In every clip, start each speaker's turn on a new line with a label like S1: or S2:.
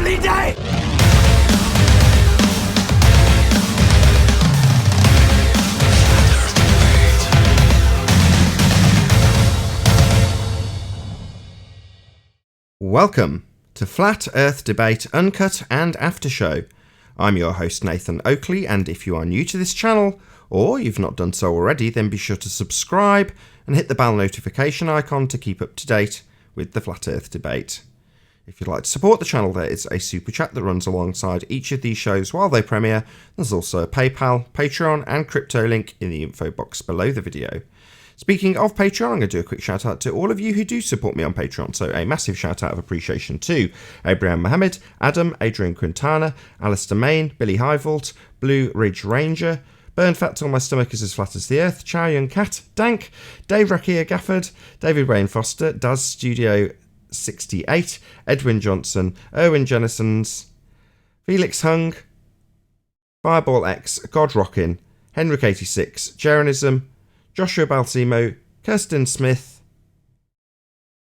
S1: lovely day!
S2: Welcome to Flat Earth Debate Uncut and After Show. I'm your host Nathan Oakley, and if you are new to this channel, or you've not done so already, then be sure to subscribe and hit the bell notification icon to keep up to date with the Flat Earth Debate. If you'd like to support the channel, there is a super chat that runs alongside each of these shows while they premiere. There's also a PayPal, Patreon and crypto link in the info box below the video. Speaking of Patreon, I'm going to do a quick shout out to all of you who do support me on Patreon. So a massive shout out of appreciation to Abraham Mohammed, Adam, Adrian Quintana, Alistair Main, Billy Highvault, Blue Ridge Ranger, Burn Fat Till My Stomach Is As Flat As The Earth, Chow Young Cat, Dank, Dave Rakia Gafford, David Wayne Foster, Daz Studio 68, Edwin Johnson, Erwin Jennisons, Felix Hung, Fireball X, God Rockin, Henrik 86, Jeranism, Joshua Balsimo, Kirsten Smith,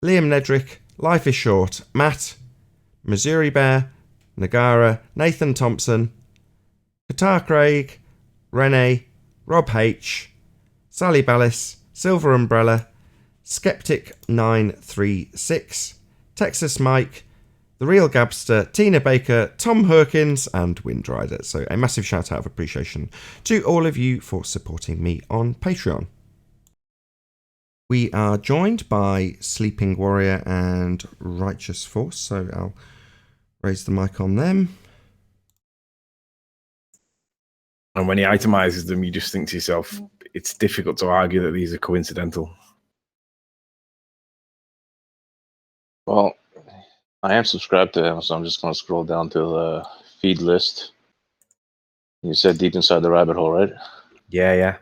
S2: Liam Nedrick, Life is Short, Matt, Missouri Bear, Nagara, Nathan Thompson, Qatar Craig, Renee, Rob H, Sally Bellis, Silver Umbrella, Skeptic 936, Texas Mike, The Real Gabster, Tina Baker, Tom Herkins, and Windrider. So a massive shout out of appreciation to all of you for supporting me on Patreon. We are joined by Sleeping Warrior and Righteous Force, so I'll raise the mic on them.
S3: And when he itemizes them, you just think to yourself, it's difficult to argue that these are coincidental.
S4: Well, I am subscribed to him, so I'm just going to scroll down to the feed list. You said deep inside the rabbit hole, right?
S3: Yeah.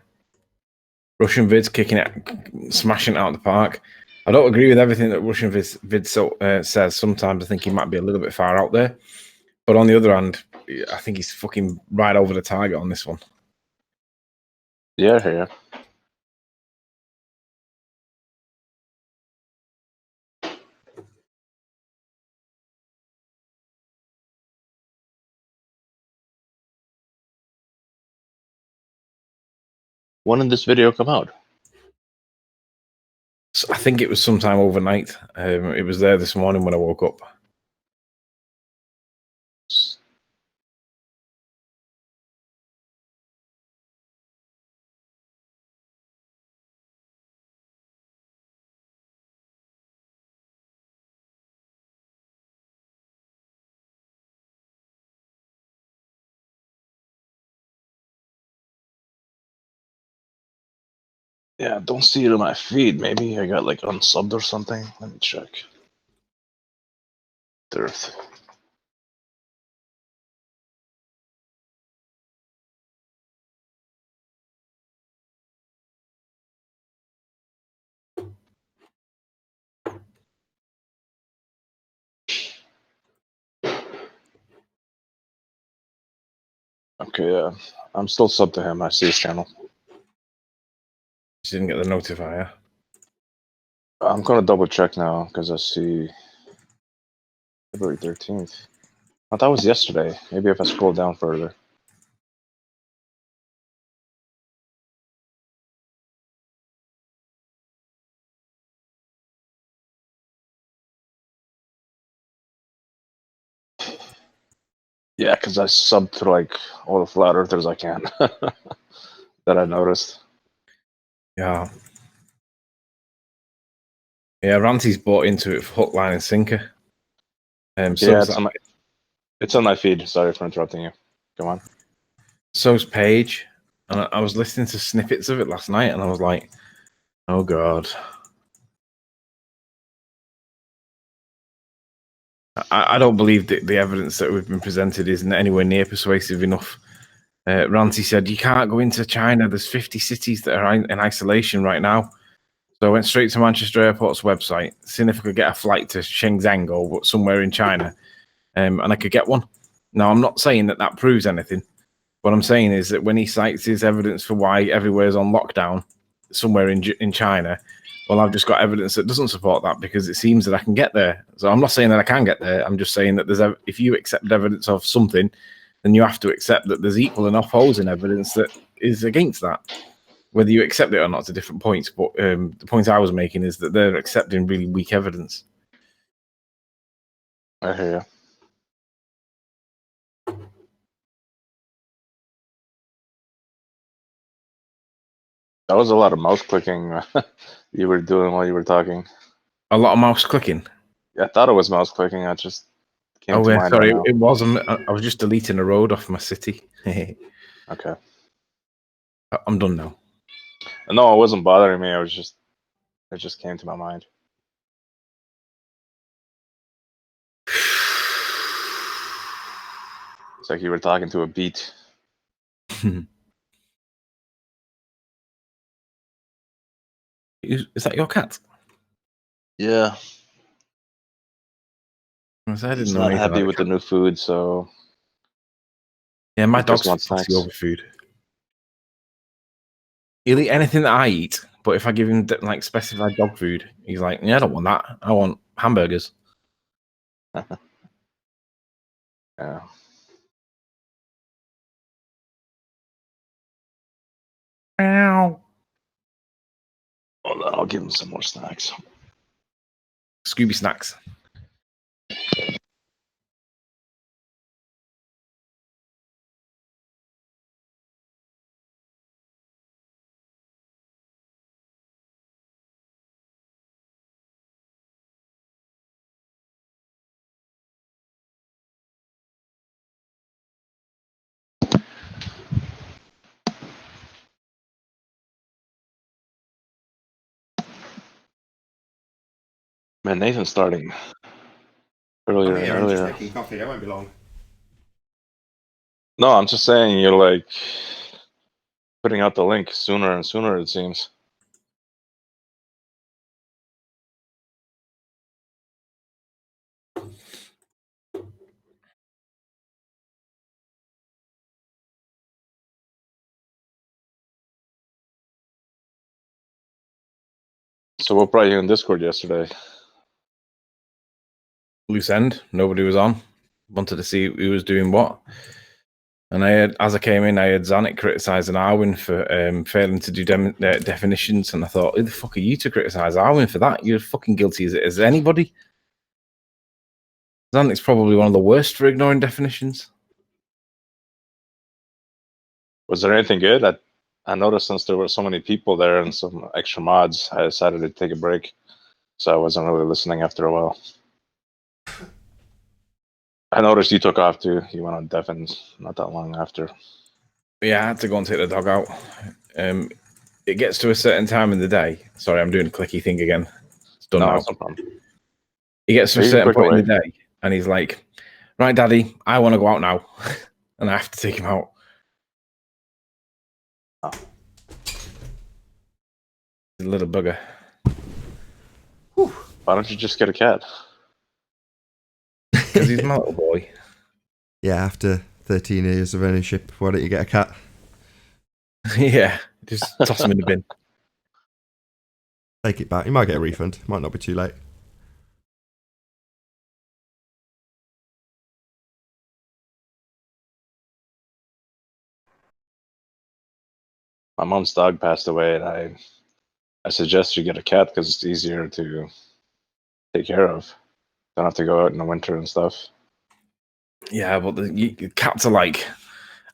S3: Russian Vid's kicking it, smashing it out of the park. I don't agree with everything that Russian Vid says. Sometimes I think he might be a little bit far out there. But on the other hand, I think he's fucking right over the target on this one.
S4: Yeah. When did this video come out?
S3: So I think it was sometime overnight. It was there this morning when I woke up.
S4: Yeah, don't see it in my feed. Maybe I got like unsubbed or something. Let me check. Earth. Okay, yeah. I'm still subbed to him. I see his channel.
S3: You didn't get the notifier.
S4: I'm going to double check now because I see February 13th. Oh, that was yesterday. Maybe if I scroll down further. Yeah, because I subbed to like all the flat earthers I can that I noticed.
S3: Yeah, Ranty's bought into it for hook, line, and sinker.
S4: Yeah, it's on my feed. Sorry for interrupting you. Come on.
S3: So's Paige, and I was listening to snippets of it last night, and I was like, "Oh God." I don't believe that the evidence that we've been presented isn't anywhere near persuasive enough. Ranty said, you can't go into China. There's 50 cities that are in isolation right now. So I went straight to Manchester Airport's website, seeing if I could get a flight to Shenzhen or somewhere in China, and I could get one. Now, I'm not saying that proves anything. What I'm saying is that when he cites his evidence for why everywhere's on lockdown somewhere in China, well, I've just got evidence that doesn't support that because it seems that I can get there. So I'm not saying that I can get there. I'm just saying that if you accept evidence of something, then you have to accept that there's equal and opposing evidence that is against that. Whether you accept it or not is a different point. But the point I was making is that they're accepting really weak evidence.
S4: I hear you. That was a lot of mouse clicking you were doing while you were talking.
S3: A lot of mouse clicking.
S4: Yeah, I thought it was mouse clicking. I just came to mind.
S3: Sorry,
S4: right
S3: it wasn't. I was just deleting a road off my city.
S4: Okay.
S3: I'm done now.
S4: No, it wasn't bothering me. It just came to my mind. It's like you were talking to a beat.
S3: Is that your cat?
S4: Yeah.
S3: I didn't
S4: He's
S3: know
S4: not
S3: anything
S4: happy
S3: like
S4: with
S3: that.
S4: the new food, so
S3: Yeah, my
S4: he just
S3: dog's
S4: wants
S3: fussy
S4: snacks.
S3: over food. He'll eat anything that I eat, but if I give him like specified dog food, he's like, "Yeah, I don't want that. I want hamburgers."
S4: Yeah.
S3: Ow.
S4: Hold on, I'll give him some more snacks.
S3: Scooby snacks.
S4: Man, Nathan's starting earlier and
S2: I'm just
S4: earlier.
S2: making coffee. I won't be long.
S4: No, I'm just saying you're like putting out the link sooner and sooner, it seems. So what brought you in Discord yesterday?
S3: Loose end. Nobody was on. Wanted to see who was doing what. And as I came in, I had Zanuck criticising Arwin for failing to do definitions, and I thought, who the fuck are you to criticise Arwin for that? You're fucking guilty as anybody. Zanuck's probably one of the worst for ignoring definitions.
S4: Was there anything good? I noticed since there were so many people there and some extra mods, I decided to take a break. So I wasn't really listening after a while. I noticed you took off too. You went on Devon's not that long after.
S3: Yeah, I had to go and take the dog out. It gets to a certain time in the day. Sorry, I'm doing a clicky thing again. It's done now.
S4: No problem.
S3: He gets to a certain point in the day, and he's like, "Right, Daddy, I want to go out now," and I have to take him out.
S4: Oh.
S3: He's a little bugger.
S4: Whew. Why don't you just get a cat?
S3: Because he's my little boy.
S2: Yeah, after 13 years of ownership, why don't you get a cat?
S3: Yeah, just toss him in the bin.
S2: Take it back. You might get a refund. Might not be too late.
S4: My mom's dog passed away, and I suggest you get a cat because it's easier to take care of. Don't have to go out in the winter and stuff.
S3: Yeah, but the cats are like,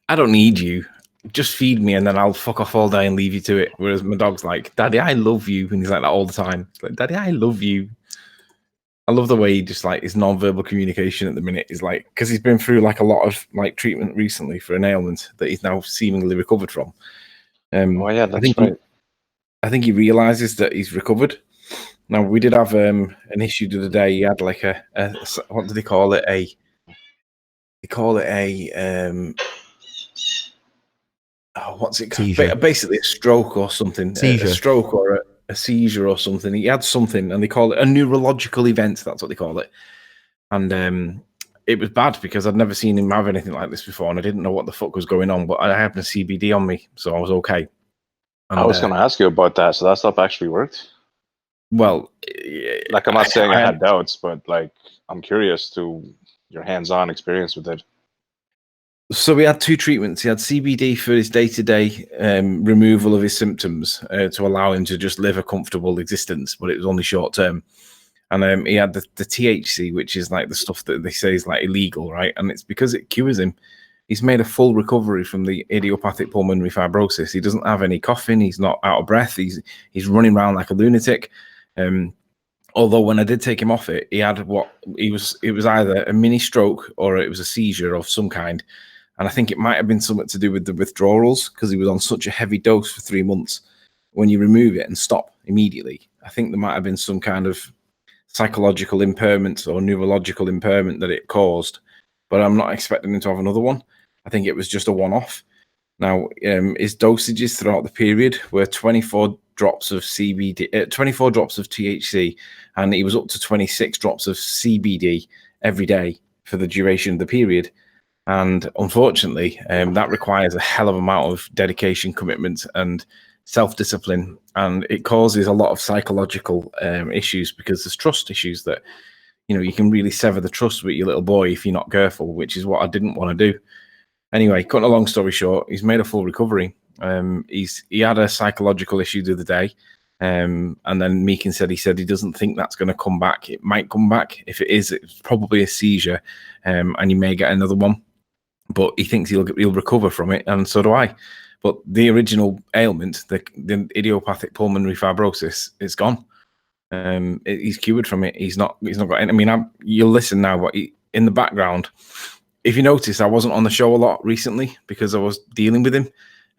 S3: I don't need you. Just feed me and then I'll fuck off all day and leave you to it. Whereas my dog's like, Daddy, I love you. And he's like that all the time. He's like, Daddy, I love you. I love the way he just like his non-verbal communication at the minute is like, because he's been through like a lot of like treatment recently for an ailment that he's now seemingly recovered from.
S4: Oh yeah, that's right.
S3: I think he realizes that he's recovered. Now we did have an issue the other day. He had like a what do they call it? What's it called? Basically a stroke or something. A stroke or a seizure or something. He had something and they call it a neurological event. That's what they call it. And it was bad because I'd never seen him have anything like this before and I didn't know what the fuck was going on, but I had a CBD on me, so I was okay. And,
S4: I was going to ask you about that. So that stuff actually worked?
S3: Well,
S4: Like, I'm not saying I had doubts, but like, I'm curious to your hands-on experience with it.
S3: So we had 2 treatments. He had CBD for his day-to-day removal of his symptoms to allow him to just live a comfortable existence, but it was only short-term. And he had the THC, which is like the stuff that they say is like illegal, right? And it's because it cures him. He's made a full recovery from the idiopathic pulmonary fibrosis. He doesn't have any coughing. He's not out of breath. He's running around like a lunatic. Although when I did take him off it, he had it was either a mini stroke or it was a seizure of some kind. And I think it might have been something to do with the withdrawals because he was on such a heavy dose for 3 months. When you remove it and stop immediately, I think there might have been some kind of psychological impairment or neurological impairment that it caused. But I'm not expecting him to have another one. I think it was just a one-off. Now, his dosages throughout the period were 24 drops of CBD, 24 drops of THC, and he was up to 26 drops of CBD every day for the duration of the period. And unfortunately, that requires a hell of an amount of dedication, commitment, and self-discipline. And it causes a lot of psychological issues because there's trust issues that, you can really sever the trust with your little boy if you're not careful, which is what I didn't want to do. Anyway, cutting a long story short, he's made a full recovery. He had a psychological issue the other day. And then Meakin said he doesn't think that's going to come back. It might come back. If it is, it's probably a seizure, and you may get another one. But he thinks he'll recover from it, and so do I. But the original ailment, the idiopathic pulmonary fibrosis, is gone. He's cured from it. He's not got any. I mean, you'll listen now, but in the background, if you notice, I wasn't on the show a lot recently because I was dealing with him,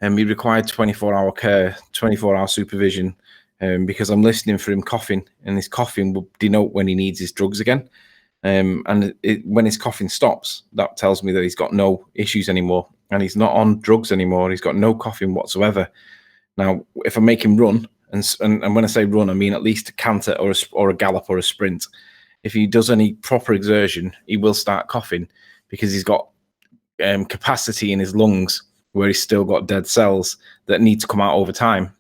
S3: and he required 24-hour care, 24-hour supervision, because I'm listening for him coughing, and his coughing will denote when he needs his drugs again. And when his coughing stops, that tells me that he's got no issues anymore, and he's not on drugs anymore. He's got no coughing whatsoever. Now, if I make him run, and when I say run, I mean at least a canter or a gallop or a sprint. If he does any proper exertion, he will start coughing because he's got capacity in his lungs where he's still got dead cells that need to come out over time.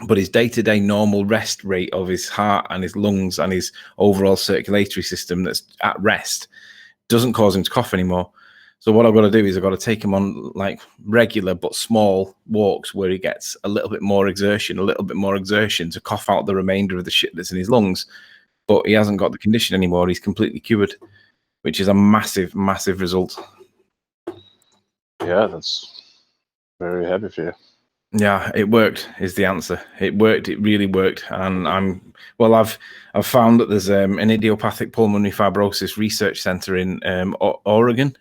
S3: But his day-to-day normal rest rate of his heart and his lungs and his overall circulatory system that's at rest doesn't cause him to cough anymore. So what I've got to do is I've got to take him on like regular but small walks where he gets a little bit more exertion to cough out the remainder of the shit that's in his lungs. But he hasn't got the condition anymore. He's completely cured, which is a massive, massive result.
S4: Yeah, that's very happy for you.
S3: Yeah, it worked is the answer. It worked. It really worked. And I've found that there's an idiopathic pulmonary fibrosis research center in Oregon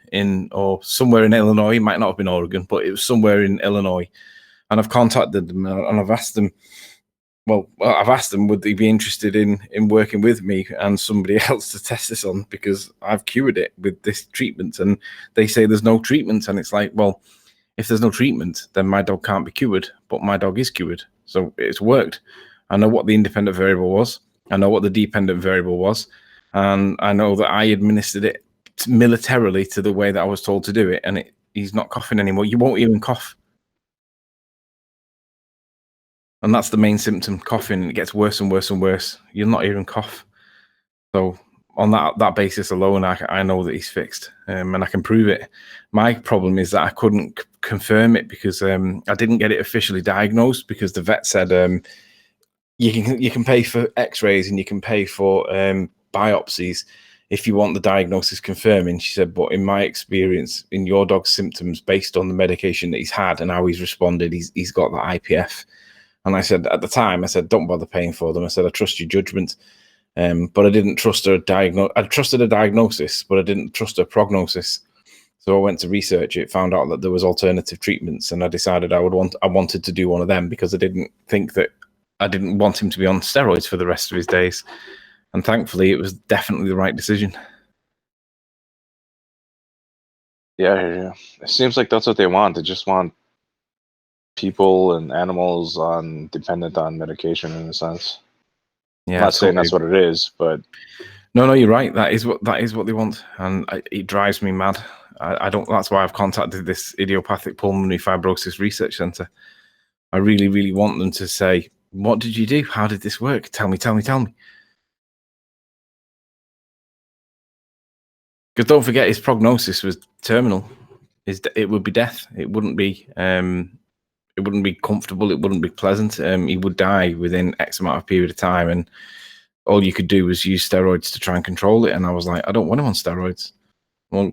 S3: or somewhere in Illinois. It might not have been Oregon, but it was somewhere in Illinois. And I've contacted them and I've asked them, would they be interested in working with me and somebody else to test this on, because I've cured it with this treatment. And they say there's no treatment. And it's like, well, if there's no treatment, then my dog can't be cured, but my dog is cured. So it's worked. I know what the independent variable was. I know what the dependent variable was. And I know that I administered it militarily to the way that I was told to do it. And he's not coughing anymore. You won't even cough. And that's the main symptom, coughing. It gets worse and worse and worse. You'll not even cough. So on that basis alone, I know that he's fixed, and I can prove it. My problem is that I couldn't confirm it because I didn't get it officially diagnosed, because the vet said you can pay for X-rays and you can pay for biopsies if you want the diagnosis confirming. She said, but in my experience, in your dog's symptoms, based on the medication that he's had and how he's responded, he's got the IPF. And I said at the time, don't bother paying for them. I said, I trust your judgment. But I didn't trust her I trusted a diagnosis, but I didn't trust a prognosis. So I went to research it, found out that there was alternative treatments, and I decided I wanted to do one of them because I didn't want him to be on steroids for the rest of his days. And thankfully, it was definitely the right decision.
S4: Yeah. It seems like that's what they want. They just want people and animals dependent on medication in a sense. Yeah, I'm not saying that's what it is, but
S3: no, you're right. That is what they want, and it drives me mad. I don't. That's why I've contacted this idiopathic pulmonary fibrosis research center. I really, really want them to say, What did you do? How did this work? Tell me. Because don't forget, his prognosis was terminal. It would be death. It wouldn't be comfortable. It wouldn't be pleasant. He would die within X amount of period of time, and all you could do was use steroids to try and control it. And I was like, I don't want him on steroids. Well,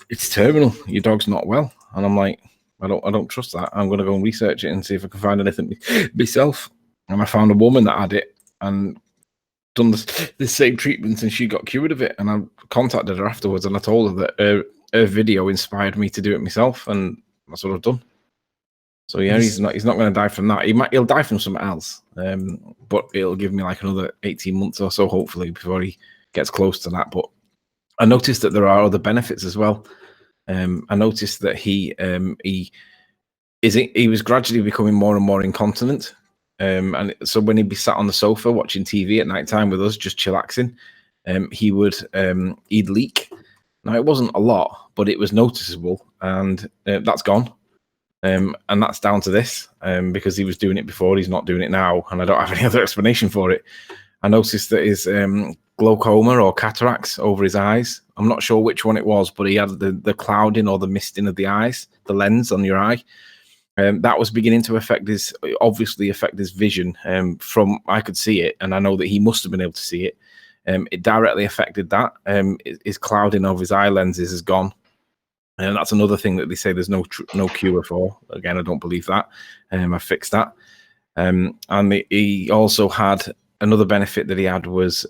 S3: it's terminal. Your dog's not well. And I'm like, I don't trust that. I'm going to go and research it and see if I can find anything myself. And I found a woman that had it and done the same treatment, and she got cured of it. And I contacted her afterwards, and I told her that her video inspired me to do it myself, and that's what I've done. So yeah, he's not going to die from that. He'll die from something else, but it'll give me like another 18 months or so, hopefully, before he gets close to that. But I noticed that there are other benefits as well. I noticed that he was gradually becoming more and more incontinent, and so when he'd be sat on the sofa watching TV at night time with us, just chillaxing, he'd leak. Now it wasn't a lot, but it was noticeable, and that's gone. And that's down to this, because he was doing it before, he's not doing it now, and I don't have any other explanation for it. I noticed that his glaucoma or cataracts over his eyes, I'm not sure which one it was, but he had the clouding or the misting of the eyes, the lens on your eye. That was beginning to affect his vision. From I could see it, and I know that he must have been able to see it. It directly affected that. His clouding of his eye lenses is gone. And that's another thing that they say there's no cure for. Again, I don't believe that. I fixed that. And he also had another benefit that he had was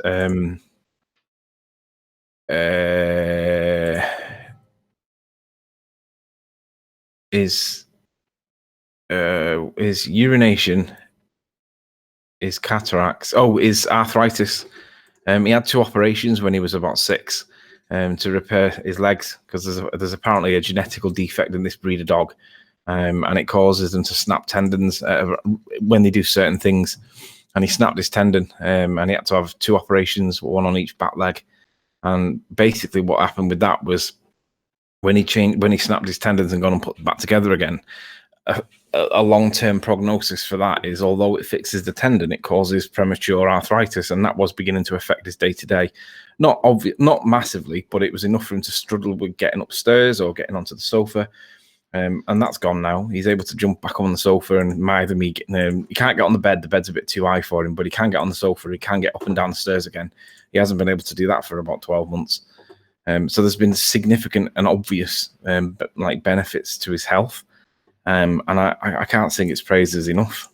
S3: his urination, his cataracts, his arthritis. He had 2 operations when he was about 6. To repair his legs, because there's apparently a genetical defect in this breed of dog, and it causes them to snap tendons when they do certain things. And he snapped his tendon, and he had to have 2 operations, one on each back leg. And basically, what happened with that was when he snapped his tendons and gone and put them back together again. A long-term prognosis for that is, although it fixes the tendon, it causes premature arthritis, and that was beginning to affect his day-to-day. Not massively, but it was enough for him to struggle with getting upstairs or getting onto the sofa, and that's gone now. He's able to jump back on the sofa, and he can't get on the bed. The bed's a bit too high for him, but he can get on the sofa. He can get up and down the stairs again. He hasn't been able to do that for about 12 months. So there's been significant and obvious benefits to his health. And I can't sing its praises enough.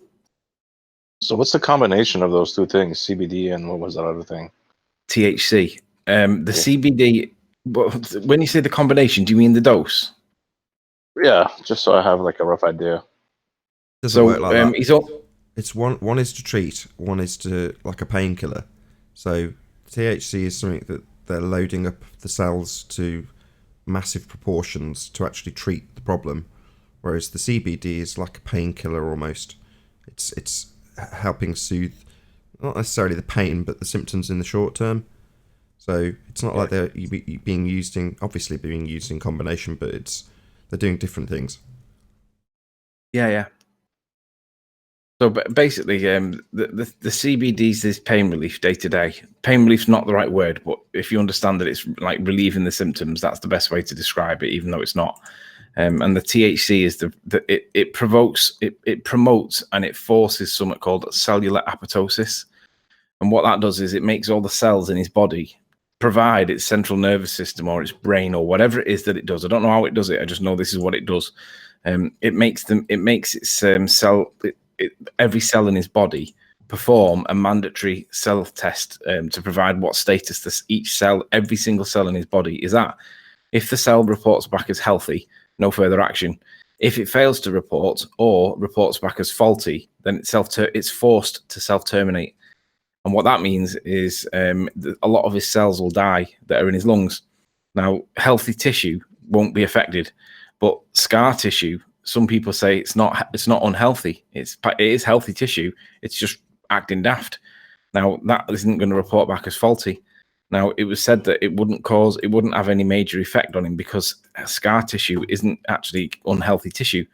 S4: So what's the combination of those 2 things, CBD and what was that other thing?
S3: THC. CBD, when you say the combination, do you mean the dose?
S4: Yeah, just so I have like a rough idea.
S2: Doesn't work like that. It's one is to treat, one is to like a painkiller. So THC is something that they're loading up the cells to massive proportions to actually treat the problem. Whereas the CBD is like a painkiller almost. It's helping soothe, not necessarily the pain, but the symptoms in the short term. So it's not like they're being used in combination, but they're doing different things.
S3: Yeah. So basically, the CBD's is pain relief day to day. Pain relief's not the right word, but if you understand that it's like relieving the symptoms, that's the best way to describe it, even though it's not. And the THC is it promotes and it forces something called cellular apoptosis. And what that does is it makes all the cells in his body provide its central nervous system or its brain or whatever it is that it does. I don't know how it does it. I just know this is what it does. It makes its every cell in his body perform a mandatory cell test to provide what status every single cell in his body is at. If the cell reports back as healthy, no further action. If it fails to report or reports back as faulty, then it's forced to self-terminate. And what that means is a lot of his cells will die that are in his lungs. Now, healthy tissue won't be affected, but scar tissue, some people say it's not unhealthy. It is healthy tissue. It's just acting daft. Now, that isn't going to report back as faulty. Now, it was said that it wouldn't have any major effect on him because scar tissue isn't actually unhealthy tissue.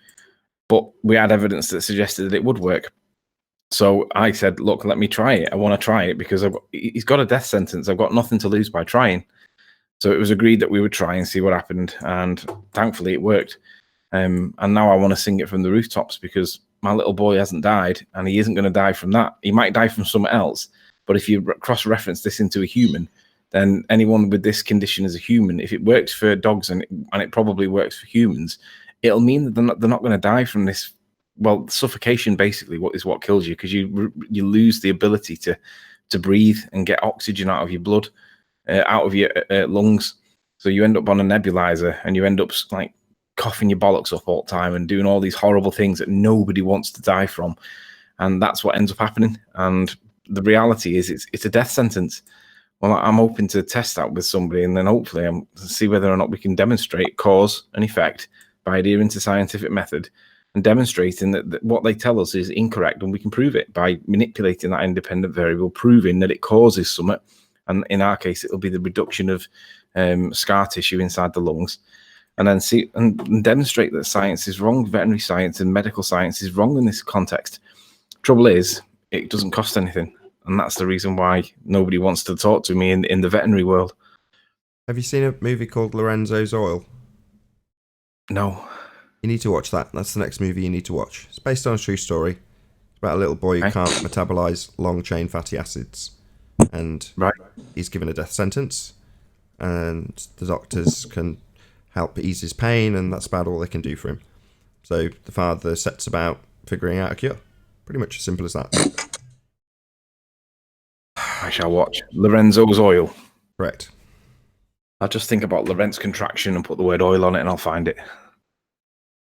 S3: But we had evidence that suggested that it would work. So I said, look, let me try it. I want to try it because he's got a death sentence. I've got nothing to lose by trying. So it was agreed that we would try and see what happened. And thankfully it worked. And now I want to sing it from the rooftops because my little boy hasn't died and he isn't going to die from that. He might die from something else. But if you cross-reference this into a human, then anyone with this condition as a human, if it works for dogs and it probably works for humans, it'll mean that they're not going to die from this. Well, suffocation basically what kills you, because you lose the ability to breathe and get oxygen out of your blood, out of your lungs. So you end up on a nebulizer and you end up like coughing your bollocks up all the time and doing all these horrible things that nobody wants to die from. And that's what ends up happening. And the reality is it's a death sentence. Well, I'm hoping to test that with somebody, and then hopefully see whether or not we can demonstrate cause and effect by adhering to scientific method and demonstrating that what they tell us is incorrect, and we can prove it by manipulating that independent variable, proving that it causes something. And in our case, it'll be the reduction of scar tissue inside the lungs, and then see and demonstrate that science is wrong, veterinary science and medical science is wrong in this context. Trouble is, it doesn't cost anything. And that's the reason why nobody wants to talk to me in the veterinary world.
S2: Have you seen a movie called Lorenzo's Oil?
S3: No.
S2: You need to watch that. That's the next movie you need to watch. It's based on a true story. It's about a little boy who can't metabolize long-chain fatty acids. And he's given a death sentence. And the doctors can help ease his pain, and that's about all they can do for him. So the father sets about figuring out a cure. Pretty much as simple as that.
S3: I shall watch Lorenzo's Oil.
S2: Correct.
S3: I'll just think about Lorentz contraction and put the word oil on it and I'll find it.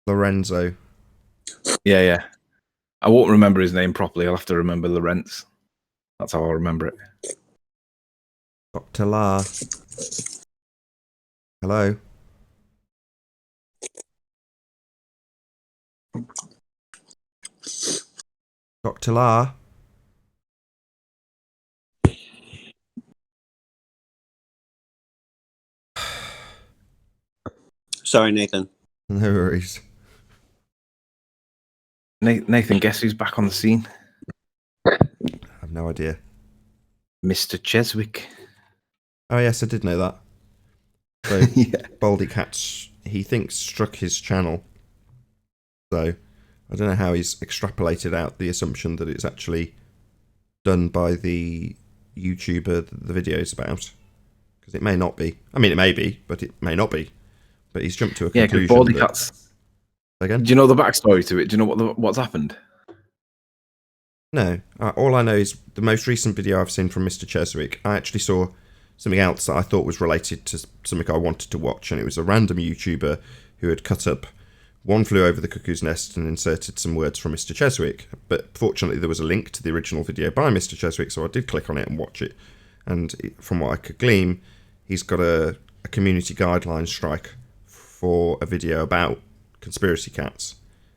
S2: Lorenzo.
S3: Yeah. I won't remember his name properly. I'll have to remember Lorentz. That's how I'll remember it.
S2: Dr. La. Hello. Dr. La.
S1: Sorry, Nathan.
S2: No worries.
S3: Nathan, guess who's back on the scene?
S2: I have no idea.
S3: Mr. Cheswick.
S2: Oh, yes, I did know that. So,
S3: Yeah.
S2: Baldy Cats, he thinks, struck his channel. So, I don't know how he's extrapolated out the assumption that it's actually done by the YouTuber the video's about. Because it may not be. I mean, it may be, but it may not be. But he's jumped to a conclusion.
S3: Yeah, because Baldy Cats.
S2: Again?
S3: Do you know the backstory to it? Do you know what's happened?
S2: No. All I know is the most recent video I've seen from Mr. Cheswick, I actually saw something else that I thought was related to something I wanted to watch, and it was a random YouTuber who had cut up One Flew Over the Cuckoo's Nest and inserted some words from Mr. Cheswick. But fortunately, there was a link to the original video by Mr. Cheswick, so I did click on it and watch it. And from what I could glean, he's got a community guideline strike for a video about conspiracy cats.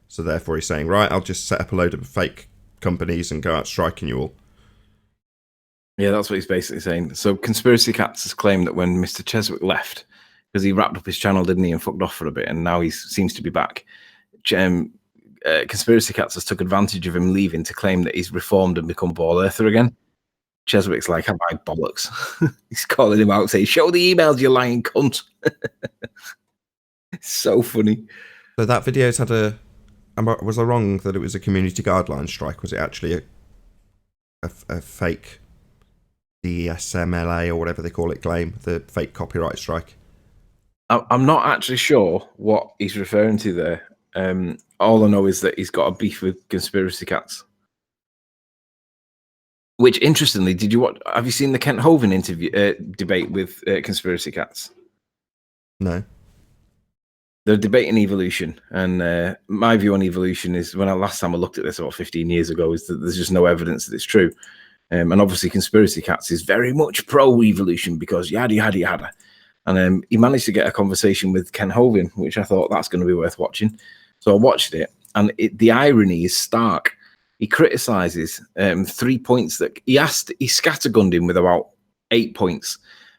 S2: So therefore he's saying, right, I'll just set up a load of fake companies and go out striking you all.
S3: Yeah, that's what he's basically saying. So Conspiracy Cats has claimed that when Mr. Cheswick left, because he wrapped up his channel, didn't he, and fucked off for a bit, and now he seems to be back. Conspiracy Cats has took advantage of him leaving to claim that he's reformed and become ball earther again. Cheswick's like, have I bollocks? He's calling him out saying, show the emails, you lying cunt. It's so funny.
S2: So that video's had was I wrong that it was a community guideline strike? Was it actually a fake DSMLA or whatever they call it claim, the fake copyright strike?
S3: I'm not actually sure what he's referring to there. All I know is that he's got a beef with Conspiracy Cats. Which, interestingly, have you seen the Kent Hovind interview debate with Conspiracy Cats?
S2: No.
S3: They're debating evolution, and my view on evolution is, last time I looked at this about 15 years ago, is that there's just no evidence that it's true. And obviously Conspiracy Cats is very much pro-evolution because yada, yada, yada. And he managed to get a conversation with Ken Hovind, which I thought that's going to be worth watching. So I watched it, and the irony is stark. He criticises 3 points that he scattergunned him with about 8 points.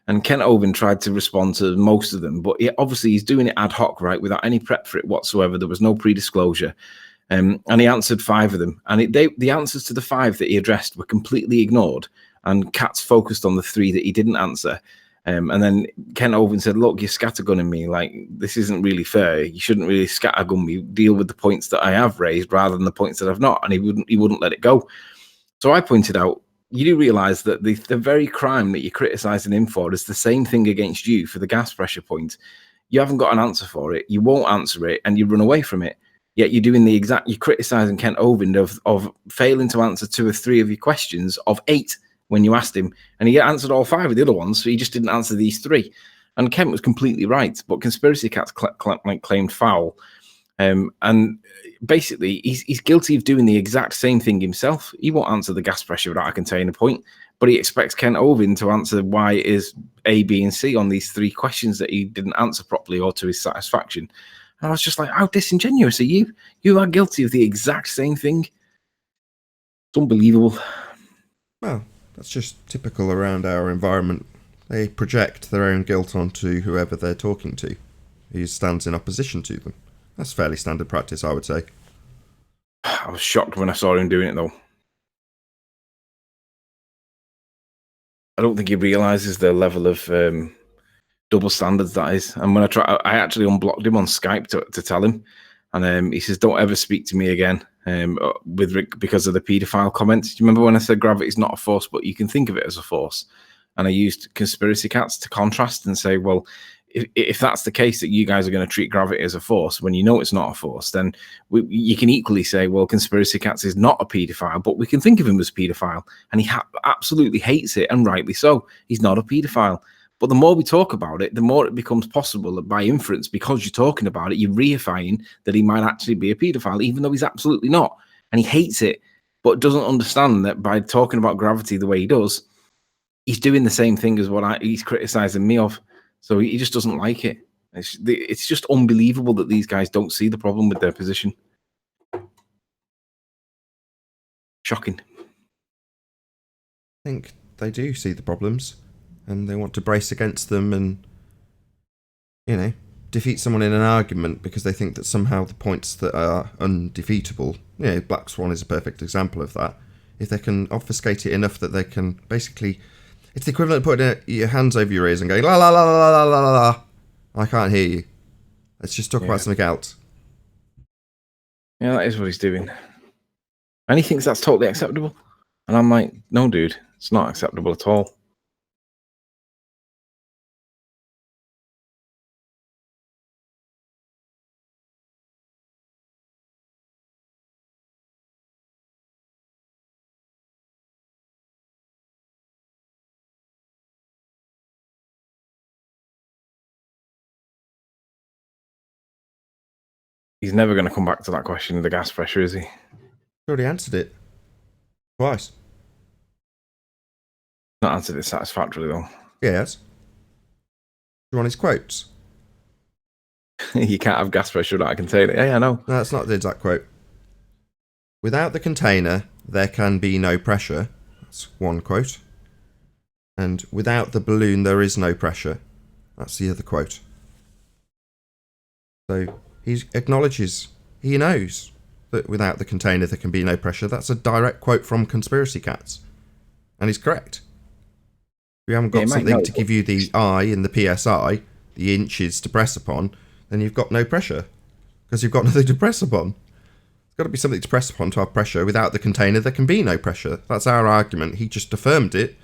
S3: And Kent Hovind tried to respond to most of them, but obviously he's doing it ad hoc, right, without any prep for it whatsoever. There was no pre-disclosure. And he answered 5 of them. And the answers to the 5 that he addressed were completely ignored. And Katz focused on the 3 that he didn't answer. And then Kent Owen said, look, you're scattergunning me. Like, this isn't really fair. You shouldn't really scattergun me. Deal with the points that I have raised rather than the points that I've not. And he wouldn't let it go. So I pointed out, you do realise that the very crime that you're criticising him for is the same thing against you for the gas pressure point. You haven't got an answer for it. You won't answer it, and you run away from it. Yet you're doing you're criticising Kent Ovind of failing to answer 2 or 3 of your questions of 8 when you asked him, and he answered all 5 of the other ones, so he just didn't answer these 3. And Kent was completely right, but Conspiracy Cats claimed foul. And basically, he's guilty of doing the exact same thing himself. He won't answer the gas pressure without a container point, but he expects Kent Ovind to answer why it is A, B, and C on these 3 questions that he didn't answer properly or to his satisfaction. And I was just like, how disingenuous are you? You are guilty of the exact same thing. It's unbelievable.
S2: Well, that's just typical around our environment. They project their own guilt onto whoever they're talking to, who stands in opposition to them. That's fairly standard practice, I would say.
S3: I was shocked when I saw him doing it, though. I don't think he realises the level of double standards that is. And when I actually unblocked him on Skype to tell him, and he says, "Don't ever speak to me again." Because of the paedophile comments. Do you remember when I said gravity is not a force, but you can think of it as a force? And I used Conspiracy Cats to contrast and say, well, if that's the case, that you guys are going to treat gravity as a force when you know it's not a force, then you can equally say, well, Conspiracy Cats is not a paedophile, but we can think of him as a paedophile. And he absolutely hates it, and rightly so. He's not a paedophile. But the more we talk about it, the more it becomes possible that by inference, because you're talking about it, you're reifying that he might actually be a paedophile, even though he's absolutely not. And he hates it, but doesn't understand that by talking about gravity the way he does, he's doing the same thing as what he's criticising me of. So he just doesn't like it. It's just unbelievable that these guys don't see the problem with their position. Shocking.
S2: I think they do see the problems, and they want to brace against them and, defeat someone in an argument because they think that somehow the points that are undefeatable, Black Swan is a perfect example of that. If they can obfuscate it enough that they can basically... It's the equivalent of putting your hands over your ears and going, la la la la la la la la. I can't hear you. Let's just talk about something else.
S3: Yeah, that is what he's doing. And he thinks that's totally acceptable. And I'm like, no, dude, it's not acceptable at all. He's never going to come back to that question of the gas pressure, is he?
S2: He already answered it. Twice.
S3: Not answered it satisfactorily, though.
S2: Yes. Do you want his quotes?
S3: You can't have gas pressure without a container. Yeah, I know.
S2: No, that's not the exact quote. Without the container, there can be no pressure. That's one quote. And without the balloon, there is no pressure. That's the other quote. So... he acknowledges, he knows that without the container there can be no pressure. That's a direct quote from Conspiracy Cats. And he's correct. If you haven't got something to give you the I in the PSI, the inches to press upon, then you've got no pressure. Because you've got nothing to press upon. There's got to be something to press upon to have pressure. Without the container there can be no pressure. That's our argument. He just affirmed it.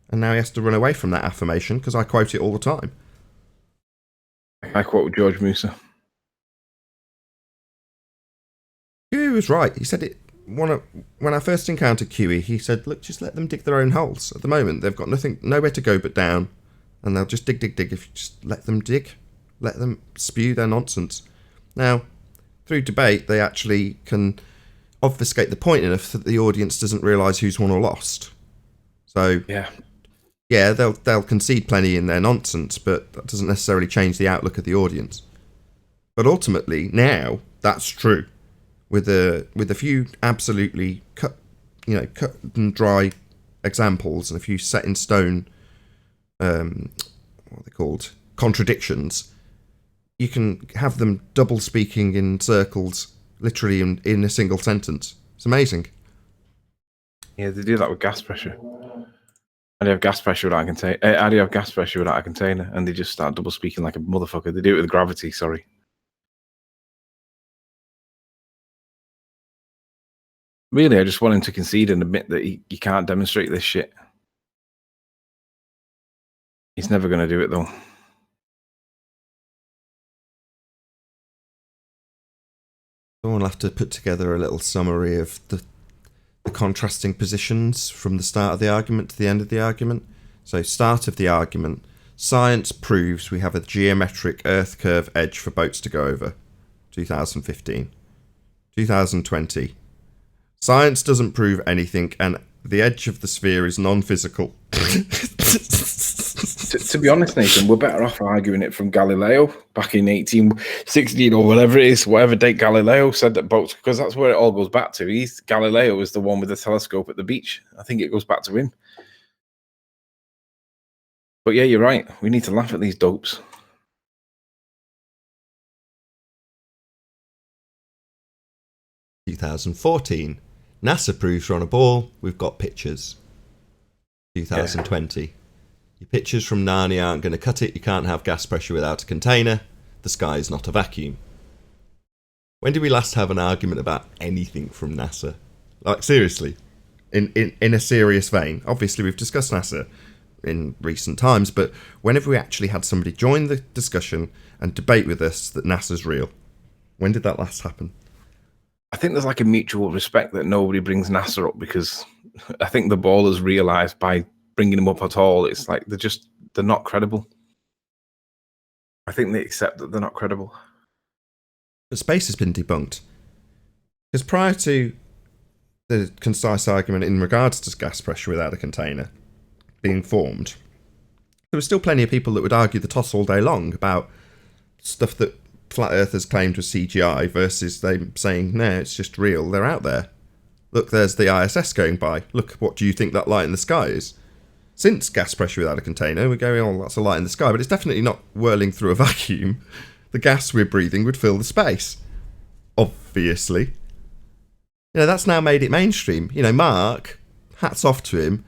S2: And now he has to run away from that affirmation because I quote it all the time.
S3: I quote George Musa.
S2: Huey was right. He said it when I first encountered Huey. He said, "Look, just let them dig their own holes. At the moment, they've got nowhere to go but down, and they'll just dig. If you just let them dig, let them spew their nonsense." Now, through debate, they actually can obfuscate the point enough that the audience doesn't realise who's won or lost. So yeah, they'll concede plenty in their nonsense, but that doesn't necessarily change the outlook of the audience. But ultimately, now that's true. With a few absolutely cut and dry examples and a few set in stone, what are they called, contradictions, you can have them double speaking in circles literally in a single sentence. It's amazing.
S3: Yeah, they do that with gas pressure. How do you have gas pressure without a container? How do you have gas pressure without a container? And they just start double speaking like a motherfucker. They do it with gravity. Sorry. Really, I just want him to concede and admit that he can't demonstrate this shit. He's never going to do it, though.
S2: Someone will have to put together a little summary of the contrasting positions from the start of the argument to the end of the argument. So, start of the argument. Science proves we have a geometric Earth curve edge for boats to go over. 2015. 2020. Science doesn't prove anything, and the edge of the sphere is non-physical.
S3: To be honest, Nathan, we're better off arguing it from Galileo back in 1816 or whatever it is, whatever date Galileo said that boats, because that's where it all goes back to. Galileo was the one with the telescope at the beach. I think it goes back to him. But yeah, you're right. We need to laugh at these dopes.
S2: (2014) NASA proves we're on a ball. We've got pictures. 2020. Your pictures from Narnia aren't going to cut it. You can't have gas pressure without a container. The sky is not a vacuum. When did we last have an argument about anything from NASA? Like, seriously. In a serious vein. Obviously, we've discussed NASA in recent times, but whenever we actually had somebody join the discussion and debate with us that NASA's real, when did that last happen?
S3: I think there's like a mutual respect that nobody brings NASA up, because I think the ballers realised by bringing them up at all, it's like they're not credible. I think they accept that they're not credible.
S2: But space has been debunked. Because prior to the concise argument in regards to gas pressure without a container being formed, there were still plenty of people that would argue the toss all day long about stuff that flat earthers claimed was CGI versus them saying, no, it's just real, they're out there. Look, there's the ISS going by. Look, what do you think that light in the sky is? Since gas pressure without a container, we're going, oh, that's a light in the sky, but it's definitely not whirling through a vacuum. The gas we're breathing would fill the space. Obviously. You know, that's now made it mainstream. You know, Mark, hats off to him,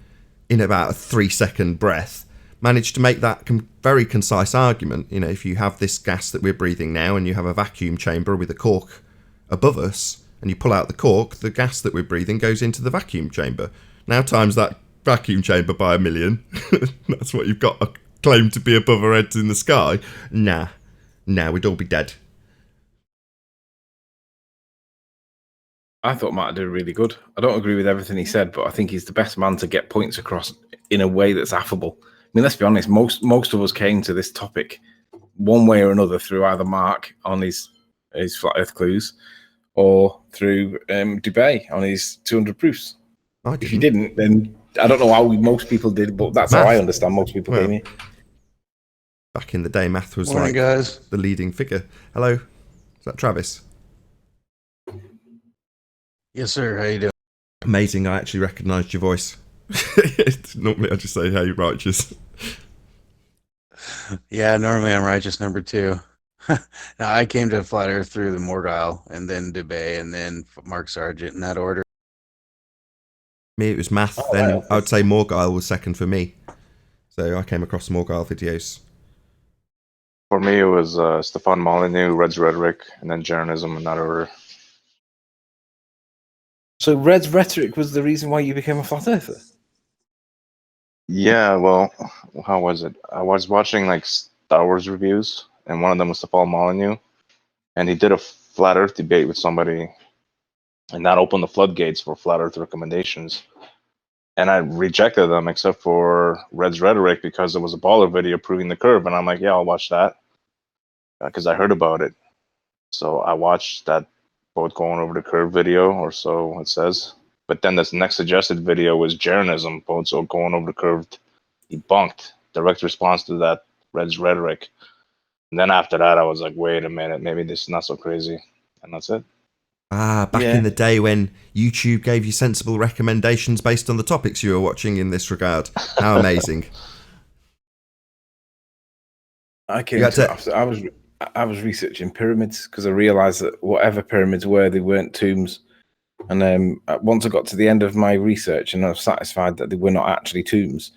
S2: in about a 3-second breath, managed to make that very concise argument. You know, if you have this gas that we're breathing now and you have a vacuum chamber with a cork above us and you pull out the cork, the gas that we're breathing goes into the vacuum chamber. Now times that vacuum chamber by 1 million. That's what you've got claimed to be above our heads in the sky. Nah, we'd all be dead.
S3: I thought Matt did really good. I don't agree with everything he said, but I think he's the best man to get points across in a way that's affable. I mean, let's be honest, most of us came to this topic one way or another through either Mark on his Flat Earth clues or through Dubay on his 200 proofs. If you didn't, then I don't know how most people did, but that's how I understand most people came here.
S2: Back in the day, math was
S1: Morning, guys.
S2: The leading figure. Hello, is that Travis?
S1: Yes, sir. How you doing?
S2: Amazing, I actually recognised your voice. Normally I just say, hey, righteous.
S1: Yeah, normally I'm righteous number 2. Now, I came to Flat Earth through the Morgile, and then Dubay, and then Mark Sargent in that order.
S2: Me, it was math. Then I would say Morgile was second for me. So I came across Morgile videos.
S4: For me, it was Stefan Molyneux, Red's Rhetoric, and then Jeranism in that order.
S3: So Red's Rhetoric was the reason why you became a Flat Earther?
S4: Yeah, well, how was it? I was watching like Star Wars reviews, and one of them was Stefan Molyneux, and he did a Flat Earth debate with somebody, and that opened the floodgates for Flat Earth recommendations. And I rejected them except for Red's Rhetoric because it was a baller video proving the curve, and I'm like, yeah, I'll watch that because I heard about it. So I watched that boat going over the curve video, or so it says. But then this next suggested video was Jeranism, boats going over the curve debunked. Direct response to that Red's Rhetoric. And then after that, I was like, wait a minute, maybe this is not so crazy. And that's it.
S2: Back in the day when YouTube gave you sensible recommendations based on the topics you were watching in this regard. How amazing.
S3: I came to, I was I was researching pyramids because I realised that whatever pyramids were, they weren't tombs. And once I got to the end of my research and I was satisfied that they were not actually tombs,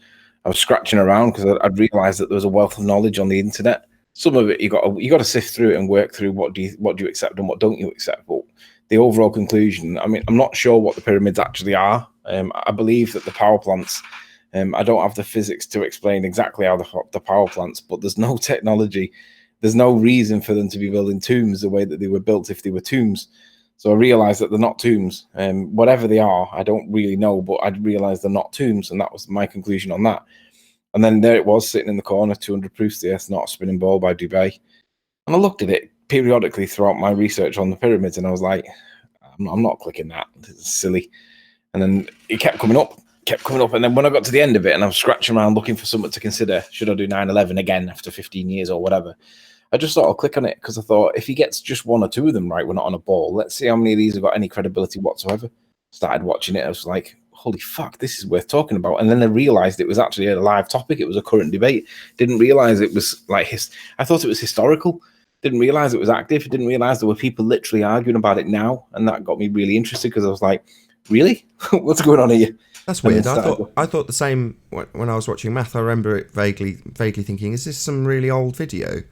S3: I was scratching around because I'd realised that there was a wealth of knowledge on the internet. Some of it you got to sift through it and work through what do you accept and what don't you accept. But the overall conclusion, I mean, I'm not sure what the pyramids actually are. I believe that the power plants. I don't have the physics to explain exactly how the power plants, but there's no technology. There's no reason for them to be building tombs the way that they were built if they were tombs. So I realized that they're not tombs. Whatever they are, I don't really know, but I realized they're not tombs. And that was my conclusion on that. And then there it was sitting in the corner, 200 proofs the Earth's not a spinning ball by Dubé. And I looked at it periodically throughout my research on the pyramids, and I was like, I'm not clicking that. It's silly. And then it kept coming up. And then when I got to the end of it and I was scratching around looking for something to consider, should I do 9/11 again after 15 years or whatever? I just thought I'll click on it because I thought if he gets just one or two of them right, we're not on a ball. Let's see how many of these have got any credibility whatsoever. Started watching it. I was like, holy fuck, this is worth talking about. And then I realized it was actually a live topic. It was a current debate. Didn't realize it was like I thought it was historical. Didn't realize it was active. Didn't realize there were people literally arguing about it now. And that got me really interested because I was like, really? What's going on here?
S2: That's weird. I thought the same when I was watching math. I remember it vaguely thinking, is this some really old video?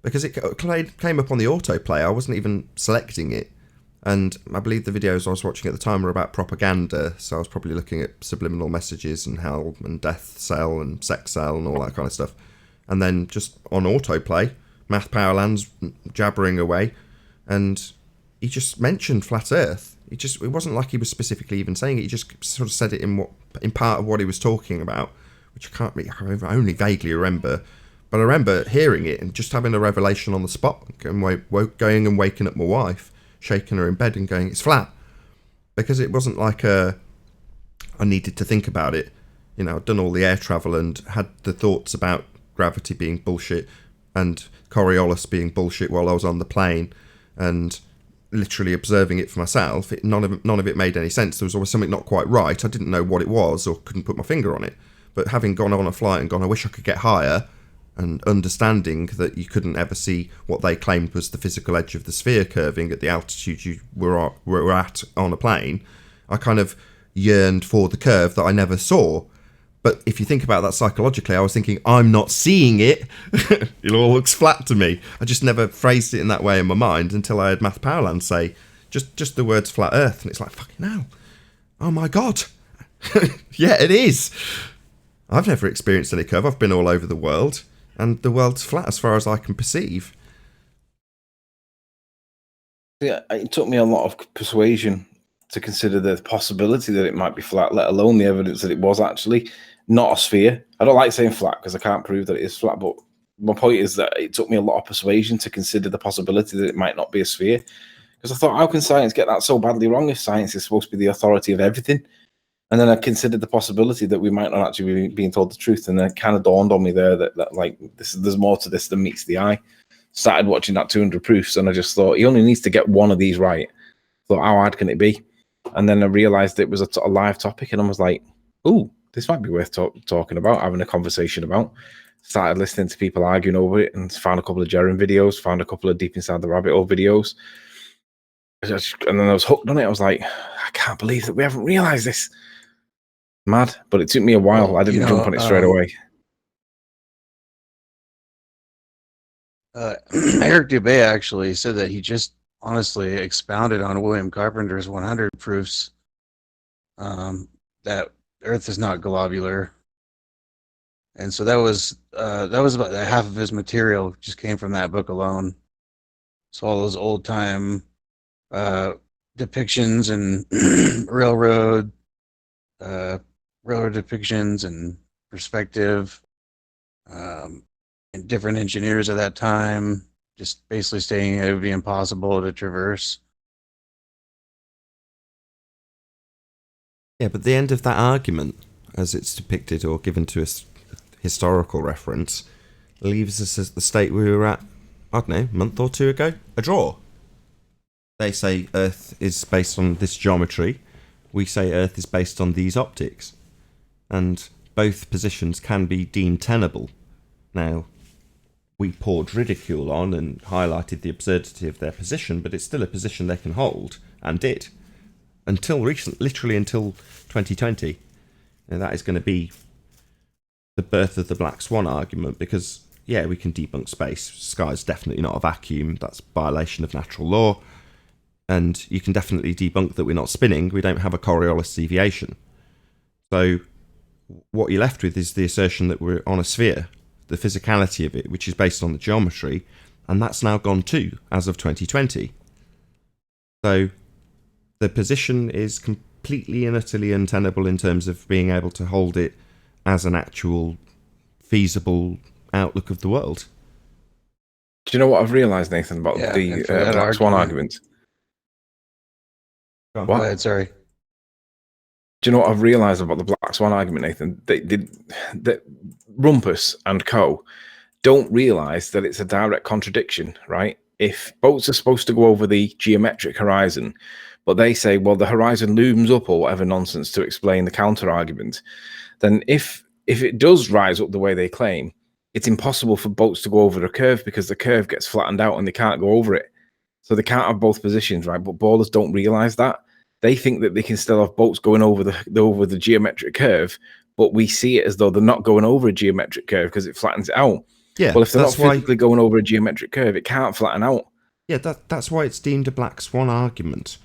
S2: Because it came up on the autoplay. I wasn't even selecting it. And I believe the videos I was watching at the time were about propaganda. So I was probably looking at subliminal messages and hell and death cell and sex cell and all that kind of stuff. And then just on autoplay, Math Powerland's jabbering away. And he just mentioned flat Earth. It wasn't like he was specifically even saying it. He just sort of said it in part of what he was talking about, which I only vaguely remember. But I remember hearing it and just having a revelation on the spot, and going and waking up my wife, shaking her in bed and going, it's flat. Because it wasn't like I needed to think about it. You know, I'd done all the air travel and had the thoughts about gravity being bullshit and Coriolis being bullshit while I was on the plane, and literally observing it for myself. None of it made any sense. There was always something not quite right. I didn't know what it was or couldn't put my finger on it. But having gone on a flight and gone, I wish I could get higher, and understanding that you couldn't ever see what they claimed was the physical edge of the sphere curving at the altitude you were at on a plane, I kind of yearned for the curve that I never saw. But if you think about that psychologically, I was thinking, I'm not seeing it. It all looks flat to me. I just never phrased it in that way in my mind until I heard Math Powerland say just the words flat Earth. And it's like, fucking hell. Oh my God. Yeah, it is. I've never experienced any curve. I've been all over the world. And the world's flat as far as I can perceive.
S3: Yeah, it took me a lot of persuasion to consider the possibility that it might be flat, let alone the evidence that it was actually not a sphere. I don't like saying flat because I can't prove that it is flat, but my point is that it took me a lot of persuasion to consider the possibility that it might not be a sphere. Because I thought, how can science get that so badly wrong if science is supposed to be the authority of everything? And then I considered the possibility that we might not actually be being told the truth. And then it kind of dawned on me there that like there's more to this than meets the eye. Started watching that 200 proofs, and I just thought, he only needs to get one of these right. Thought, how hard can it be? And then I realized it was a live topic, and I was like, ooh, this might be worth talking about, having a conversation about. Started listening to people arguing over it, and found a couple of Jaren videos, found a couple of Deep Inside the Rabbit Hole videos. And then I was hooked on it. I was like, I can't believe that we haven't realized this. Mad, but it took me a while.
S1: Well,
S3: I didn't jump on it straight away.
S1: Eric Dubé actually said that he just honestly expounded on William Carpenter's 100 proofs that Earth is not globular, and so that was about half of his material just came from that book alone. So all those old time depictions and railroad depictions and perspective, and different engineers at that time just basically stating it would be impossible to traverse.
S2: Yeah, but the end of that argument, as it's depicted or given to us historical reference, leaves us at the state we were at, I don't know, a month or two ago, a draw. They say Earth is based on this geometry. We say Earth is based on these optics. And both positions can be deemed tenable. Now, we poured ridicule on and highlighted the absurdity of their position, but it's still a position they can hold, and did, until literally until 2020. And that is going to be the birth of the Black Swan argument, because, yeah, we can debunk space. Sky's definitely not a vacuum. That's a violation of natural law. And you can definitely debunk that we're not spinning. We don't have a Coriolis deviation. So what you're left with is the assertion that we're on a sphere, the physicality of it, which is based on the geometry, and that's now gone too, as of 2020. So the position is completely and utterly untenable in terms of being able to hold it as an actual feasible outlook of the world.
S3: Do you know what I've realised, Nathan, about the Black Swan argument?
S1: Go ahead, sorry.
S3: Do you know what I've realised about the Black Swan argument, Nathan? That Rumpus and co. don't realise that it's a direct contradiction, right? If boats are supposed to go over the geometric horizon, but they say, well, the horizon looms up or whatever nonsense to explain the counter-argument, then if it does rise up the way they claim, it's impossible for boats to go over the curve because the curve gets flattened out and they can't go over it. So they can't have both positions, right? But ballers don't realise that. They think that they can still have boats going over the geometric curve, but we see it as though they're not going over a geometric curve because it flattens it out.
S2: Yeah,
S3: well, if they're not physically going over a geometric curve, it can't flatten out.
S2: Yeah, that's why it's deemed a Black Swan argument,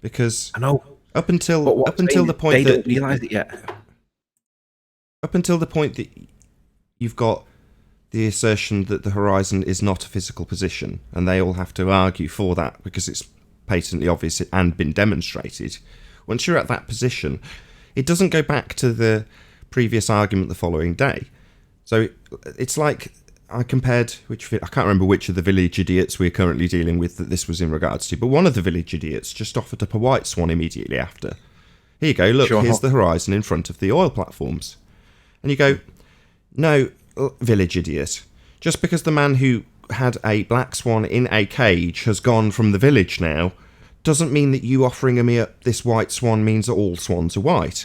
S2: because
S3: I know
S2: up until the point
S3: they
S2: that
S3: don't realise it yet.
S2: Up until the point that you've got the assertion that the horizon is not a physical position, and they all have to argue for that because it's patently obvious and been demonstrated. Once you're at that position, it doesn't go back to the previous argument the following day. So it's like I compared, I can't remember which of the village idiots we're currently dealing with that this was in regards to, but one of the village idiots just offered up a white swan immediately after. Here you go, look, here's the horizon in front of the oil platforms. And you go, no, village idiot, just because the man who had a black swan in a cage has gone from the village now, doesn't mean that you offering me up this white swan means that all swans are white.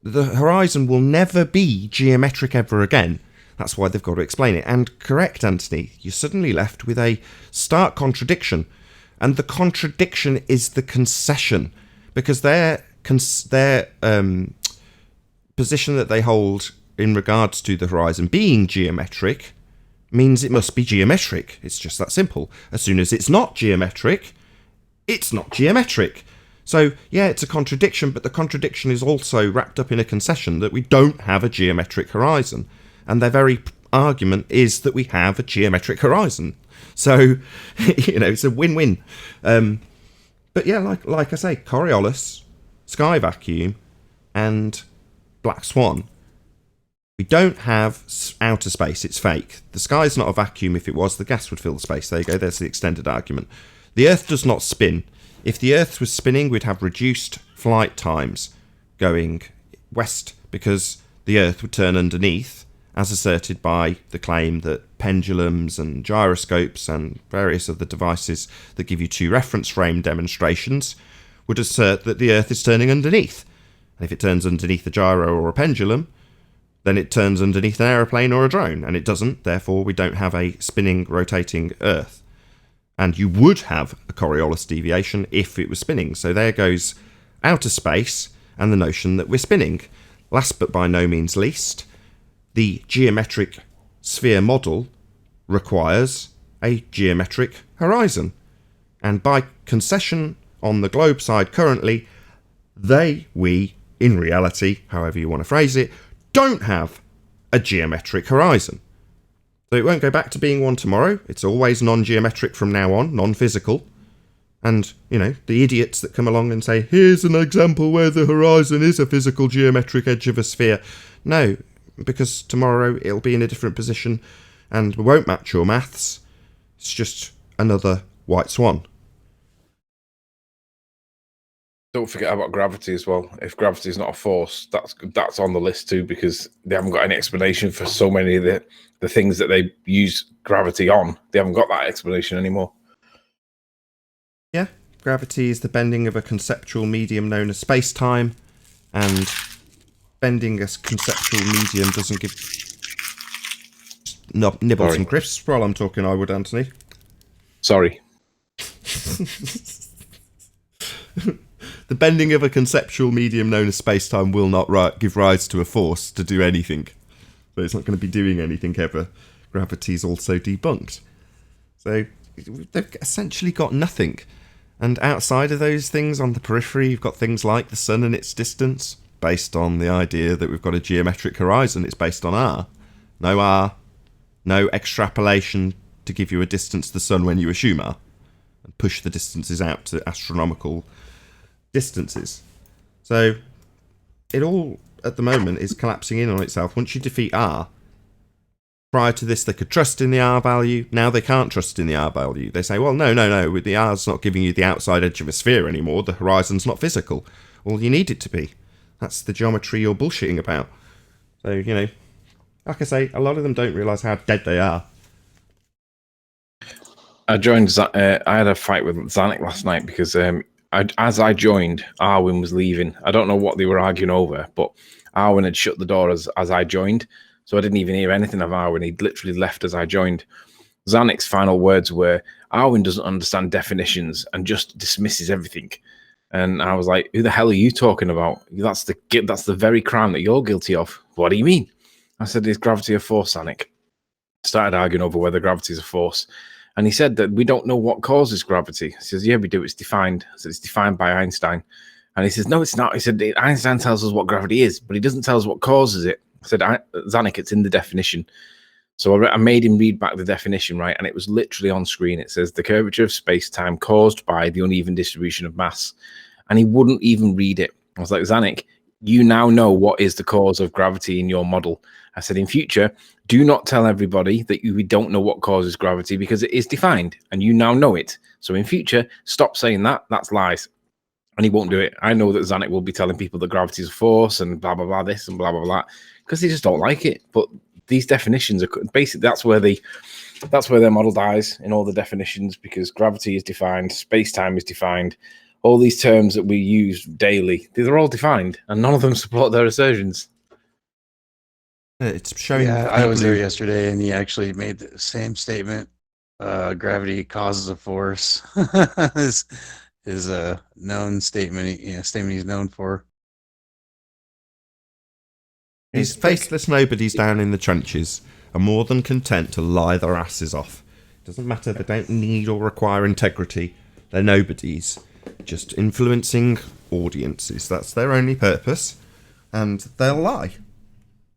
S2: The horizon will never be geometric ever again. That's why they've got to explain it. And correct, Anthony, you're suddenly left with a stark contradiction. And the contradiction is the concession, because their position that they hold in regards to the horizon being geometric means it must be geometric. It's just that simple. As soon as it's not geometric, it's not geometric. So, yeah, it's a contradiction, but the contradiction is also wrapped up in a concession that we don't have a geometric horizon. And their very argument is that we have a geometric horizon. So, it's a win-win. But yeah, like I say, Coriolis, Sky Vacuum, and Black Swan. We don't have outer space. It's fake. The sky's not a vacuum. If it was, the gas would fill the space. There you go. There's the extended argument. The Earth does not spin. If the Earth was spinning, we'd have reduced flight times going west because the Earth would turn underneath, as asserted by the claim that pendulums and gyroscopes and various other devices that give you two reference frame demonstrations would assert that the Earth is turning underneath. And if it turns underneath a gyro or a pendulum, then it turns underneath an aeroplane or a drone, and it doesn't. Therefore, we don't have a spinning, rotating Earth. And you would have a Coriolis deviation if it was spinning. So there goes outer space and the notion that we're spinning. Last but by no means least, the geometric sphere model requires a geometric horizon. And by concession on the globe side currently, we, in reality, however you want to phrase it, don't have a geometric horizon. So it won't go back to being one tomorrow. It's always non-geometric from now on, non-physical. And, the idiots that come along and say, here's an example where the horizon is a physical geometric edge of a sphere. No, because tomorrow it'll be in a different position and we won't match your maths. It's just another white swan.
S3: Don't forget about gravity as well. If gravity is not a force, that's on the list too, because they haven't got any explanation for so many of the things that they use gravity on. They haven't got that explanation anymore.
S2: Yeah, gravity is the bending of a conceptual medium known as space-time, and bending a conceptual medium doesn't give nibble
S3: Sorry.
S2: some crisps while I'm talking, I would, Anthony.
S3: Sorry.
S2: The bending of a conceptual medium known as space-time will not give rise to a force to do anything. So it's not going to be doing anything ever. Gravity's also debunked. So they've essentially got nothing. And outside of those things on the periphery, you've got things like the sun and its distance, based on the idea that we've got a geometric horizon. It's based on R. No extrapolation to give you a distance to the sun when you assume R. And push the distances out to astronomical distances. So it all at the moment is collapsing in on itself. Once you defeat R, prior to this they could trust in the R value, now they can't trust in the R value. They say, well, no, the R's not giving you the outside edge of a sphere anymore, the horizon's not physical. Well, you need it to be. That's the geometry you're bullshitting about. So, you know, like I say, a lot of them don't realise how dead they are.
S3: I had a fight with Zanuck last night because as I joined, Arwen was leaving. I don't know what they were arguing over, but Arwen had shut the door as I joined, so I didn't even hear anything of Arwen. He'd literally left as I joined. Zanuck's final words were, Arwen doesn't understand definitions and just dismisses everything. And I was like, who the hell are you talking about? That's the very crime that you're guilty of. What do you mean? I said, is gravity a force, Zanuck? Started arguing over whether gravity is a force. And he said that we don't know what causes gravity. He says, yeah, we do. It's defined. I said, it's defined by Einstein. And he says, no, it's not. He said, Einstein tells us what gravity is, but he doesn't tell us what causes it. I said, Zanuck, it's in the definition. So I made him read back the definition, right? And it was literally on screen. It says, the curvature of space-time caused by the uneven distribution of mass. And he wouldn't even read it. I was like, Zanuck, you now know what is the cause of gravity in your model. I said, in future, do not tell everybody that we don't know what causes gravity because it is defined and you now know it. So in future, stop saying that. That's lies. And he won't do it. I know that Zanuck will be telling people that gravity is a force and blah, blah, blah, this and blah, blah, blah, because they just don't like it. But these definitions are basically, that's where their model dies in all the definitions, because gravity is defined, space-time is defined. All these terms that we use daily, they're all defined, and none of them support their assertions.
S2: It's showing.
S1: Yeah, I was there yesterday, and he actually made the same statement. Gravity causes a force. is a known statement. Statement he's known for.
S2: These faceless nobodies down in the trenches are more than content to lie their asses off. It doesn't matter. They don't need or require integrity. They're nobodies, just influencing audiences. That's their only purpose, and they'll lie.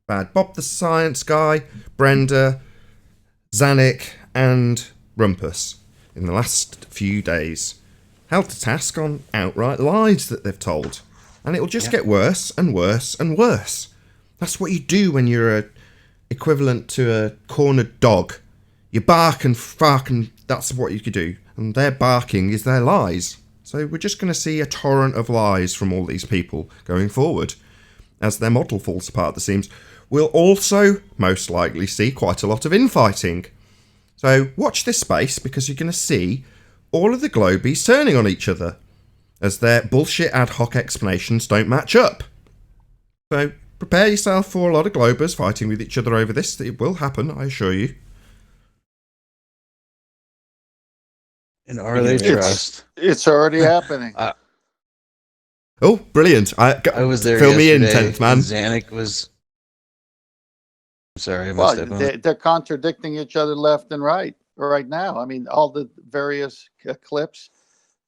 S2: Bad Bob the Science Guy, Brenda, Zanuck, and Rumpus in the last few days held to task on outright lies that they've told. And it'll just get worse and worse and worse. That's what you do when you're equivalent to a cornered dog. You bark and fuck, and that's what you could do. And their barking is their lies. So we're just going to see a torrent of lies from all these people going forward as their model falls apart, it seems. We'll also most likely see quite a lot of infighting. So watch this space, because you're going to see all of the globies turning on each other as their bullshit ad hoc explanations don't match up. So prepare yourself for a lot of globers fighting with each other over this. It will happen, I assure you.
S1: And are they trust?
S5: It's already happening.
S2: Oh, brilliant. I
S1: was there
S2: fill me in,
S1: yesterday,
S2: 10th man.
S1: and Zanuck was... Sorry, I
S5: Well,
S1: must have...
S5: they're contradicting each other left and right now. I mean, all the various clips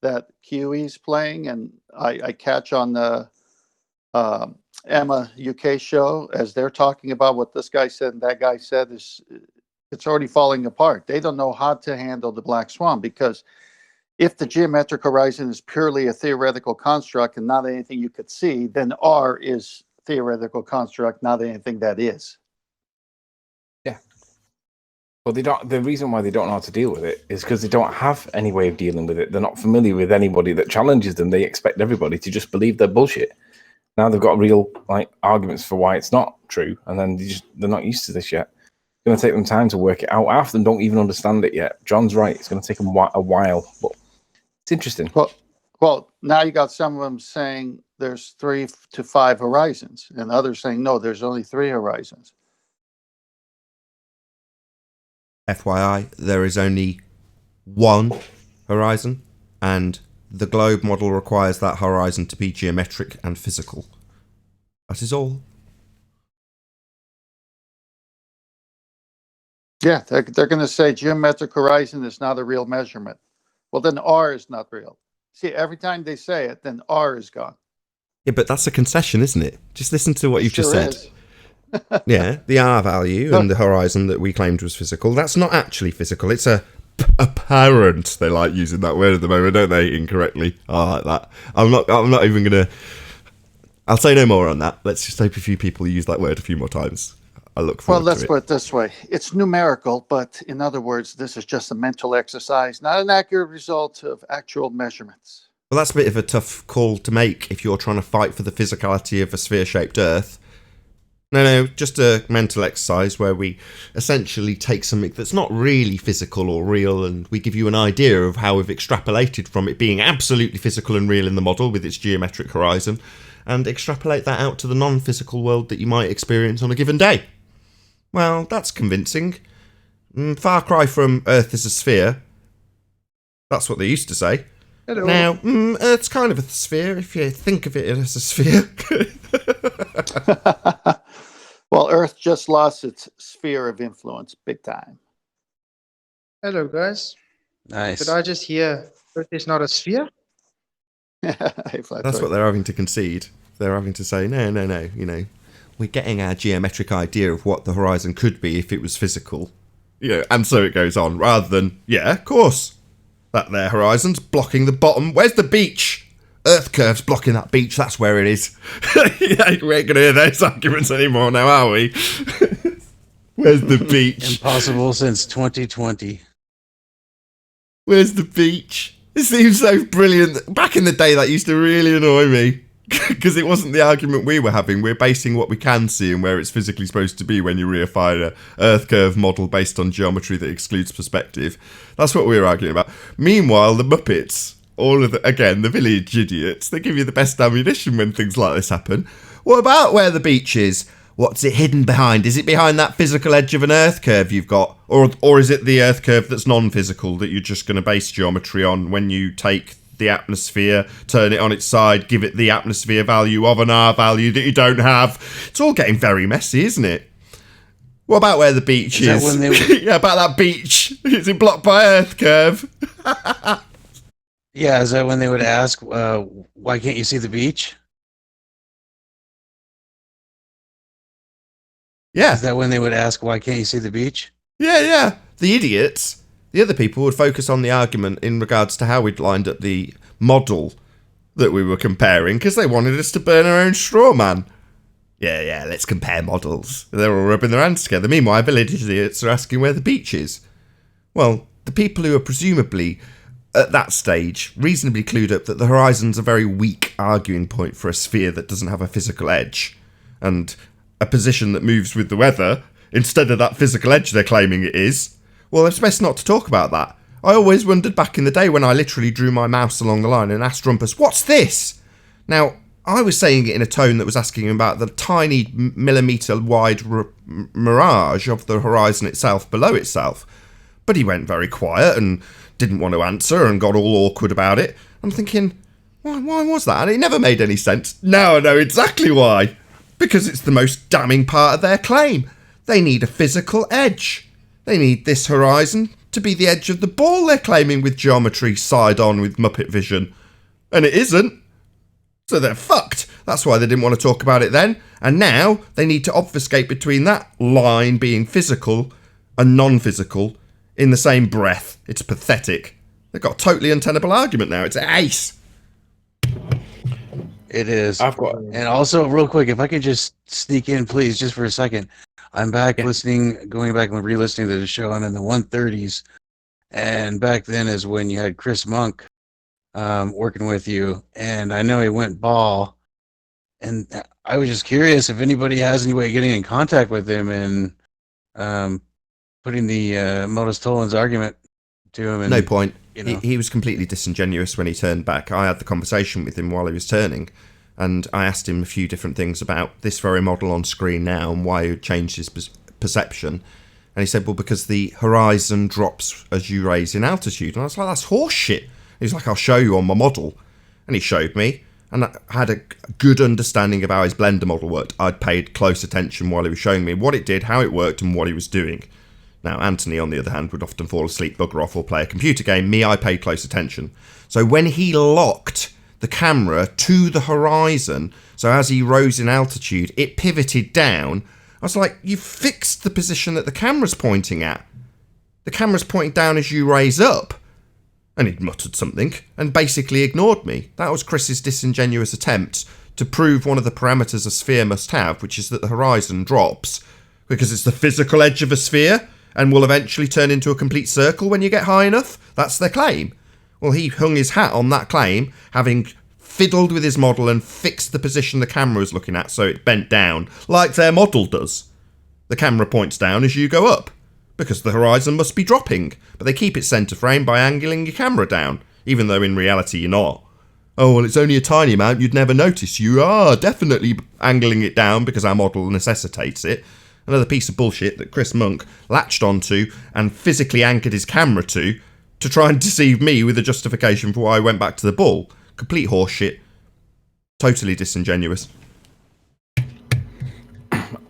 S5: that QE's playing, and I catch on the Emma UK show as they're talking about what this guy said and that guy said, it's already falling apart. They don't know how to handle the black swan, because if the geometric horizon is purely a theoretical construct and not anything you could see, then R is theoretical construct, not anything that is.
S3: Yeah. Well, they don't. The reason why they don't know how to deal with it is because they don't have any way of dealing with it. They're not familiar with anybody that challenges them. They expect everybody to just believe their bullshit. Now they've got real arguments for why it's not true, and then they're not used to this yet. It's going to take them time to work it out. Half of them don't even understand it yet. John's right. It's going to take them a while, but it's interesting.
S5: Well, now you got some of them saying there's 3 to 5 horizons, and others saying no, there's only 3 horizons.
S2: FYI, there is only one horizon, and the globe model requires that horizon to be geometric and physical. That is all.
S5: Yeah, they're going to say geometric horizon is not a real measurement. Well, then R is not real. See, every time they say it, then R is gone.
S2: Yeah, but that's a concession, isn't it? Just listen to what you've just said.
S5: Is.
S2: Yeah, the R value and the horizon that we claimed was physical, that's not actually physical. It's apparent. They like using that word at the moment, don't they? Incorrectly. I like that. I'm not even going to... I'll say no more on that. Let's just hope a few people use that word a few more times. I look forward to it.
S5: Well, let's put it this way. It's numerical, but in other words, this is just a mental exercise, not an accurate result of actual measurements.
S2: Well, that's a bit of a tough call to make if you're trying to fight for the physicality of a sphere-shaped Earth. No, just a mental exercise where we essentially take something that's not really physical or real, and we give you an idea of how we've extrapolated from it being absolutely physical and real in the model with its geometric horizon, and extrapolate that out to the non-physical world that you might experience on a given day. Well, that's convincing. Far cry from Earth is a sphere. That's what they used to say.
S6: Hello.
S2: Now, Earth's kind of a sphere if you think of it as a sphere.
S5: Well, Earth just lost its sphere of influence big time.
S6: Hello, guys.
S1: Nice.
S6: Did I just hear Earth is not a sphere?
S2: That's what they're having to concede. They're having to say, no, you know, we're getting our geometric idea of what the horizon could be if it was physical. You know, and so it goes on, rather than, yeah, of course, that there horizon's blocking the bottom. Where's the beach? Earth curve's blocking that beach, that's where it is. We ain't going to hear those arguments anymore now, are we? Where's the beach?
S1: Impossible since 2020.
S2: Where's the beach? It seems so brilliant. Back in the day, that used to really annoy me. Because it wasn't the argument we were having. We're basing what we can see and where it's physically supposed to be when you reify an Earth curve model based on geometry that excludes perspective. That's what we were arguing about. Meanwhile, the Muppets, the village idiots, they give you the best ammunition when things like this happen. What about where the beach is? What's it hidden behind? Is it behind that physical edge of an Earth curve you've got? Or is it the Earth curve that's non-physical that you're just going to base geometry on when you take the atmosphere, turn it on its side, give it the atmosphere value of an R value that you don't have? It's all getting very messy, isn't it? What about where the beach is? Yeah, about that beach. Is it blocked by Earth curve?
S1: Yeah, is that when they would ask, why can't you see the beach?
S2: Yeah.
S1: Is that when they would ask, why can't you see the beach?
S2: Yeah. The idiots. The other people would focus on the argument in regards to how we'd lined up the model that we were comparing, because they wanted us to burn our own straw man. Yeah, let's compare models. They're all rubbing their hands together. Meanwhile, village idiots are asking where the beach is. Well, the people who are presumably, at that stage, reasonably clued up that the horizon's a very weak arguing point for a sphere that doesn't have a physical edge, and a position that moves with the weather, instead of that physical edge they're claiming it is. Well, it's best not to talk about that. I always wondered back in the day when I literally drew my mouse along the line and asked Rumpus, what's this? Now, I was saying it in a tone that was asking him about the tiny millimetre wide mirage of the horizon itself below itself. But he went very quiet and didn't want to answer and got all awkward about it. I'm thinking, why was that? And it never made any sense. Now I know exactly why. Because it's the most damning part of their claim. They need a physical edge. They need this horizon to be the edge of the ball they're claiming with geometry side on with Muppet vision. And it isn't. So they're fucked. That's why they didn't want to talk about it then. And now they need to obfuscate between that line being physical and non-physical in the same breath. It's pathetic. They've got a totally untenable argument now. It's an ace.
S1: It is.
S3: And
S1: also, real quick, if I could just sneak in, please, just for a second. I'm back going back and re-listening to the show. I'm in the 130s. And back then is when you had Chris Monk working with you. And I know he went ball. And I was just curious if anybody has any way of getting in contact with him and putting the Modus Tollens argument to him. And,
S2: no point.
S1: You know.
S2: He was completely disingenuous when he turned back. I had the conversation with him while he was turning, and I asked him a few different things about this very model on screen now and why he had changed his perception. And he said, well, because the horizon drops as you raise in altitude. And I was like, that's horse shit. He's like, I'll show you on my model. And he showed me. And I had a good understanding of how his Blender model worked. I'd paid close attention while he was showing me what it did, how it worked, and what he was doing. Now, Anthony, on the other hand, would often fall asleep, bugger off, or play a computer game. Me, I paid close attention. So when he locked the camera to the horizon, so as he rose in altitude, it pivoted down. I was like, you've fixed the position that the camera's pointing at. The camera's pointing down as you raise up. And he'd muttered something and basically ignored me. That was Chris's disingenuous attempt to prove one of the parameters a sphere must have, which is that the horizon drops because it's the physical edge of a sphere and will eventually turn into a complete circle when you get high enough. That's their claim. Well, he hung his hat on that claim, having fiddled with his model and fixed the position the camera was looking at so it bent down, like their model does. The camera points down as you go up, because the horizon must be dropping, but they keep it centre frame by angling your camera down, even though in reality you're not. Oh, well, it's only a tiny amount, you'd never notice. You are definitely angling it down because our model necessitates it. Another piece of bullshit that Chris Monk latched onto and physically anchored his camera to try and deceive me with a justification for why I went back to the bull. Complete horseshit. Totally disingenuous.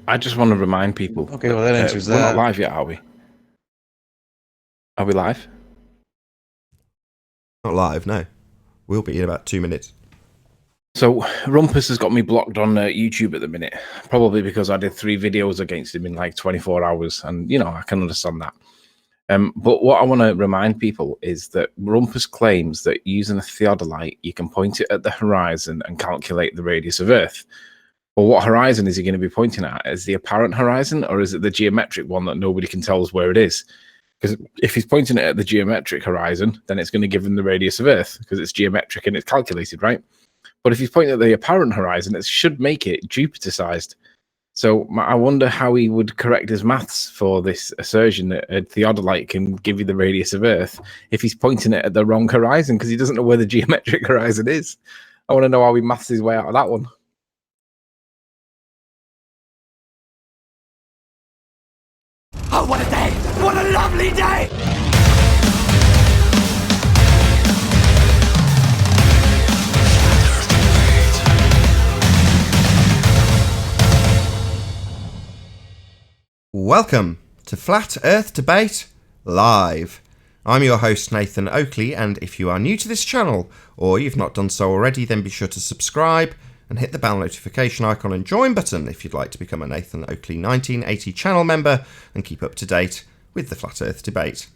S3: I just want to remind people.
S1: Okay, well, that answers
S3: we're
S1: that.
S3: not live yet, are we? Are we live?
S2: Not live, no. We'll be in about 2 minutes.
S3: So Rumpus has got me blocked on YouTube at the minute, probably because I did 3 videos against him in like 24 hours, and you know I can understand that. But what I want to remind people is that Rumpus claims that using a theodolite, you can point it at the horizon and calculate the radius of Earth. Well, what horizon is he going to be pointing at? Is the apparent horizon, or is it the geometric one that nobody can tell us where it is? Because if he's pointing it at the geometric horizon, then it's going to give him the radius of Earth because it's geometric and it's calculated, right? But if he's pointing at the apparent horizon, it should make it Jupiter-sized. So I wonder how he would correct his maths for this assertion that a theodolite can give you the radius of Earth if he's pointing it at the wrong horizon because he doesn't know where the geometric horizon is. I want to know how he maths his way out of that one.
S7: Oh, what a day! What a lovely day!
S2: Welcome to Flat Earth Debate Live. I'm your host Nathan Oakley, and if you are new to this channel, or you've not done so already, then be sure to subscribe and hit the bell notification icon and join button if you'd like to become a Nathan Oakley 1980 channel member and keep up to date with the Flat Earth Debate.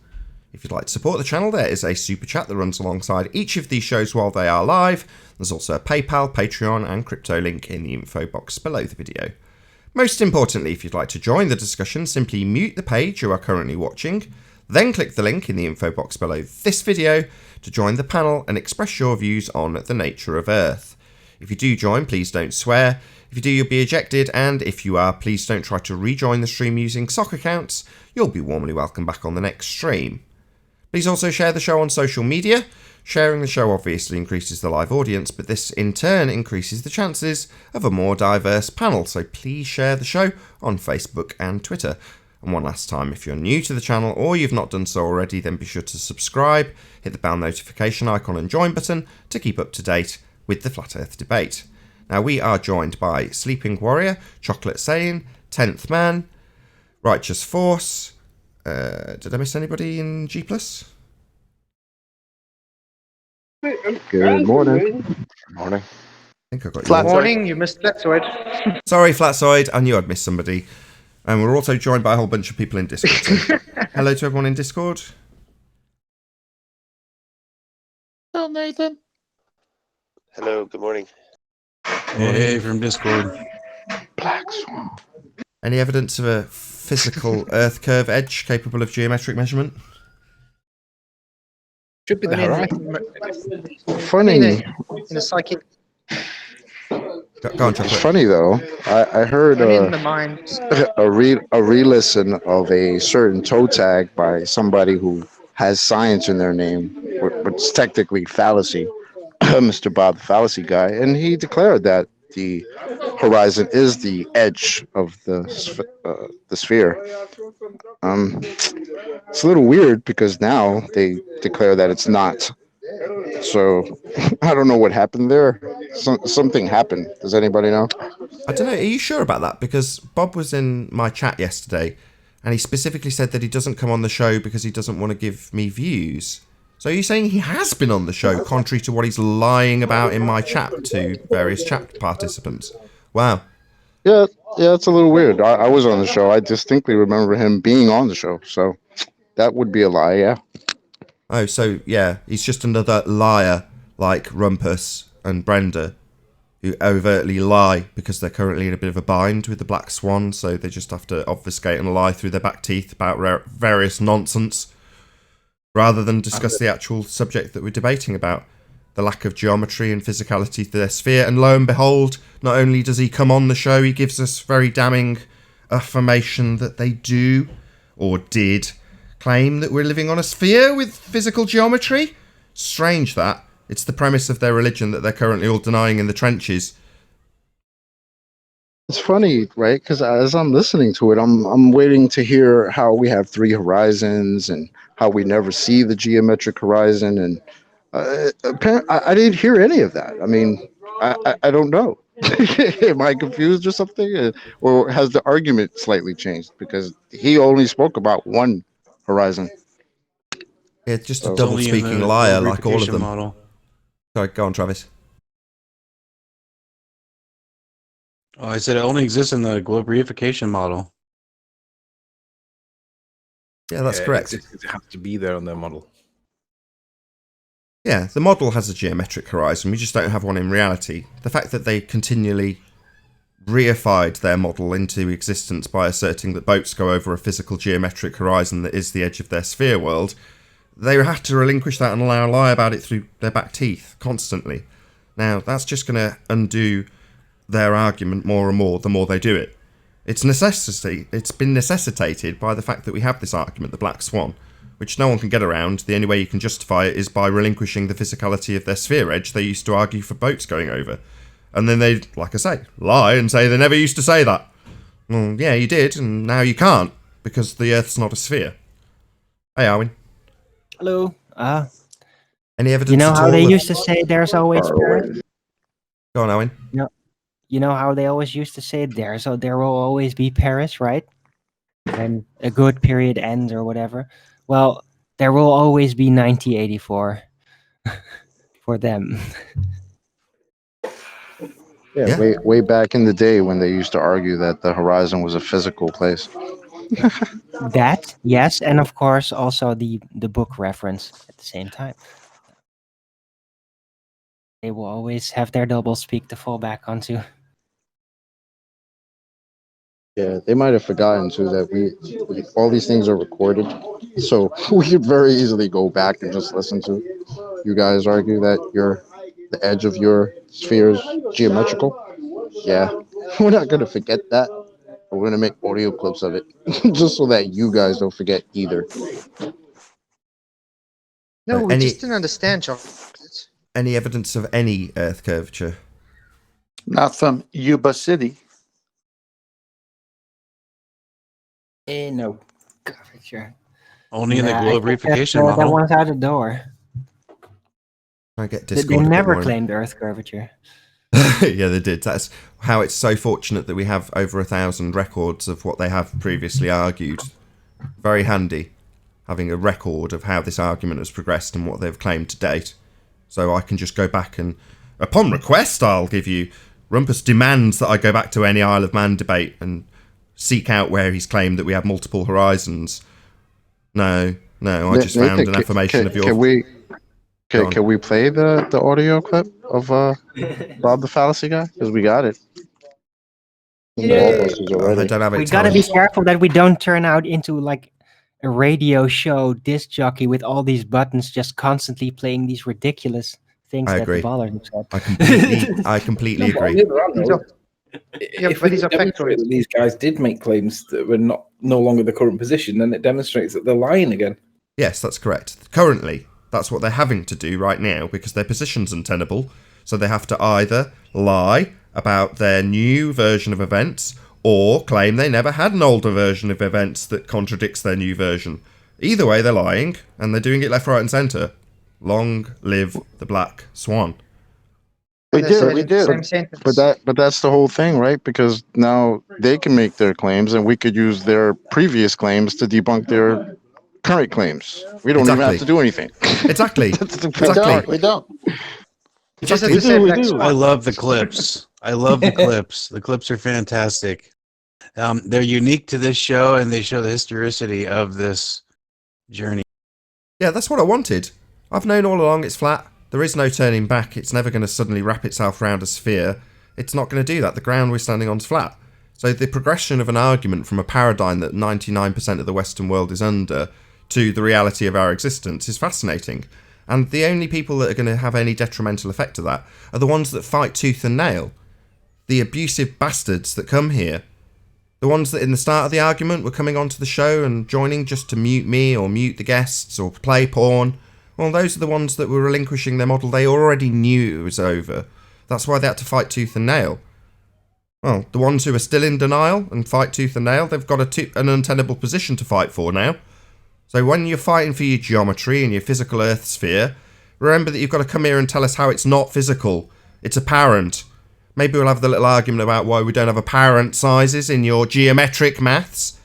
S2: If you'd like to support the channel, there is a super chat that runs alongside each of these shows while they are live. There's also a PayPal, Patreon and crypto link in the info box below the video. Most importantly, if you'd like to join the discussion, simply mute the page you are currently watching, then click the link in the info box below this video to join the panel and express your views on the nature of Earth. If you do join, please don't swear. If you do, you'll be ejected, and if you are, please don't try to rejoin the stream using sock accounts. You'll be warmly welcome back on the next stream. Please also share the show on social media. Sharing the show obviously increases the live audience, but this in turn increases the chances of a more diverse panel, so please share the show on Facebook and Twitter. And one last time, if you're new to the channel or you've not done so already, then be sure to subscribe, hit the bell notification icon and join button to keep up to date with the Flat Earth Debate. Now we are joined by Sleeping Warrior, Chocolate Saiyan, 10th Man, Righteous Force. Did I miss anybody in G+?
S8: Good morning.
S4: Good morning.
S2: I think I got
S5: Flat
S2: you.
S6: Morning, you missed Flexoid.
S2: Sorry, Flatsoid. I knew I'd missed somebody. And we're also joined by a whole bunch of people in Discord. So hello to everyone in Discord.
S5: Hello, Nathan.
S8: Hello, good morning.
S1: Hey, from Discord.
S4: Black Swan.
S2: Any evidence of a physical Earth curve edge capable of geometric measurement?
S3: Should be the horizon.
S8: Funny.
S6: In a psychic,
S2: Go on,
S8: It's
S2: Chocolate.
S8: funny though. I heard
S6: only in the mind.
S8: a re-listen of a certain toe tag by somebody who has science in their name, but it's technically fallacy. Mr. Bob, the fallacy guy, and he declared that the horizon is the edge of the sphere. It's a little weird because now they declare that it's not. So I don't know what happened there. Something happened. Does anybody know?
S2: I don't know. Are you sure about that? Because Bob was in my chat yesterday, and he specifically said that he doesn't come on the show because he doesn't want to give me views. So are you saying he has been on the show, contrary to what he's lying about in my chat to various chat participants? Wow.
S8: Yeah, it's a little weird. I was on the show. I distinctly remember him being on the show. So that would be a lie, yeah.
S2: Oh, so yeah, he's just another liar like Rumpus and Brenda, who overtly lie because they're currently in a bit of a bind with the Black Swan, so they just have to obfuscate and lie through their back teeth about various nonsense, rather than discuss the actual subject that we're debating about, the lack of geometry and physicality to their sphere. And lo and behold, not only does he come on the show, he gives us very damning affirmation that they do, or did, claim that we're living on a sphere with physical geometry. Strange that. It's the premise of their religion that they're currently all denying in the trenches.
S8: It's funny, right? Because as I'm listening to it, I'm waiting to hear how we have three horizons and how we never see the geometric horizon. And apparently, I didn't hear any of that. I mean, I don't know. Am I confused or something? Or has the argument slightly changed? Because he only spoke about one horizon.
S2: Yeah, just a
S8: It's
S1: only in
S2: double-speaking
S1: the
S2: liar like all of
S1: verification
S2: them.
S1: model.
S2: Sorry, go on, Travis.
S1: Oh, I said it only exists in the globe reification model.
S2: Yeah, that's correct.
S3: It has to be there on their model.
S2: Yeah, the model has a geometric horizon, we just don't have one in reality. The fact that they continually reified their model into existence by asserting that boats go over a physical geometric horizon that is the edge of their sphere world, they had to relinquish that and lie about it through their back teeth constantly. Now, that's just going to undo their argument more and more the more they do it. It's been necessitated by the fact that we have this argument, the Black Swan, which no one can get around. The only way you can justify it is by relinquishing the physicality of their sphere edge they used to argue for boats going over. And then they, like I say, lie and say they never used to say that. Well, yeah, you did, and now you can't, because the Earth's not a sphere. Hey, Arwin.
S9: Hello.
S2: Any evidence
S9: You know
S2: at
S9: how
S2: all
S9: they
S2: of-
S9: used to say there's always Paris?
S2: Go on, Arwin.
S9: You know how they always used to say there will always be Paris, right? And a good period ends or whatever. Well, there will always be 1984 for them.
S8: Yeah, way back in the day when they used to argue that the horizon was a physical place.
S9: That, yes, and of course also the book reference at the same time. They will always have their double speak to fall back onto.
S8: Yeah, they might have forgotten too that we all these things are recorded, so we could very easily go back and just listen to you guys argue that the edge of your sphere is geometrical. Yeah, we're not gonna forget that. But we're gonna make audio clips of it, just so that you guys don't forget either.
S6: No, we
S2: Any-
S6: just didn't understand, John.
S2: Any evidence of any Earth curvature?
S5: Not from Yuba City.
S9: No curvature.
S1: Only in the
S9: Nah,
S1: globe
S9: I think
S1: reification
S9: that
S1: model.
S9: one's out the door.
S2: I get
S9: They
S2: Discord. a bit
S9: never
S2: more in-
S9: claimed Earth curvature.
S2: Yeah, they did. That's how it's so fortunate that we have over 1,000 records of what they have previously argued. Very handy, having a record of how this argument has progressed and what they've claimed to date. So I can just go back and, upon request, I'll give you. Rumpus demands that I go back to any Isle of Man debate and seek out where he's claimed that we have multiple horizons. No, I just found an affirmation of your...
S8: Can we play the audio clip of Bob the Fallacy Guy? Because we got it.
S2: I don't have it.
S9: We gotta be
S2: timed.
S9: careful that we don't turn out into like a radio show disc jockey with all these buttons just constantly playing these ridiculous things
S2: I
S9: that
S2: agree.
S9: bother themselves.
S2: I completely
S3: On
S2: agree.
S3: the other hand,
S6: These
S3: though,
S6: are- Yeah,
S3: if
S6: but
S3: we
S6: these are
S3: demonstrate
S6: factoids.
S3: that these guys did make claims that were no longer the current position, then it demonstrates that they're lying again.
S2: Yes, that's correct. Currently, that's what they're having to do right now because their position's untenable. So they have to either lie about their new version of events, or claim they never had an older version of events that contradicts their new version. Either way, they're lying, and they're doing it left, right, and centre. Long live the Black Swan.
S5: We do.
S8: But that's the whole thing, right? Because now they can make their claims, and we could use their previous claims to debunk their current claims. We don't even have to do anything.
S2: Exactly.
S5: We don't.
S6: Just
S2: Exactly.
S6: have to say Black Swan.
S1: I love the clips. I love the clips. The clips are fantastic. They're unique to this show, and they show the historicity of this journey.
S2: Yeah, that's what I wanted. I've known all along it's flat. There is no turning back. It's never going to suddenly wrap itself around a sphere. It's not going to do that. The ground we're standing on is flat. So the progression of an argument from a paradigm that 99% of the Western world is under to the reality of our existence is fascinating. And the only people that are going to have any detrimental effect of that are the ones that fight tooth and nail. The abusive bastards that come here. The ones that in the start of the argument were coming onto the show and joining just to mute me or mute the guests or play porn. Well, those are the ones that were relinquishing their model they already knew it was over. That's why they had to fight tooth and nail. Well, the ones who are still in denial and fight tooth and nail, they've got an untenable position to fight for now. So when you're fighting for your geometry and your physical Earth sphere, remember that you've got to come here and tell us how it's not physical. It's apparent. Maybe we'll have the little argument about why we don't have apparent sizes in your geometric maths.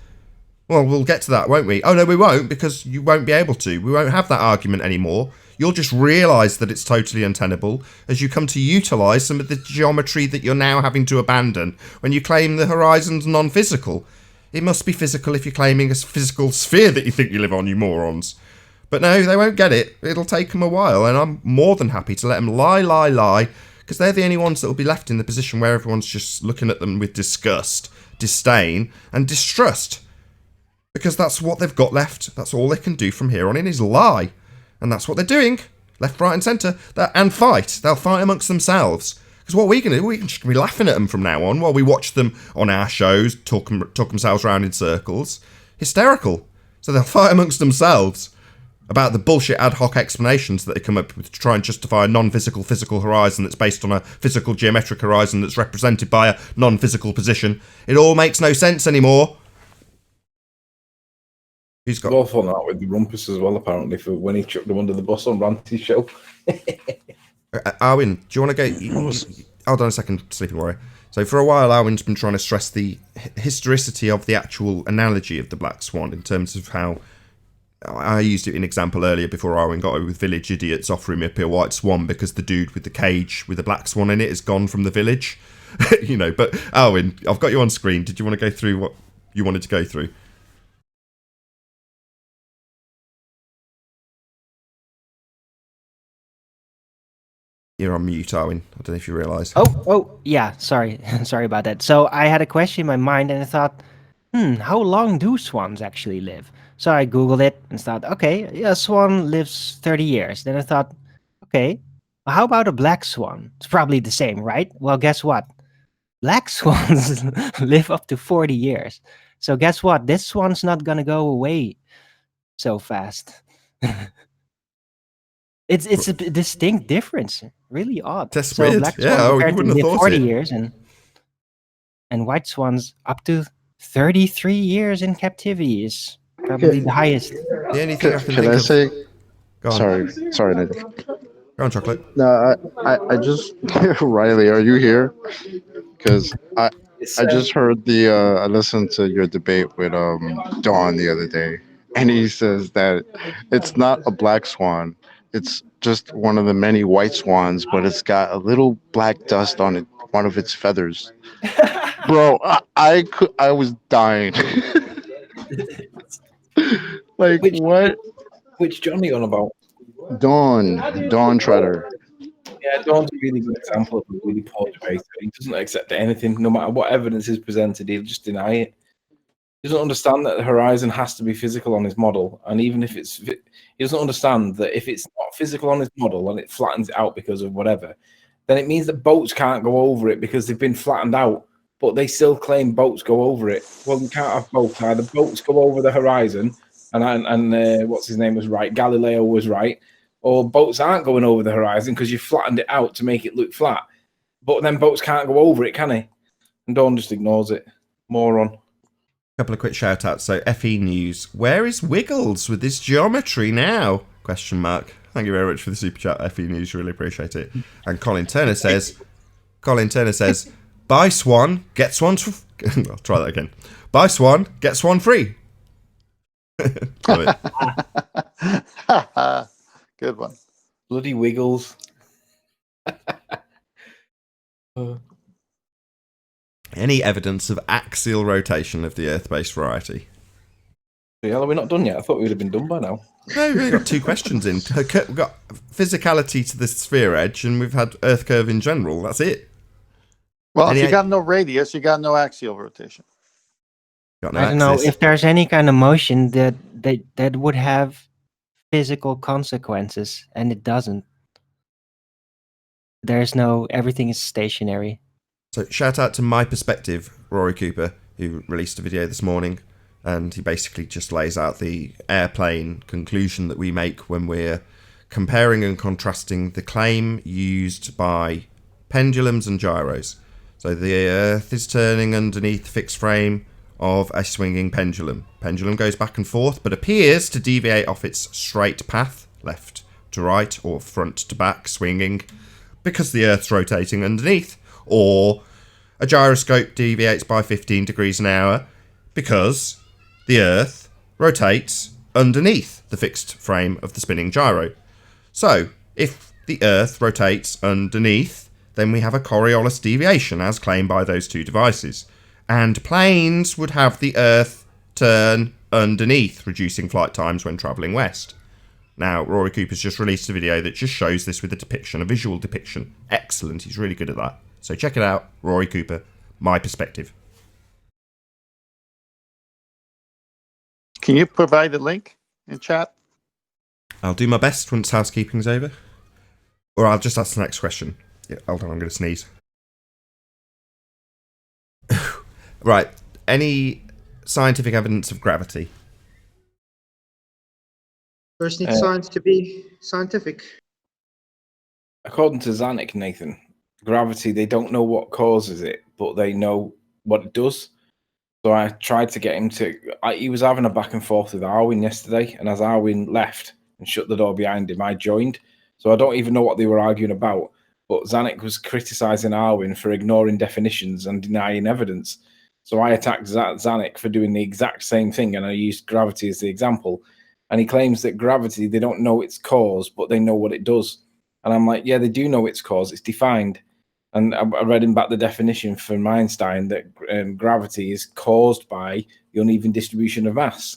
S2: Well, we'll get to that, won't we? Oh, no, we won't, because you won't be able to. We won't have that argument anymore. You'll just realise that it's totally untenable as you come to utilise some of the geometry that you're now having to abandon when you claim the horizon's non-physical. It must be physical if you're claiming a physical sphere that you think you live on, you morons. But no, they won't get it. It'll take them a while, and I'm more than happy to let them lie, because they're the only ones that will be left in the position where everyone's just looking at them with disgust, disdain, and distrust. Because that's what they've got left. That's all they can do from here on in is lie. And that's what they're doing. Left, right and centre. And fight. They'll fight amongst themselves. Because what we can do, we can just be laughing at them from now on while we watch them on our shows, talk themselves around in circles. Hysterical. So they'll fight amongst themselves about the bullshit ad hoc explanations that they come up with to try and justify a non-physical physical horizon that's based on a physical geometric horizon that's represented by a non-physical position. It all makes no sense anymore.
S3: He's got all fun out with the rumpus as well, apparently, for when he chucked them under the bus on Ranty's show.
S2: Arwin, do you want to go? Hold on a second, Sleeping Warrior. So for a while, Arwin's been trying to stress the historicity of the actual analogy of the Black Swan in terms of how I used it in example earlier before Arwin got it with village idiots offering me up a white swan because the dude with the cage with the black swan in it is gone from the village. You know, but Arwin, I've got you on screen. Did you want to go through what you wanted to go through? You're on mute, Arwin. I don't know if you realise.
S9: Oh, yeah. Sorry, sorry about that. So I had a question in my mind, and I thought, how long do swans actually live? So I googled it and thought, okay, yeah, a swan lives 30 years. Then I thought, okay, well, how about a black swan? It's probably the same, right? Well, guess what? Black swans live up to 40 years. So guess what? This swan's not gonna go away so fast. It's a distinct difference. Really odd.
S2: That's
S9: so
S2: weird.
S9: black swans
S2: Yeah, you
S9: apparently
S2: wouldn't have
S9: live
S2: thought
S9: 40
S2: it.
S9: years, and white swans up to 33 years in captivity is probably the highest.
S2: The only thing I can
S8: Can
S2: think
S8: I
S2: of...
S8: say?
S2: Go on.
S8: Sorry, Nathan.
S2: Go on, Chocolate.
S8: No, I just Riley, are you here? Because I just heard I listened to your debate with Dawn the other day, and he says that it's not a black swan, it's just one of the many white swans, but it's got a little black dust on it, one of its feathers. Bro, I was dying. Like what?
S3: Which Johnny on about?
S8: Dawn Treader.
S3: Yeah, Dawn's a really good example of a really poor debater. He doesn't accept anything, no matter what evidence is presented, he'll just deny it. He doesn't understand that the horizon has to be physical on his model, and even if he doesn't understand that if it's not physical on his model and it flattens it out because of whatever, then it means that boats can't go over it because they've been flattened out, but they still claim boats go over it. Well, you can't have both. Either boats go over the horizon, and what's his name was right, Galileo was right, or boats aren't going over the horizon because you flattened it out to make it look flat. But then boats can't go over it, can he? And Dawn just ignores it. Moron.
S2: Couple of quick shout outs. So FE News, where is Wiggles with this geometry now? Question mark. Thank you very much for the super chat, FE News. Really appreciate it. And Colin Turner says, buy Swan, get Swan. I'll try that again. Buy Swan, get Swan free. Love it.
S5: Good one.
S3: Bloody Wiggles.
S2: Any evidence of axial rotation of the Earth-based variety?
S3: Are we not done yet? I thought we would have been done by now.
S2: No, we've only got 2 questions in. We've got physicality to the sphere edge, and we've had Earth curve in general. That's it.
S5: Well, if you got no radius, you got no axial rotation.
S2: Got no
S9: I don't know
S2: axis.
S9: if there's any kind of motion that would have physical consequences, and it doesn't. There's no. Everything is stationary.
S2: So shout out to My Perspective, Rory Cooper, who released a video this morning, and he basically just lays out the airplane conclusion that we make when we're comparing and contrasting the claim used by pendulums and gyros. So the Earth is turning underneath the fixed frame of a swinging pendulum. Pendulum goes back and forth, but appears to deviate off its straight path, left to right or front to back, swinging, because the Earth's rotating underneath. Or a gyroscope deviates by 15 degrees an hour because the Earth rotates underneath the fixed frame of the spinning gyro. So, if the Earth rotates underneath, then we have a Coriolis deviation as claimed by those 2 devices. And planes would have the Earth turn underneath, reducing flight times when travelling west. Now, Rory Cooper's just released a video that just shows this with a depiction, a visual depiction. Excellent, he's really good at that. So check it out, Rory Cooper, My Perspective.
S5: Can you provide a link in chat?
S2: I'll do my best once housekeeping's over. Or I'll just ask the next question. Yeah, hold on, I'm going to sneeze. Right, any scientific evidence of gravity?
S6: First need science to be scientific.
S3: According to Zanuck, Nathan, gravity, they don't know what causes it, but they know what it does. So I tried to get him to... he was having a back and forth with Arwin yesterday, and as Arwin left and shut the door behind him, I joined. So I don't even know what they were arguing about, but Zanuck was criticising Arwin for ignoring definitions and denying evidence. So I attacked Zanuck for doing the exact same thing, and I used gravity as the example. And he claims that gravity, they don't know its cause, but they know what it does. And I'm like, yeah, they do know its cause. It's defined. And I read him back the definition from Einstein that gravity is caused by the uneven distribution of mass.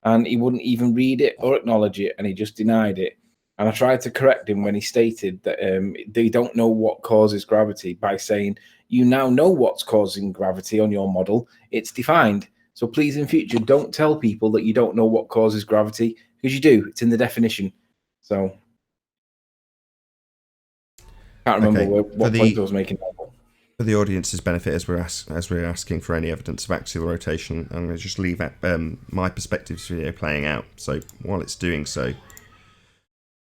S3: And he wouldn't even read it or acknowledge it, and he just denied it. And I tried to correct him when he stated that they don't know what causes gravity by saying, you now know what's causing gravity on your model. It's defined. So please, in future, don't tell people that you don't know what causes gravity, because you do. It's in the definition. So can't remember what point I was making.
S2: For the audience's benefit, as we're asking for any evidence of axial rotation, I'm going to just leave My Perspectives video playing out. So while it's doing so,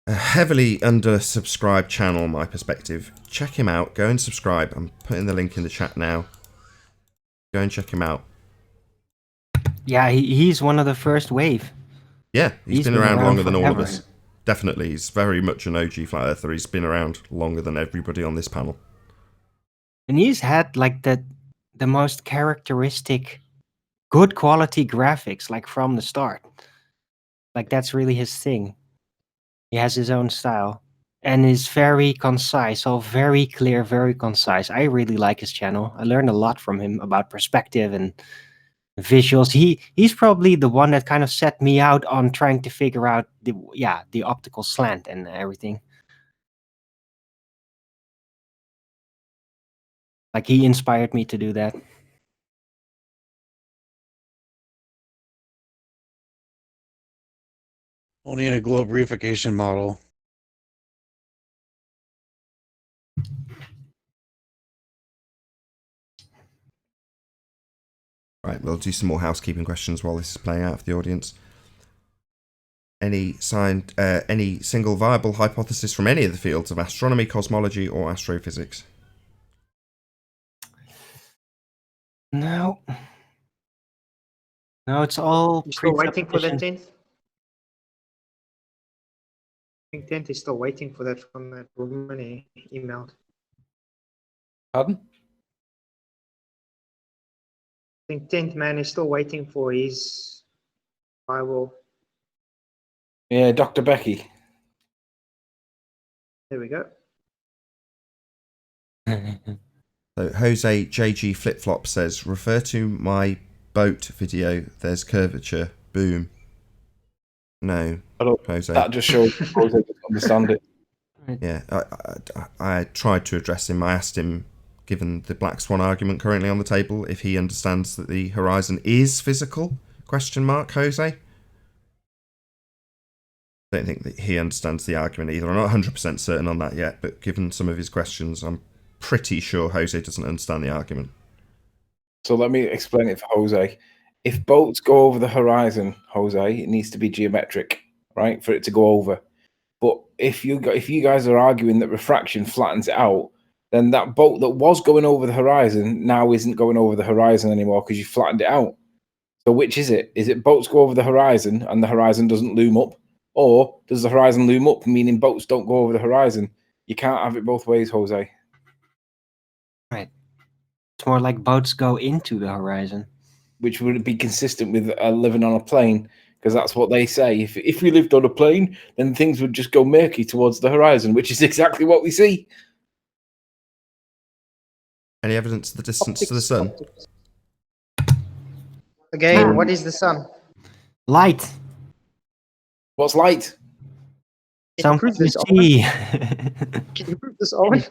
S2: a heavily under-subscribed channel, My Perspective. Check him out. Go and subscribe. I'm putting the link in the chat now. Go and check him out.
S9: Yeah, he's one of the first wave.
S2: Yeah, he's been around longer than all of
S9: forever.
S2: us. Definitely, he's very much an OG flat earther. He's been around longer than everybody on this panel.
S9: And he's had like the most characteristic, good quality graphics, like from the start. Like that's really his thing. He has his own style and is very concise, all very clear, very concise. I really like his channel. I learned a lot from him about perspective and visuals. He's probably the one that kind of set me out on trying to figure out the optical slant and everything. Like he inspired me to do that.
S1: Only in a globe reification model.
S2: Right, we'll do some more housekeeping questions while this is playing out for the audience. Any single viable hypothesis from any of the fields of astronomy, cosmology, or astrophysics?
S9: No. No, it's all
S6: You still waiting for that
S9: presupposition.
S6: 10th? I think 10th is still waiting for that from that woman he emailed.
S3: Pardon?
S6: I think 10th man is still waiting for his Bible.
S3: Yeah, Dr. Becky.
S6: There we go.
S2: So Jose JG Flip Flop says, refer to my boat video. There's curvature. Boom. No, Jose.
S3: That just shows Jose doesn't understand it.
S2: Yeah, I tried to address him. I asked him, given the Black Swan argument currently on the table, if he understands that the horizon is physical? Question mark, Jose. I don't think that he understands the argument either. I'm not 100% certain on that yet, but given some of his questions, I'm pretty sure Jose doesn't understand the argument.
S3: So let me explain it for Jose. If boats go over the horizon, Jose, it needs to be geometric, right, for it to go over. But if you guys are arguing that refraction flattens it out, then that boat that was going over the horizon now isn't going over the horizon anymore because you flattened it out. So which is it? Is it boats go over the horizon and the horizon doesn't loom up? Or does the horizon loom up, meaning boats don't go over the horizon? You can't have it both ways, Jose.
S9: Right. It's more like boats go into the horizon.
S3: Which would be consistent with living on a plane, because that's what they say. If we lived on a plane, then things would just go murky towards the horizon, which is exactly what we see.
S2: Any evidence of the distance to the sun?
S6: Again, what is the sun?
S9: Light.
S3: What's light?
S9: Something
S6: prove this,
S9: you see.
S6: Can you prove this, Owen?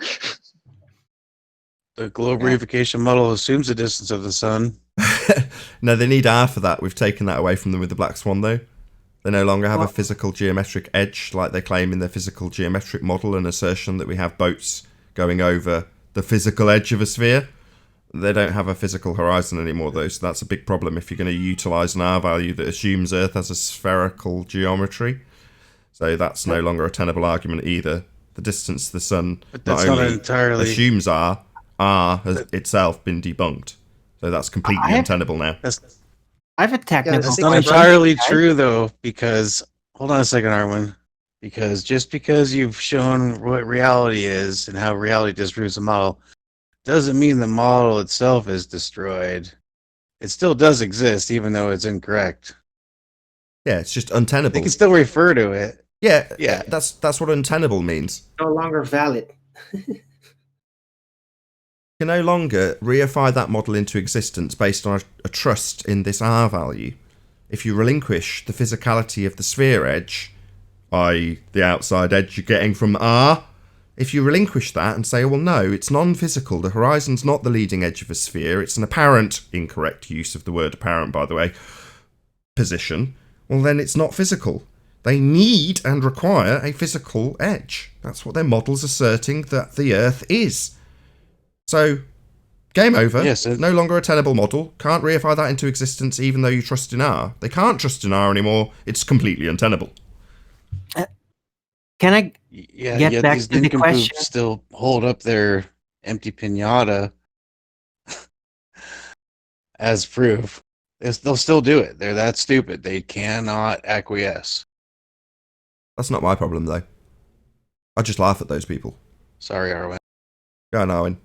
S1: The globe reification model assumes the distance of the sun.
S2: No, they need R for that. We've taken that away from them with the Black Swan, though. They no longer have a physical geometric edge like they claim in their physical geometric model, an assertion that we have boats going over the physical edge of a sphere. They don't have a physical horizon anymore, though, so that's a big problem if you're going to utilise an R value that assumes Earth has a spherical geometry. So that's no longer a tenable argument either. The distance to the sun not only assumes R has itself been debunked. So that's completely untenable now.
S9: I have a technical.
S1: That's not entirely true, though, because hold on a second, Arwen. Because just because you've shown what reality is and how reality disproves the model, doesn't mean the model itself is destroyed. It still does exist, even though it's incorrect.
S2: Yeah, it's just untenable.
S1: They can still refer to it.
S2: Yeah. That's what untenable means.
S6: No longer valid.
S2: Can no longer reify that model into existence based on a trust in this R value. If you relinquish the physicality of the sphere edge, i.e. the outside edge you're getting from R, if you relinquish that and say, well, no, it's non-physical, the horizon's not the leading edge of a sphere, it's an apparent, incorrect use of the word apparent, by the way, position, well, then it's not physical. They need and require a physical edge. That's what their model's asserting that the Earth is. So, game over.
S1: Yes,
S2: no longer a tenable model. Can't reify that into existence even though you trust in R. They can't trust in R anymore. It's completely untenable.
S9: Can I
S1: get
S9: back
S1: these
S9: to the question?
S1: Still hold up their empty pinata as proof. They'll still do it. They're that stupid. They cannot acquiesce.
S2: That's not my problem, though. I just laugh at those people.
S1: Sorry, Arwen.
S2: Go on, Arwen.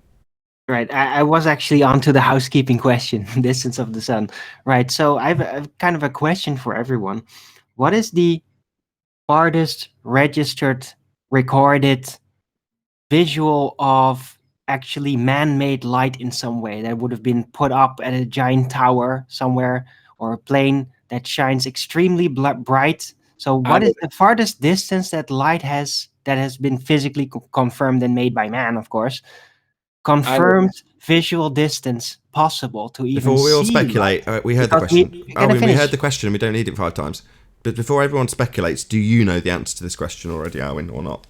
S9: Right, I was actually onto the housekeeping question, distance of the sun. Right, so I've kind of a question for everyone. What is the farthest registered, recorded visual of actually man-made light in some way that would have been put up at a giant tower somewhere or a plane that shines extremely bright? So what is the farthest distance that light has that has been physically confirmed and made by man, of course? Confirmed visual distance possible to even
S2: Before we all
S9: see
S2: speculate, we heard the question. We heard the question and we don't need it 5 times. But before everyone speculates, do you know the answer to this question already, Arwen, or not?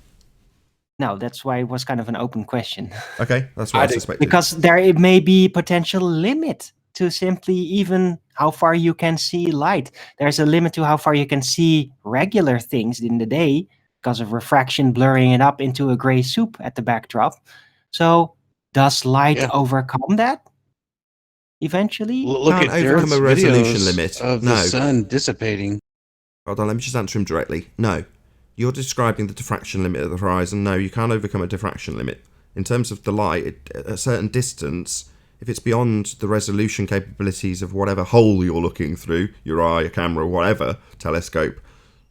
S9: No, that's why it was kind of an open question.
S2: Okay, that's what I suspected.
S9: Because there may be potential limit to simply even how far you can see light. There's a limit to how far you can see regular things in the day because of refraction blurring it up into a gray soup at the backdrop. So does light overcome that? eventually.
S1: Look
S2: Can't
S1: at
S2: overcome
S1: Darren's
S2: a resolution
S1: videos
S2: limit.
S1: of
S2: No.
S1: the sun dissipating.
S2: Hold on, let me just answer him directly. No. You're describing the diffraction limit of the horizon. No, you can't overcome a diffraction limit. In terms of the light, at a certain distance, if it's beyond the resolution capabilities of whatever hole you're looking through, your eye, a camera, whatever, telescope,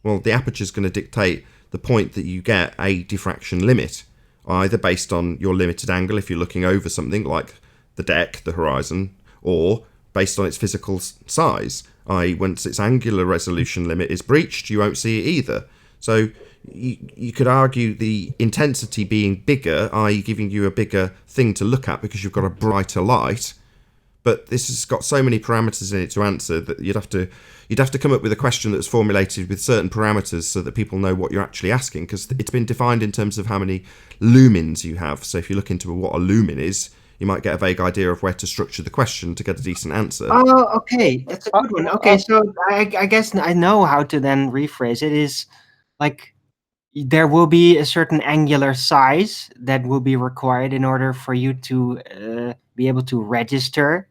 S2: well, the aperture's going to dictate the point that you get a diffraction limit, either based on your limited angle if you're looking over something like the deck, the horizon, or based on its physical size, i.e. once its angular resolution limit is breached, you won't see it either. So you could argue the intensity being bigger, i.e. giving you a bigger thing to look at because you've got a brighter light, but this has got so many parameters in it to answer that you'd have to come up with a question that's formulated with certain parameters so that people know what you're actually asking, because it's been defined in terms of how many lumens you have. So if you look into what a lumen is, you might get a vague idea of where to structure the question to get a decent answer.
S9: Oh, okay, that's a good one. Okay, so I guess I know how to then rephrase it. Is like there will be a certain angular size that will be required in order for you to be able to register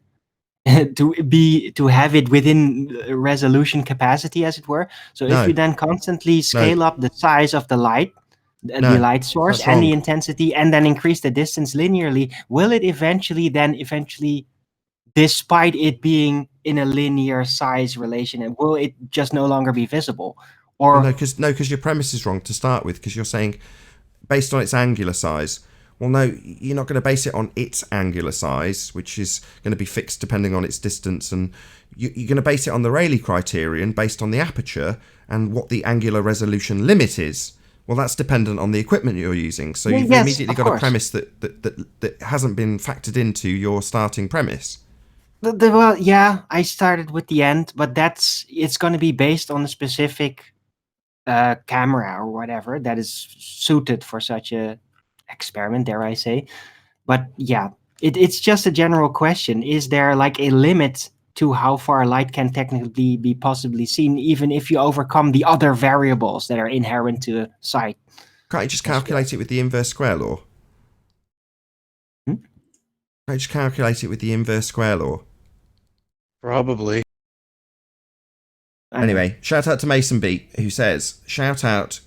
S9: to have it within resolution capacity, as it were. So
S2: No.
S9: if you then constantly scale up the size of the light, the
S2: No,
S9: light source
S2: that's
S9: and the
S2: wrong.
S9: intensity, and then increase the distance linearly, will it eventually, despite it being in a linear size relation, and will it just no longer be visible? Or
S2: Well, no, because your premise is wrong to start with, because you're saying based on its angular size. Well, no, you're not going to base it on its angular size, which is going to be fixed depending on its distance, and you're going to base it on the Rayleigh criterion based on the aperture and what the angular resolution limit is. Well, that's dependent on the equipment you're using. So you've
S9: yes,
S2: immediately
S9: of
S2: got a
S9: course.
S2: premise that hasn't been factored into your starting premise.
S9: well, yeah, I started with the end, but it's going to be based on a specific camera or whatever that is suited for such a experiment, dare I say. But yeah, it's just a general question. Is there like a limit to how far light can technically be possibly seen, even if you overcome the other variables that are inherent to sight?
S2: Can't you just calculate it with the inverse square law?
S9: Hmm?
S2: Can't you just calculate it with the inverse square law?
S1: Probably.
S2: Anyway, shout out to Mason B, who says, shout out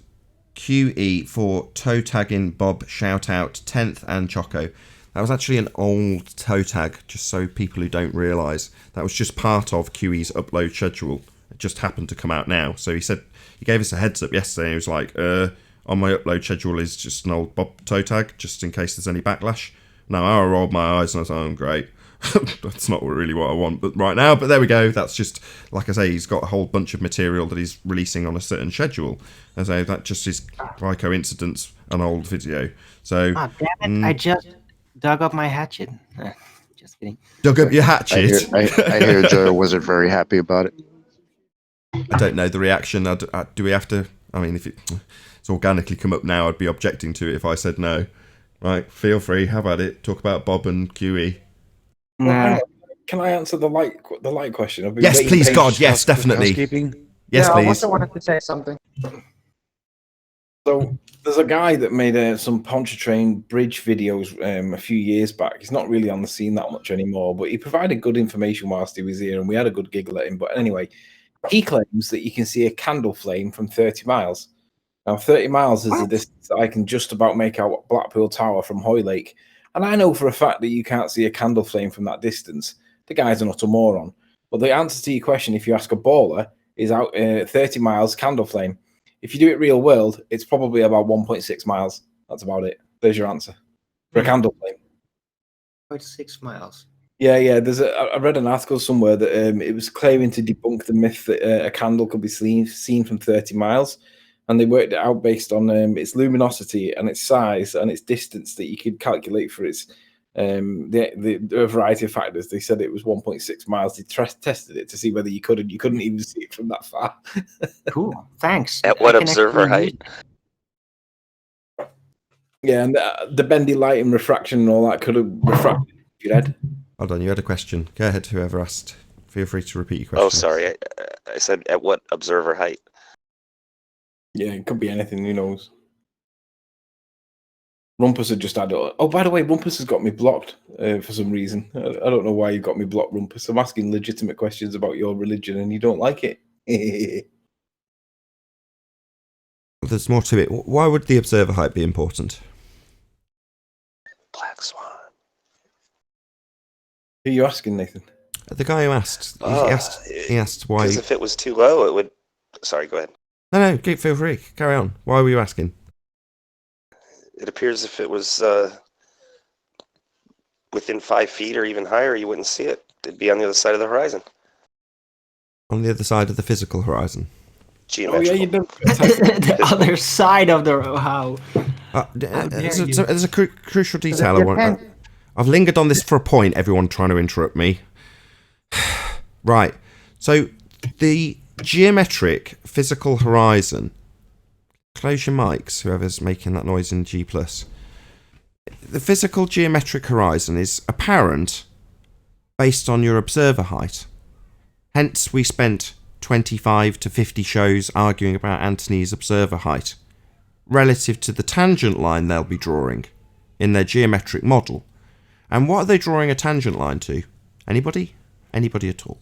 S2: QE for toe tagging Bob, shout out 10th and Choco. That was actually an old toe tag, just so people who don't realise. That was just part of QE's upload schedule. It just happened to come out now. So he gave us a heads up yesterday. He was like, on my upload schedule is just an old Bob toe tag, just in case there's any backlash. Now I rolled my eyes and I was like, oh, great. That's not really what I want but right now, but there we go. That's just, like I say, he's got a whole bunch of material that he's releasing on a certain schedule, and so that just is by coincidence an old video. So
S9: damn it, I just dug up my hatchet. Just kidding.
S2: dug up your hatchet.
S8: I hear Joe wasn't very happy about it.
S2: I don't know the reaction. Do we have to? I mean, if it's organically come up now, I'd be objecting to it if I said no. Right, feel free, have at it. Talk about Bob and QE.
S9: Nah.
S3: Can I answer the light question? I've been
S2: Yes,
S3: waiting
S2: please,
S3: patiently.
S2: God, yes, definitely.
S1: Housekeeping.
S2: Yes,
S6: I
S2: please.
S6: also wanted to say something.
S3: So there's a guy that made some Pontchartrain bridge videos a few years back. He's not really on the scene that much anymore, but he provided good information whilst he was here, and we had a good giggle at him. But anyway, he claims that you can see a candle flame from 30 miles. Now, 30 miles is the distance that I can just about make out Blackpool Tower from Hoylake. And I know for a fact that you can't see a candle flame from that distance. The guy's an utter moron. But the answer to your question, if you ask a baller, is out 30 miles candle flame. If you do it real world, it's probably about 1.6 miles. That's about it. There's your answer for a candle flame.
S9: 0.6 miles.
S3: Yeah. I read an article somewhere that it was claiming to debunk the myth that a candle could be seen from 30 miles. And they worked it out based on its luminosity and its size and its distance that you could calculate for its the variety of factors. They said it was 1.6 miles. They tested it to see whether you could, and you couldn't even see it from that far.
S9: Cool. Thanks.
S10: At what observer height?
S3: Yeah, and the bendy light and refraction and all that could have refracted your head.
S2: Hold on, you had a question. Go ahead, whoever asked. Feel free to repeat your question.
S10: Oh, sorry. I said at what observer height?
S3: Yeah, it could be anything. Who knows? Rumpus had just had. Oh, by the way, Rumpus has got me blocked for some reason. I don't know why you got me blocked, Rumpus. I'm asking legitimate questions about your religion, and you don't like it.
S2: There's more to it. Why would the observer height be important?
S10: Black Swan.
S3: Who are you asking, Nathan?
S2: The guy who asked. He asked why.
S10: Because if it was too low, it would. Sorry, go ahead.
S2: No, feel free. Carry on. Why were you asking?
S10: It appears if it was within 5 feet or even higher, you wouldn't see it. It'd be on the other side of the horizon.
S2: On the other side of the physical horizon.
S10: Geometrical.
S9: The other side of the how?
S2: There's a crucial detail I want. I've lingered on this for a point. Everyone trying to interrupt me. Right. So the geometric physical horizon. Close your mics, whoever's making that noise in G+. The physical geometric horizon is apparent based on your observer height. Hence, we spent 25 to 50 shows arguing about Anthony's observer height relative to the tangent line they'll be drawing in their geometric model. And what are they drawing a tangent line to? Anybody? Anybody at all?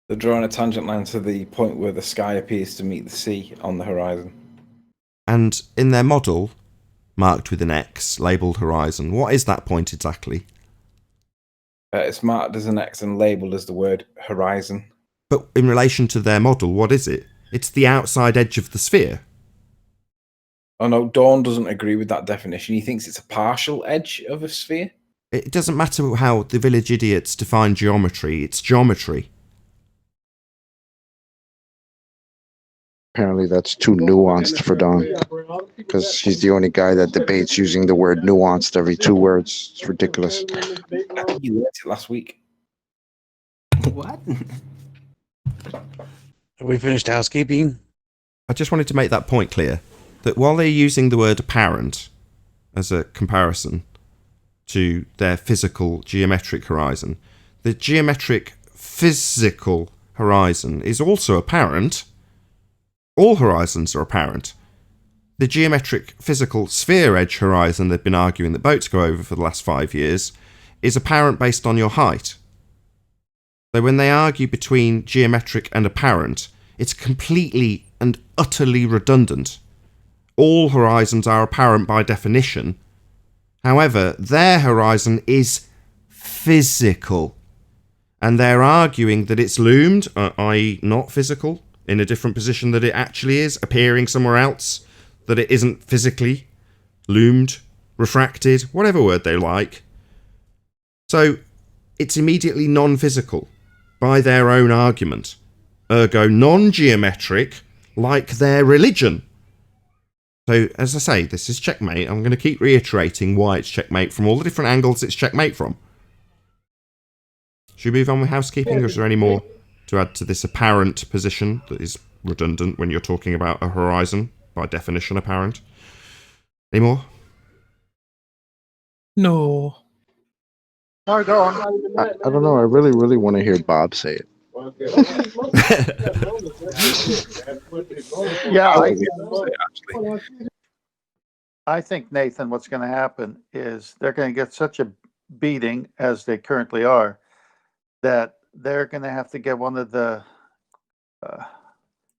S3: They're drawing a tangent line to the point where the sky appears to meet the sea on the horizon.
S2: And in their model, marked with an X, labelled horizon, what is that point exactly?
S3: It's marked as an X and labelled as the word horizon.
S2: But in relation to their model, what is it? It's the outside edge of the sphere.
S3: Oh no, Dawn doesn't agree with that definition. He thinks it's a partial edge of a sphere.
S2: It doesn't matter how the village idiots define geometry, it's geometry.
S8: Apparently that's too nuanced for Don, because he's the only guy that debates using the word nuanced every 2 words. It's ridiculous.
S3: I think you learned it last week.
S9: What?
S1: Have we finished housekeeping?
S2: I just wanted to make that point clear, that while they're using the word apparent as a comparison to their physical geometric horizon, the geometric physical horizon is also apparent. All horizons are apparent. The geometric physical sphere edge horizon they've been arguing that boats go over for the last 5 years is apparent based on your height. So when they argue between geometric and apparent, it's completely and utterly redundant. All horizons are apparent by definition. However, their horizon is physical. And they're arguing that it's loomed, i.e. not physical, in a different position that it actually is, appearing somewhere else, that it isn't physically loomed, refracted, whatever word they like. So it's immediately non-physical by their own argument, ergo non-geometric, like their religion. So, as I say, this is checkmate. I'm going to keep reiterating why it's checkmate from all the different angles it's checkmate from. Should we move on with housekeeping, or is there any more to add to this apparent position that is redundant when you're talking about a horizon, by definition apparent? Any more?
S3: No.
S8: I don't know. I really want to hear Bob say it.
S5: Yeah, I think, Nathan, what's going to happen is they're going to get such a beating as they currently are that they're going to have to get one of the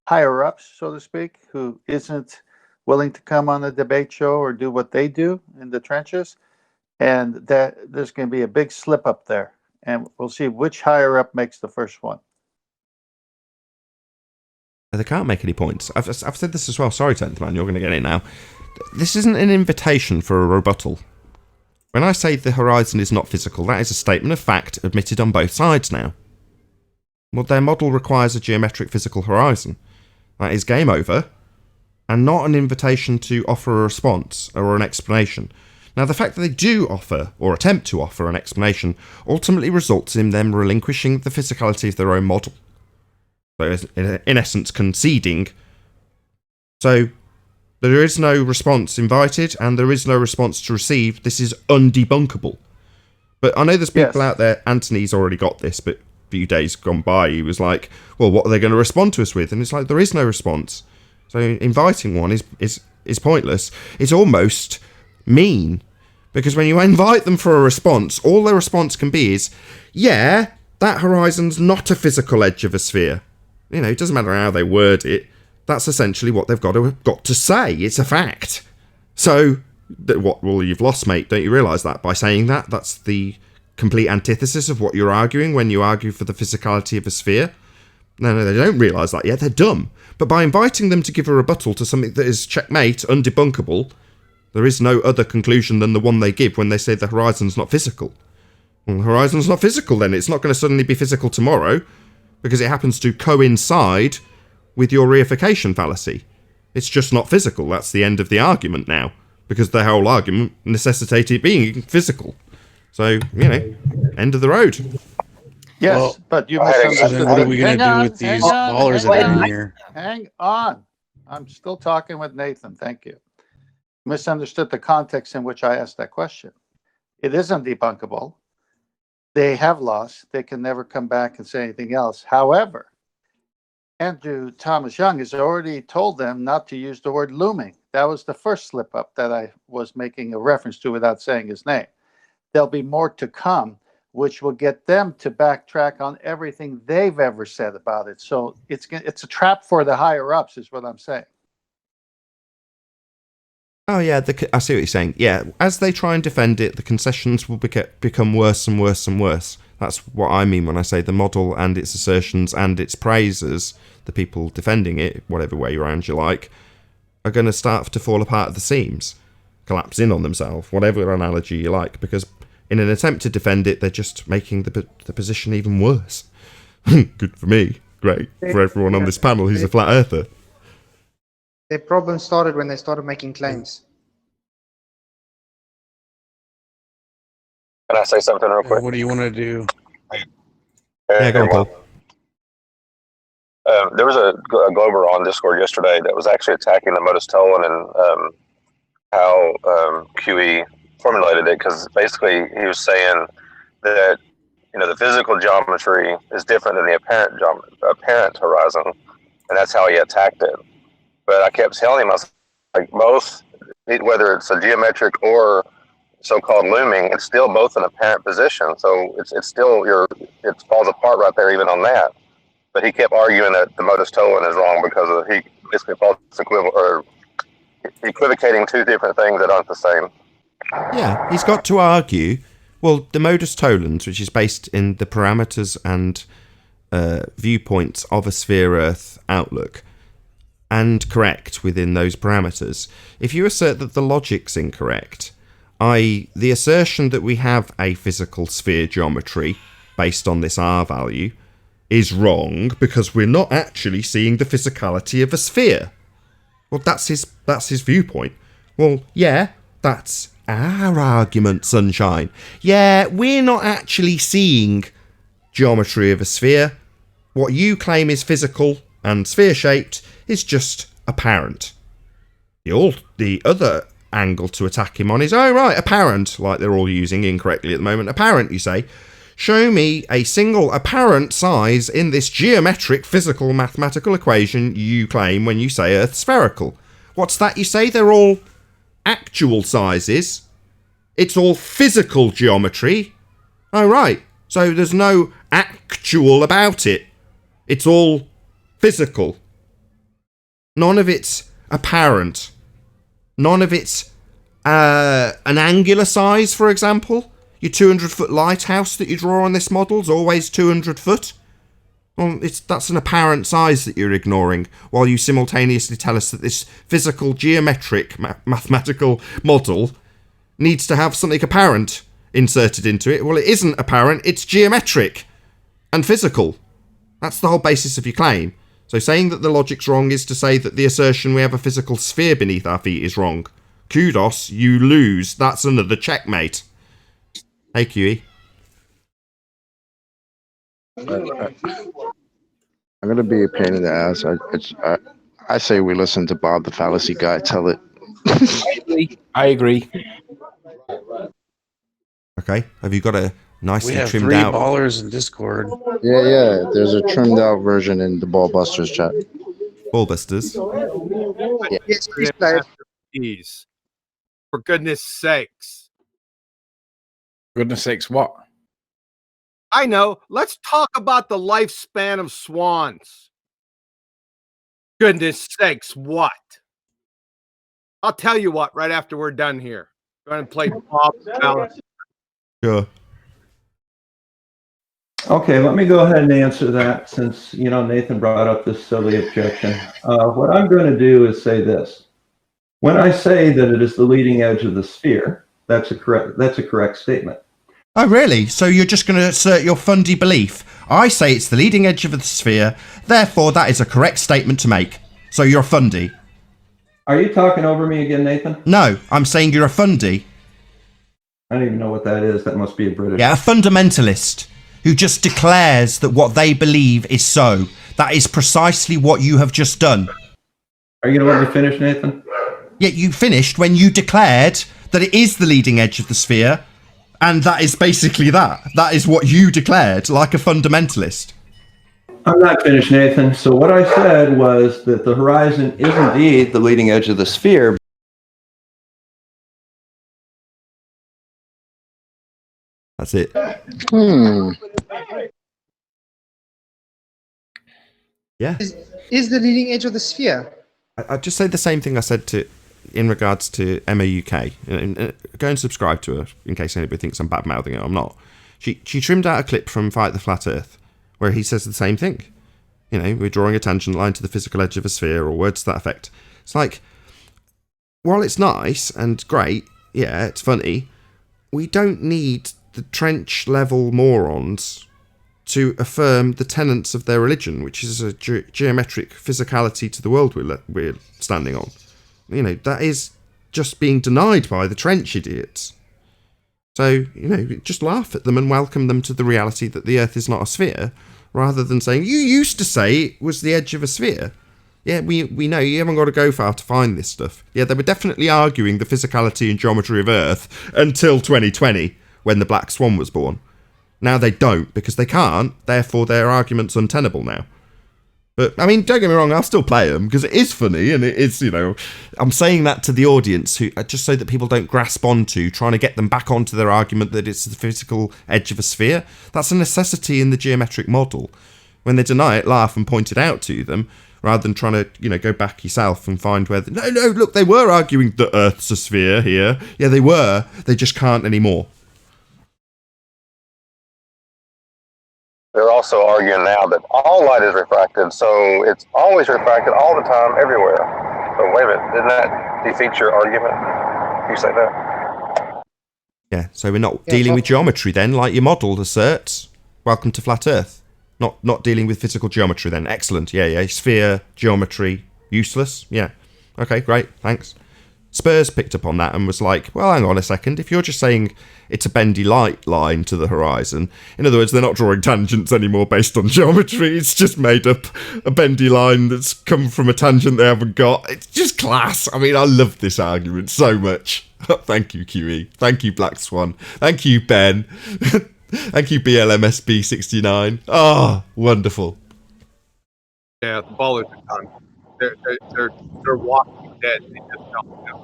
S5: higher ups, so to speak, who isn't willing to come on a debate show or do what they do in the trenches. And that there's going to be a big slip up there. And we'll see which higher up makes the first one.
S2: They can't make any points. I've said this as well. Sorry, 10th man, you're going to get it now. This isn't an invitation for a rebuttal. When I say the horizon is not physical, that is a statement of fact admitted on both sides now. Well, their model requires a geometric physical horizon. That is game over, and not an invitation to offer a response or an explanation. Now, the fact that they do offer, or attempt to offer, an explanation ultimately results in them relinquishing the physicality of their own model. So, in essence, conceding. So, there is no response invited, and there is no response to receive. This is undebunkable. But I know there's people out there, Anthony's already got this, but a few days gone by, he was like, well, what are they going to respond to us with? And it's like, there is no response. So inviting one is pointless. It's almost mean, because when you invite them for a response, all their response can be is, yeah, that horizon's not a physical edge of a sphere. You know, it doesn't matter how they word it. That's essentially what they've got to say. It's a fact. So, well, you've lost, mate. Don't you realise that? By saying that, that's the complete antithesis of what you're arguing when you argue for the physicality of a sphere. No, they don't realise that yet. They're dumb. But by inviting them to give a rebuttal to something that is checkmate, undebunkable, there is no other conclusion than the one they give when they say the horizon's not physical. Well, the horizon's not physical then. It's not going to suddenly be physical tomorrow because it happens to coincide with your reification fallacy. It's just not physical. That's the end of the argument now, because the whole argument necessitated being physical. So, you know, end of the road.
S5: Yes,
S1: Well,
S5: but you
S1: So
S5: misunderstood.
S1: then what are we going
S5: Hang
S1: to do
S5: on,
S1: with these
S5: hang on,
S1: ballers that
S5: hang
S1: are in
S5: on.
S1: here?
S5: Hang on. I'm still talking with Nathan. Thank you. Misunderstood the context in which I asked that question. It is undebunkable. They have lost. They can never come back and say anything else. However, Andrew Thomas Young has already told them not to use the word looming. That was the first slip up that I was making a reference to without saying his name. There'll be more to come, which will get them to backtrack on everything they've ever said about it. So it's a trap for the higher ups, is what I'm saying.
S2: Oh yeah, I see what you're saying. Yeah, as they try and defend it, the concessions will become worse and worse and worse. That's what I mean when I say the model and its assertions and its praises, the people defending it, whatever way around you like, are going to start to fall apart at the seams, collapse in on themselves, whatever analogy you like, because in an attempt to defend it, they're just making the position even worse. Good for me. Great for everyone on this panel who's a flat earther.
S6: The problem started when they started making claims.
S10: Can I say something real quick?
S1: What do you want to do?
S2: Yeah, go on, Paul.
S10: There was a Glober on Discord yesterday that was actually attacking the modus tollens and how QE formulated it, because basically he was saying that, you know, the physical geometry is different than the apparent horizon, and that's how he attacked it. But I kept telling him, I was like, both, whether it's a geometric or so-called looming, it's still both an apparent position. So it's still it falls apart right there, even on that. But he kept arguing that the modus tollens is wrong because of he basically false equivocating two different things that aren't the same.
S2: Yeah, he's got to argue. Well, the modus tollens, which is based in the parameters and viewpoints of a sphere-Earth outlook, and correct within those parameters. If you assert that the logic's incorrect, i.e. the assertion that we have a physical sphere geometry based on this R value is wrong because we're not actually seeing the physicality of a sphere. Well, that's his viewpoint. Well, yeah, that's our argument, sunshine. Yeah, we're not actually seeing geometry of a sphere. What you claim is physical and sphere-shaped is just apparent. The other angle to attack him on is, oh right, apparent, like they're all using incorrectly at the moment. Apparent, you say. Show me a single apparent size in this geometric physical mathematical equation you claim when you say Earth's spherical. What's that you say? They're all actual sizes. It's all physical geometry. Oh right, so there's no actual about it. It's all physical. None of it's apparent. None of it's an angular size, for example. Your 200-foot lighthouse that you draw on this model is always 200 foot. Well, that's an apparent size that you're ignoring, while you simultaneously tell us that this physical, geometric, mathematical model needs to have something apparent inserted into it. Well, it isn't apparent, it's geometric and physical. That's the whole basis of your claim. So saying that the logic's wrong is to say that the assertion we have a physical sphere beneath our feet is wrong. Kudos, you lose. That's another checkmate. Hey, QE.
S8: I'm going to be a pain in the ass. I say we listen to Bob the Fallacy Guy tell it.
S3: I agree.
S2: Okay, have you got a nicely
S1: We have
S2: trimmed
S1: 3
S2: out...
S1: ballers in Discord.
S8: Yeah. There's a trimmed out version in the Ballbusters chat.
S2: Ballbusters.
S11: Yes, please, please. For goodness sakes.
S3: Goodness sakes, what?
S11: I know. Let's talk about the lifespan of swans. Goodness sakes, what? I'll tell you what right after we're done here. Go ahead and play Bob Ballard.
S2: Sure.
S12: Okay, let me go ahead and answer that since, Nathan brought up this silly objection. What I'm going to do is say this. When I say that it is the leading edge of the sphere, that's a correct statement.
S2: Oh, really? So you're just going to assert your fundy belief? I say it's the leading edge of the sphere, therefore that is a correct statement to make. So you're a fundy.
S12: Are you talking over me again, Nathan?
S2: No, I'm saying you're a fundy.
S12: I don't even know what that is. That must be a British.
S2: Yeah, a fundamentalist who just declares that what they believe is so. That is precisely what you have just done.
S12: Are you going to let me finish, Nathan?
S2: Yeah, you finished when you declared that it is the leading edge of the sphere, and that is basically that. That is what you declared, like a fundamentalist.
S12: I'm not finished, Nathan. So what I said was that the horizon is indeed the leading edge of the sphere.
S2: That's it. Yeah.
S6: Is the leading edge of the sphere.
S2: I'd just say the same thing I said in regards to Emma UK. Go and subscribe to her in case anybody thinks I'm bad mouthing her. I'm not. She trimmed out a clip from Fight the Flat Earth where he says the same thing. We're drawing a tangent line to the physical edge of a sphere, or words to that effect. It's like, while it's nice and great, yeah, it's funny, we don't need the trench level morons to affirm the tenets of their religion, which is a geometric physicality to the world we're standing on. That is just being denied by the trench idiots. So, just laugh at them and welcome them to the reality that the Earth is not a sphere, rather than saying, you used to say it was the edge of a sphere. Yeah, we know, you haven't got to go far to find this stuff. Yeah, they were definitely arguing the physicality and geometry of Earth until 2020, when the Black Swan was born. Now they don't, because they can't, therefore their argument's untenable now. But, I mean, don't get me wrong, I'll still play them, because it is funny, and it is, I'm saying that to the audience, who just so that people don't grasp onto, trying to get them back onto their argument that it's the physical edge of a sphere. That's a necessity in the geometric model. When they deny it, laugh and point it out to them, rather than trying to, go back yourself and find where... No, look, they were arguing that Earth's a sphere here. Yeah, they were. They just can't anymore.
S10: They're also arguing now that all light is refracted, so it's always refracted all the time, everywhere. So wait a minute, didn't that defeat your argument? You say that?
S2: Yeah, so we're not dealing with geometry then, like your model asserts. Welcome to Flat Earth. Not dealing with physical geometry then. Excellent, yeah. Sphere, geometry, useless. Yeah. Okay, great, thanks. Spurs picked up on that and was like, well, hang on a second, if you're just saying it's a bendy light line to the horizon, in other words, they're not drawing tangents anymore based on geometry, it's just made up a bendy line that's come from a tangent they haven't got. It's just class. I mean, I love this argument so much. Thank you, QE. Thank you, Black Swan. Thank you, Ben. Thank you, BLMSB69. Oh, wonderful.
S11: Yeah, the ballers are done. They're walking dead. They just don't know.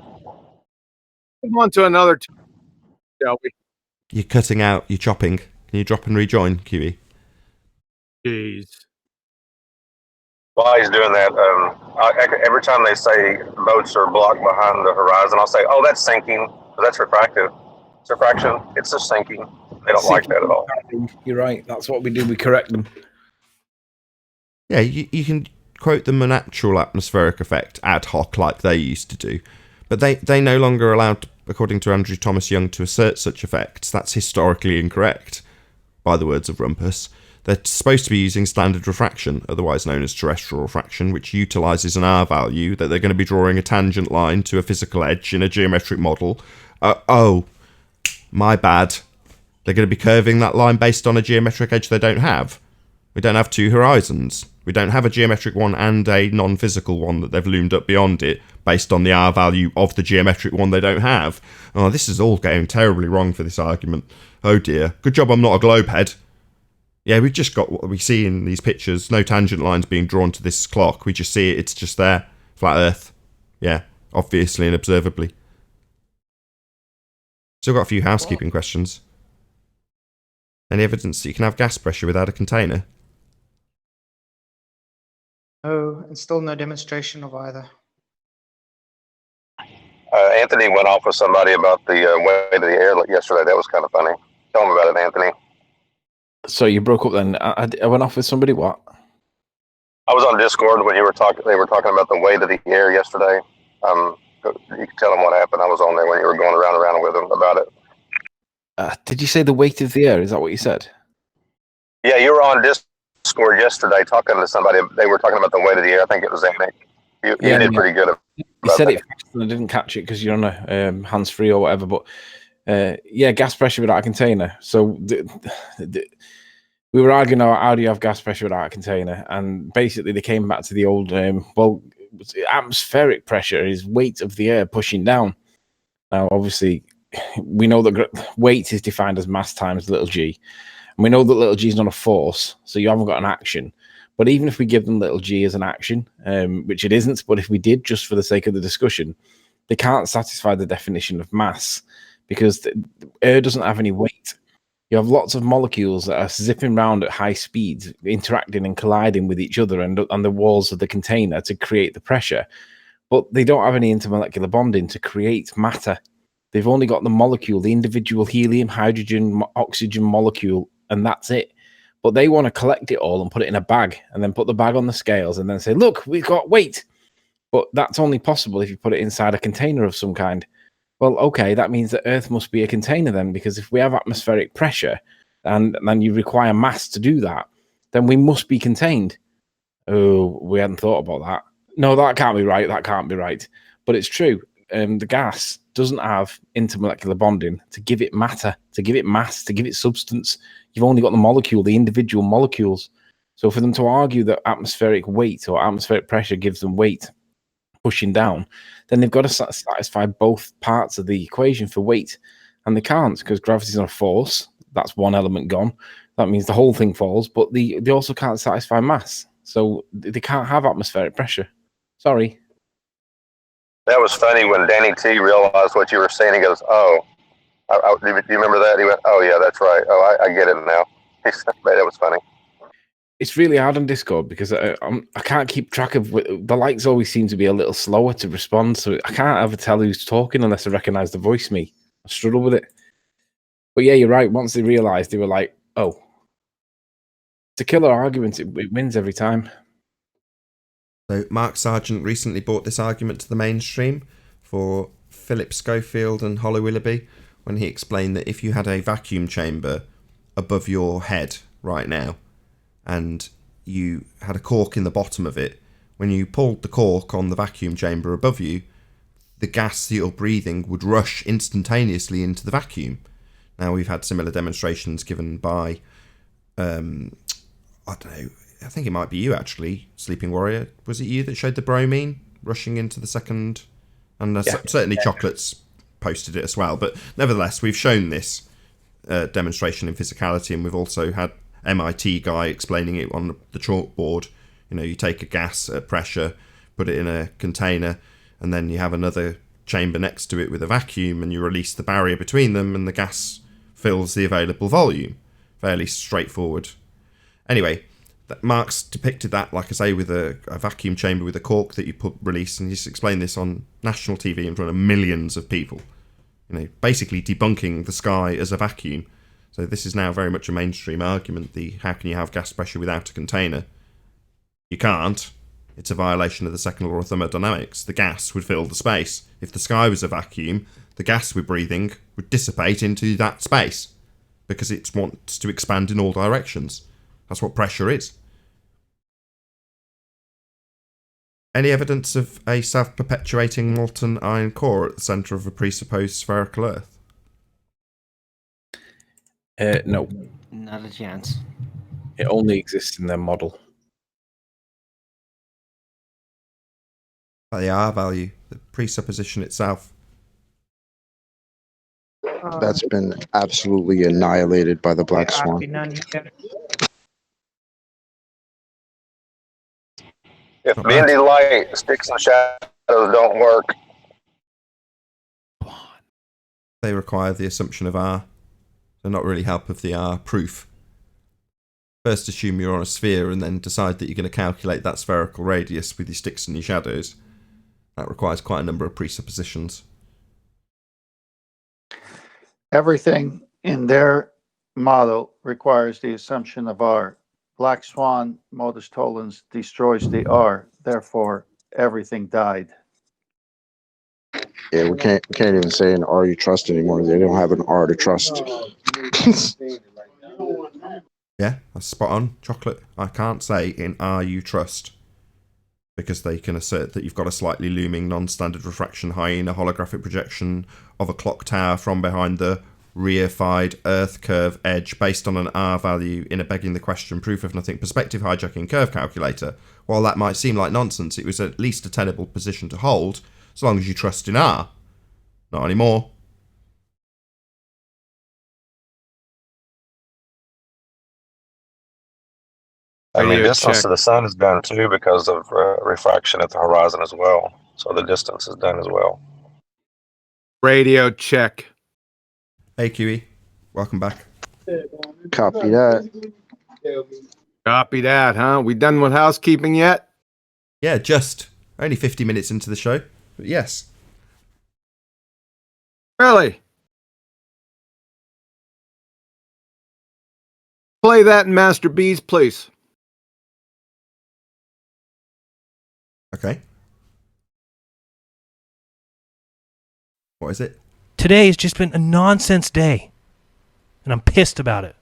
S11: Move on to another shall we?
S2: You're cutting out, you're chopping. Can you drop and rejoin, QE?
S11: Jeez.
S10: While he's doing that, every time they say boats are blocked behind the horizon, I'll say, oh, that's sinking. That's refractive. It's refraction. It's just sinking. They don't like that at all.
S3: You're right. That's what we do. We correct them.
S2: Yeah, you can quote them an actual atmospheric effect ad hoc like they used to do. But they no longer are allowed, according to Andrew Thomas Young, to assert such effects. That's historically incorrect, by the words of Rumpus. They're supposed to be using standard refraction, otherwise known as terrestrial refraction, which utilises an R value that they're going to be drawing a tangent line to a physical edge in a geometric model. Oh, my bad. They're going to be curving that line based on a geometric edge they don't have. We don't have two horizons. We don't have a geometric one and a non-physical one that they've loomed up beyond it based on the R value of the geometric one they don't have. Oh, this is all going terribly wrong for this argument. Oh dear. Good job I'm not a globe head. Yeah, we've just got what we see in these pictures. No tangent lines being drawn to this clock. We just see it. It's just there. Flat Earth. Yeah, obviously and observably. Still got a few housekeeping questions. Any evidence that you can have gas pressure without a container?
S6: No, and still no demonstration of either.
S10: Anthony went off with somebody about the weight of the air yesterday. That was kind of funny. Tell him about it, Anthony.
S3: So you broke up then. I went off with somebody. What?
S10: I was on Discord when you were talking. They were talking about the weight of the air yesterday. You can tell them what happened. I was on there when you were going around with them about it.
S3: Did you say the weight of the air? Is that what you said?
S10: Yeah, you were on Discord yesterday talking to somebody. They were talking about the weight of the air. I think it was Anthony. You did pretty good.
S3: You said it fast and I didn't catch it because you're on a hands-free or whatever. But yeah, gas pressure without a container. So we were arguing about how do you have gas pressure without a container, and basically they came back to the old atmospheric pressure is weight of the air pushing down. Now, obviously, we know that weight is defined as mass times little g, and we know that little g is not a force, so you haven't got an action. But even if we give them little g as an action, which it isn't, but if we did just for the sake of the discussion, they can't satisfy the definition of mass because the air doesn't have any weight. You have lots of molecules that are zipping around at high speeds, interacting and colliding with each other and on the walls of the container to create the pressure. But they don't have any intermolecular bonding to create matter. They've only got the molecule, the individual helium, hydrogen, oxygen molecule, and that's it. But they want to collect it all and put it in a bag and then put the bag on the scales and then say, look, we've got weight. But that's only possible if you put it inside a container of some kind. Well, okay, that means that Earth must be a container then, because if we have atmospheric pressure and then you require mass to do that, then we must be contained. Oh, we hadn't thought about that. No, that can't be right. That can't be right. But it's true. The gas doesn't have intermolecular bonding to give it matter, to give it mass, to give it substance. You've only got the molecule, the individual molecules. So for them to argue that atmospheric weight or atmospheric pressure gives them weight pushing down, then they've got to satisfy both parts of the equation for weight. And they can't because gravity is not a force. That's one element gone. That means the whole thing falls, but they also can't satisfy mass. So they can't have atmospheric pressure. Sorry.
S10: That was funny when Danny T realized what you were saying. He goes, "Oh, do you remember that?" He went, "Oh yeah, that's right. Oh, I get it now." That was funny.
S3: It's really hard on Discord because I can't keep track of the likes. Always seem to be a little slower to respond, so I can't ever tell who's talking unless I recognize the voice. I struggle with it. But yeah, you're right. Once they realized, they were like, "Oh, it's a killer argument. It wins every time."
S2: So Mark Sargent recently brought this argument to the mainstream for Philip Schofield and Hollow Willoughby when he explained that if you had a vacuum chamber above your head right now and you had a cork in the bottom of it, when you pulled the cork on the vacuum chamber above you, the gas that you're breathing would rush instantaneously into the vacuum. Now, we've had similar demonstrations given by, I don't know, I think it might be you actually, Sleeping Warrior. Was it you that showed the bromine rushing into the second? And certainly Chocolates posted it as well. But nevertheless, we've shown this demonstration in physicality, and we've also had MIT guy explaining it on the chalkboard. You know, you take a gas at pressure, put it in a container, and then you have another chamber next to it with a vacuum, and you release the barrier between them, and the gas fills the available volume. Fairly straightforward. Anyway, Mark's depicted that, like I say, with a vacuum chamber with a cork that you release, and he's explained this on national TV in front of millions of people. You know, basically debunking the sky as a vacuum. So this is now very much a mainstream argument. How can you have gas pressure without a container? You can't. It's a violation of the second law of thermodynamics. The gas would fill the space. If the sky was a vacuum, the gas we're breathing would dissipate into that space because it wants to expand in all directions. That's what pressure is. Any evidence of a self-perpetuating molten iron core at the centre of a presupposed spherical Earth?
S3: No.
S9: Not a chance.
S3: It only exists in their model.
S2: The R value, the presupposition itself.
S8: That's been absolutely annihilated by the Black Swan.
S10: If
S2: Not
S10: B&D
S2: bad.
S10: Lite sticks and shadows don't work,
S2: They require the assumption of R. So not really help of the R proof. First assume you're on a sphere and then decide that you're going to calculate that spherical radius with your sticks and your shadows. That requires quite a number of presuppositions.
S5: Everything in their model requires the assumption of R. Black Swan modus tollens destroys the R. Therefore, everything died.
S8: Yeah, we can't even say an R you trust anymore. They don't have an R to trust.
S2: Yeah, that's spot on. Chocolate. I can't say in R you trust. Because they can assert that you've got a slightly looming non-standard refraction hyena holographic projection of a clock tower from behind the reified Earth curve edge based on an R value in a begging the question proof of nothing perspective hijacking curve calculator. While that might seem like nonsense, it was at least a tenable position to hold, as long as you trust in R. Not anymore.
S10: I mean,
S11: Radio
S10: distance
S11: check.
S10: to the sun is done too because of refraction at the horizon as well. So the distance is done as well.
S11: Radio check.
S2: Hey QE, welcome back.
S8: Copy that.
S11: Copy that, huh? We done with housekeeping yet?
S2: Yeah, just. Only 50 minutes into the show, but yes.
S11: Really? Play that in Master B's, please.
S2: Okay. What is it?
S13: Today has just been a nonsense day, and I'm pissed about it.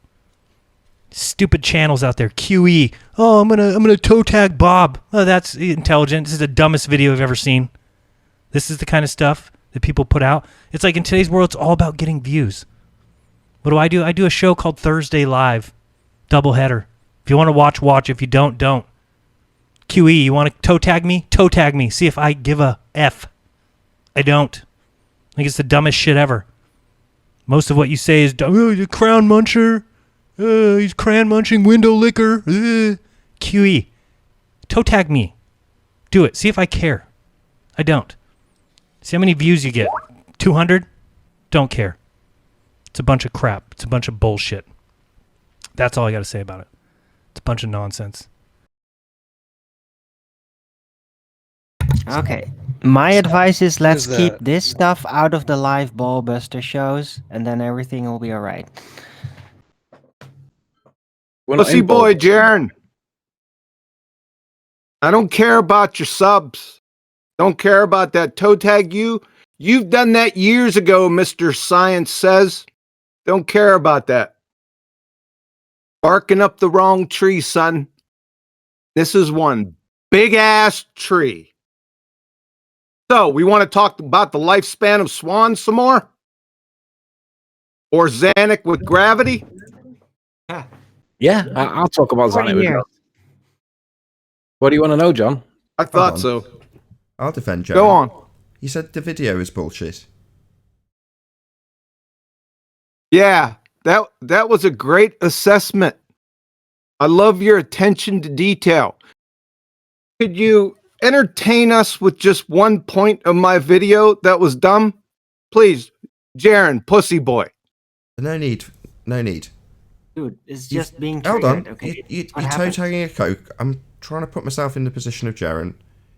S13: Stupid channels out there, QE. Oh, I'm gonna toe tag Bob. Oh, that's intelligent. This is the dumbest video I've ever seen. This is the kind of stuff that people put out. It's like in today's world, it's all about getting views. What do? I do a show called Thursday Live, doubleheader. If you want to watch, watch. If you don't, don't. QE, you want to toe tag me? Toe tag me. See if I give a F. I don't. I think it's the dumbest shit ever. Most of what you say is, oh, you crown muncher. He's crayon munching window licker. QE. Toe tag me. Do it. See if I care. I don't. See how many views you get. 200? Don't care. It's a bunch of crap. It's a bunch of bullshit. That's all I got to say about it. It's a bunch of nonsense.
S9: Okay. My advice is let's
S1: Is
S9: keep
S1: that-
S9: this stuff out of the live ballbuster shows, and then everything will be alright.
S11: Pussy boy, Jaren. I don't care about your subs. Don't care about that toe tag you. You've done that years ago, Mr. Science says. Don't care about that. Barking up the wrong tree, son. This is one big ass tree. So, we want to talk about the lifespan of swans some more? Or Xanac with gravity?
S3: Yeah, I'll talk about Xanac with you. What do you want to know, John?
S11: I thought so.
S2: I'll defend Joe.
S11: Go on.
S2: You said the video is bullshit.
S11: Yeah, that was a great assessment. I love your attention to detail. Could you entertain us with just one point of my video that was dumb? Please, Jaren, pussy boy.
S2: No need. No need.
S9: Dude, it's just being
S2: Hold
S9: triggered,
S2: on.
S9: okay?
S2: You're
S9: What
S2: toe
S9: happened?
S2: tagging a Coke. I'm trying to put myself in the position of Jaren.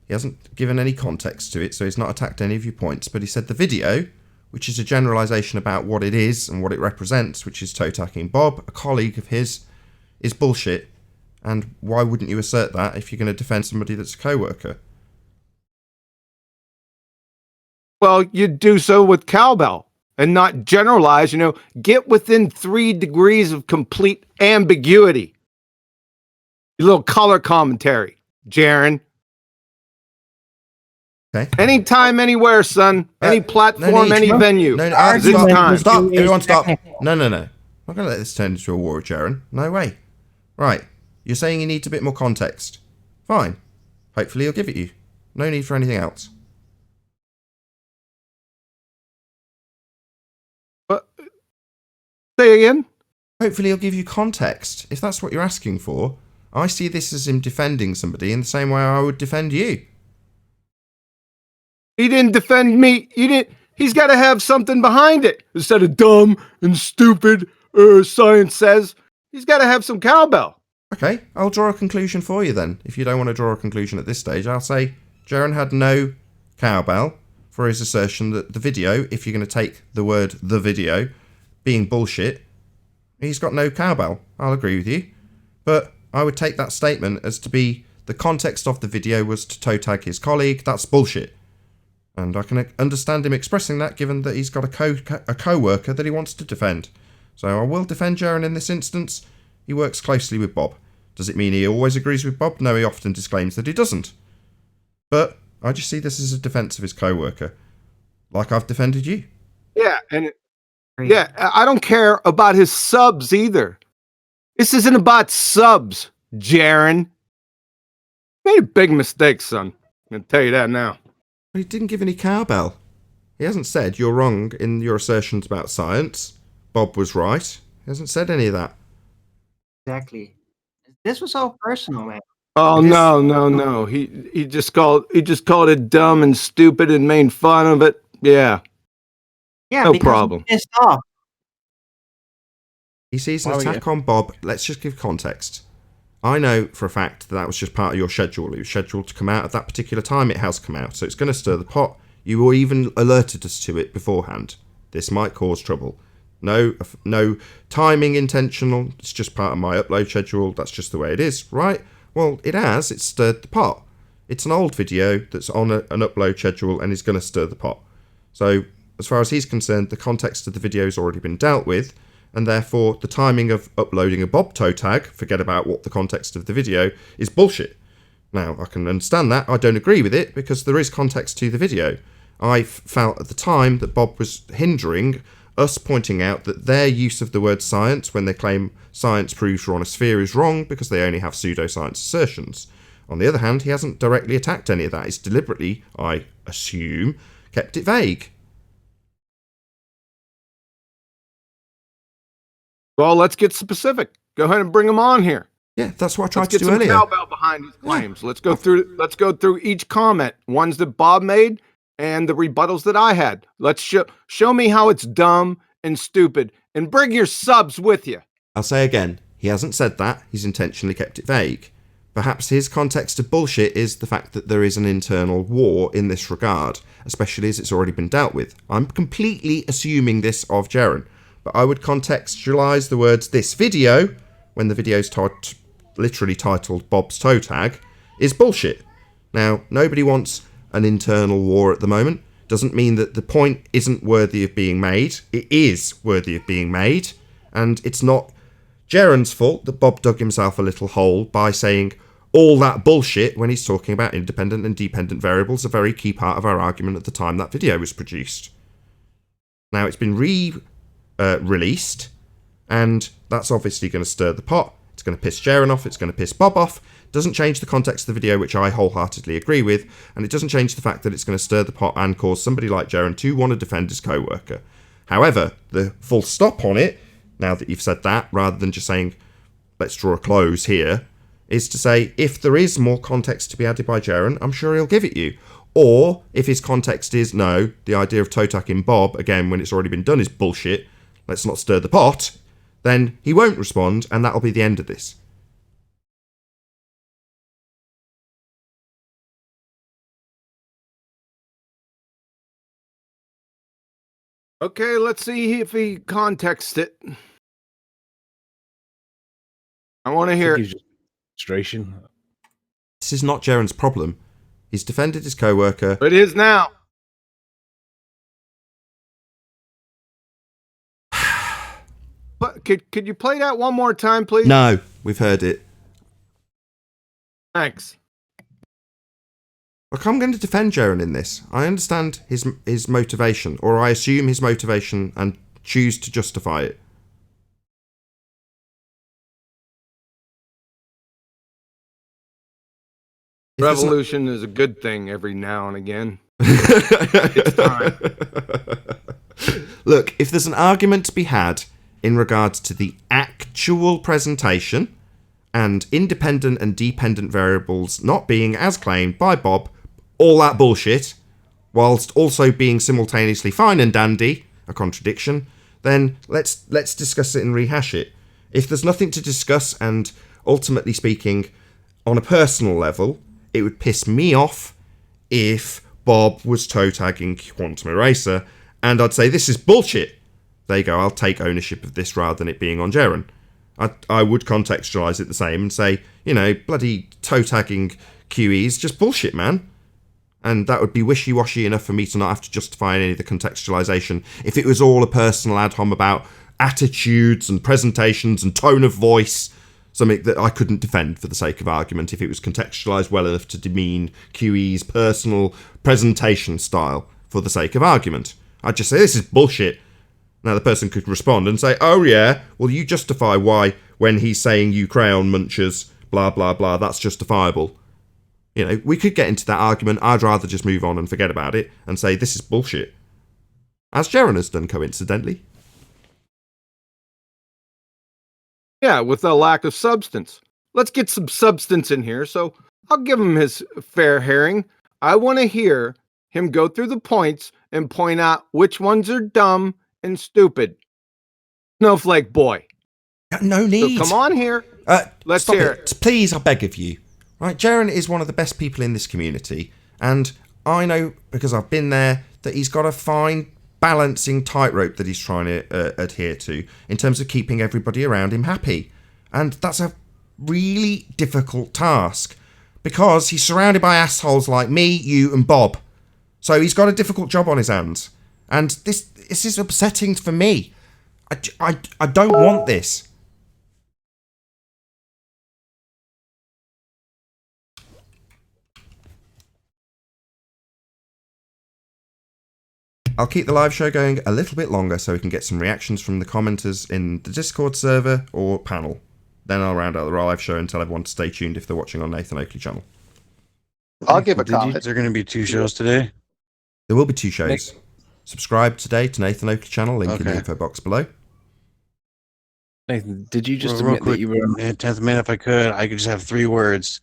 S2: He hasn't given any context to it, so he's not attacked any of your points. But he said the video, which is a generalization about what it is and what it represents, which is toe tagging Bob, a colleague of his, is bullshit. And why wouldn't you assert that if you're going to defend somebody that's a co-worker?
S11: Well, you do so with cowbell and not generalize, get within 3 degrees of complete ambiguity. Your little color commentary, Jaren.
S2: Okay.
S11: Anytime, anywhere, son. Any platform, any venue.
S2: No,
S11: This
S2: stop.
S11: time.
S2: Stop. Everyone stop. No. I'm not going to let this turn into a war with Jaren. No way. Right. You're saying he needs a bit more context. Fine. Hopefully he'll give it you. No need for anything else.
S11: Say again?
S2: Hopefully he'll give you context. If that's what you're asking for, I see this as him defending somebody in the same way I would defend you.
S11: He didn't defend me. He's got to have something behind it. Instead of dumb and stupid, science says, he's got to have some cowbell.
S2: Okay, I'll draw a conclusion for you then. If you don't want to draw a conclusion at this stage, I'll say Jaren had no cowbell for his assertion that the video, if you're going to take the word the video, being bullshit, he's got no cowbell. I'll agree with you. But I would take that statement as to be the context of the video was to toe tag his colleague. That's bullshit. And I can understand him expressing that given that he's got a co-worker that he wants to defend. So I will defend Jaren in this instance. He works closely with Bob. Does it mean he always agrees with Bob? No, he often disclaims that he doesn't. But I just see this as a defence of his co-worker. Like I've defended you.
S11: Yeah, I don't care about his subs either. This isn't about subs, Jaren. Made a big mistake, son. I'm going to tell you that now.
S2: He didn't give any cowbell. He hasn't said you're wrong in your assertions about science. Bob was right. He hasn't said any of that.
S9: Exactly. This was all personal, man.
S11: Oh no. He just called it dumb and stupid and made fun of it. Yeah.
S9: Yeah,
S11: no
S9: because
S11: problem.
S9: he's pissed off.
S2: He sees an attack on Bob. Let's just give context. I know for a fact that was just part of your schedule. It was scheduled to come out at that particular time. It has come out, so it's going to stir the pot. You were even alerted us to it beforehand. This might cause trouble. No timing intentional. It's just part of my upload schedule. That's just the way it is, right? Well, it has. It's stirred the pot. It's an old video that's on an upload schedule and is going to stir the pot. So, as far as he's concerned, the context of the video has already been dealt with, and therefore the timing of uploading a Bob toe tag, forget about what the context of the video, is bullshit. Now, I can understand that. I don't agree with it because there is context to the video. I felt at the time that Bob was hindering us pointing out that their use of the word science when they claim science proves you're on a sphere is wrong because they only have pseudoscience assertions. On the other hand, he hasn't directly attacked any of that. He's deliberately, I assume, kept it vague.
S11: Well, let's get specific. Go ahead and bring him on here.
S2: Yeah, that's what I tried
S11: Let's
S2: to
S11: get
S2: do
S11: some
S2: earlier.
S11: cowbell behind his claims. Let's go through each comment. Ones that Bob made and the rebuttals that I had. Let's show me how it's dumb and stupid, and bring your subs with you.
S2: I'll say again, he hasn't said that. He's intentionally kept it vague. Perhaps his context of bullshit is the fact that there is an internal war in this regard, especially as it's already been dealt with. I'm completely assuming this of Jaren, but I would contextualize the words "this video," when the video's literally titled Bob's Toe Tag, is bullshit. Now, nobody wants an internal war at the moment. Doesn't mean that the point isn't worthy of being made. It is worthy of being made, and it's not Jaren's fault that Bob dug himself a little hole by saying all that bullshit when he's talking about independent and dependent variables, a very key part of our argument at the time that video was produced. Now, it's been released, and that's obviously going to stir the pot. It's going to piss Jaren off. It's going to piss Bob off. Doesn't change the context of the video, which I wholeheartedly agree with, and it doesn't change the fact that it's going to stir the pot and cause somebody like Jaren to want to defend his co-worker. However, the full stop on it, now that you've said that, rather than just saying, let's draw a close here, is to say, if there is more context to be added by Jaren, I'm sure he'll give it you. Or, if his context is, no, the idea of toe-tacking Bob, again, when it's already been done, is bullshit, let's not stir the pot, then he won't respond, and that'll be the end of this.
S11: Okay, let's see if he contexts it. I want to hear
S3: frustration.
S2: This is not Jaren's problem. He's defended his co-worker.
S11: It is now. But could you play that one more time, please?
S2: No, we've heard it.
S11: Thanks.
S2: Look, I'm going to defend Jaren in this. I understand his motivation, or I assume his motivation and choose to justify it.
S11: Revolution is a good thing every now and again. It's time.
S2: Look, if there's an argument to be had in regards to the actual presentation, and independent and dependent variables not being as claimed by Bob, all that bullshit, whilst also being simultaneously fine and dandy, a contradiction, then let's discuss it and rehash it. If there's nothing to discuss, and ultimately speaking, on a personal level, it would piss me off if Bob was toe tagging Quantum Eraser, and I'd say, this is bullshit. There you go, I'll take ownership of this rather than it being on Jaren. I would contextualise it the same and say, you know, bloody toe tagging QE is just bullshit, man. And that would be wishy-washy enough for me to not have to justify any of the contextualisation if it was all a personal ad hom about attitudes and presentations and tone of voice, something that I couldn't defend for the sake of argument if it was contextualised well enough to demean QE's personal presentation style for the sake of argument. I'd just say, this is bullshit. Now the person could respond and say, oh yeah, well you justify why when he's saying you crayon munchers, blah blah blah, that's justifiable. You know, we could get into that argument. I'd rather just move on and forget about it and say this is bullshit. As Jaren has done, coincidentally.
S11: Yeah, with a lack of substance. Let's get some substance in here, so I'll give him his fair hearing. I want to hear him go through the points and point out which ones are dumb and stupid. Snowflake boy.
S2: No need.
S11: So come on here. Let's hear it.
S2: Please, I beg of you. Right, Jaren is one of the best people in this community, and I know, because I've been there, that he's got a fine balancing tightrope that he's trying to adhere to in terms of keeping everybody around him happy. And that's a really difficult task, because he's surrounded by assholes like me, you, and Bob. So he's got a difficult job on his hands. And this is upsetting for me. I don't want this. I'll keep the live show going a little bit longer so we can get some reactions from the commenters in the Discord server or panel. Then I'll round out the live show and tell everyone to stay tuned if they're watching on Nathan Oakley channel.
S5: I'll give a comment.
S1: Is there going to be 2 shows today?
S2: There will be 2 shows. Subscribe today to Nathan Oakley channel, link in the info box below.
S3: Nathan, did you just
S1: real
S3: admit
S1: quick,
S3: that you were...
S1: 10th minute, if I could just have 3 words.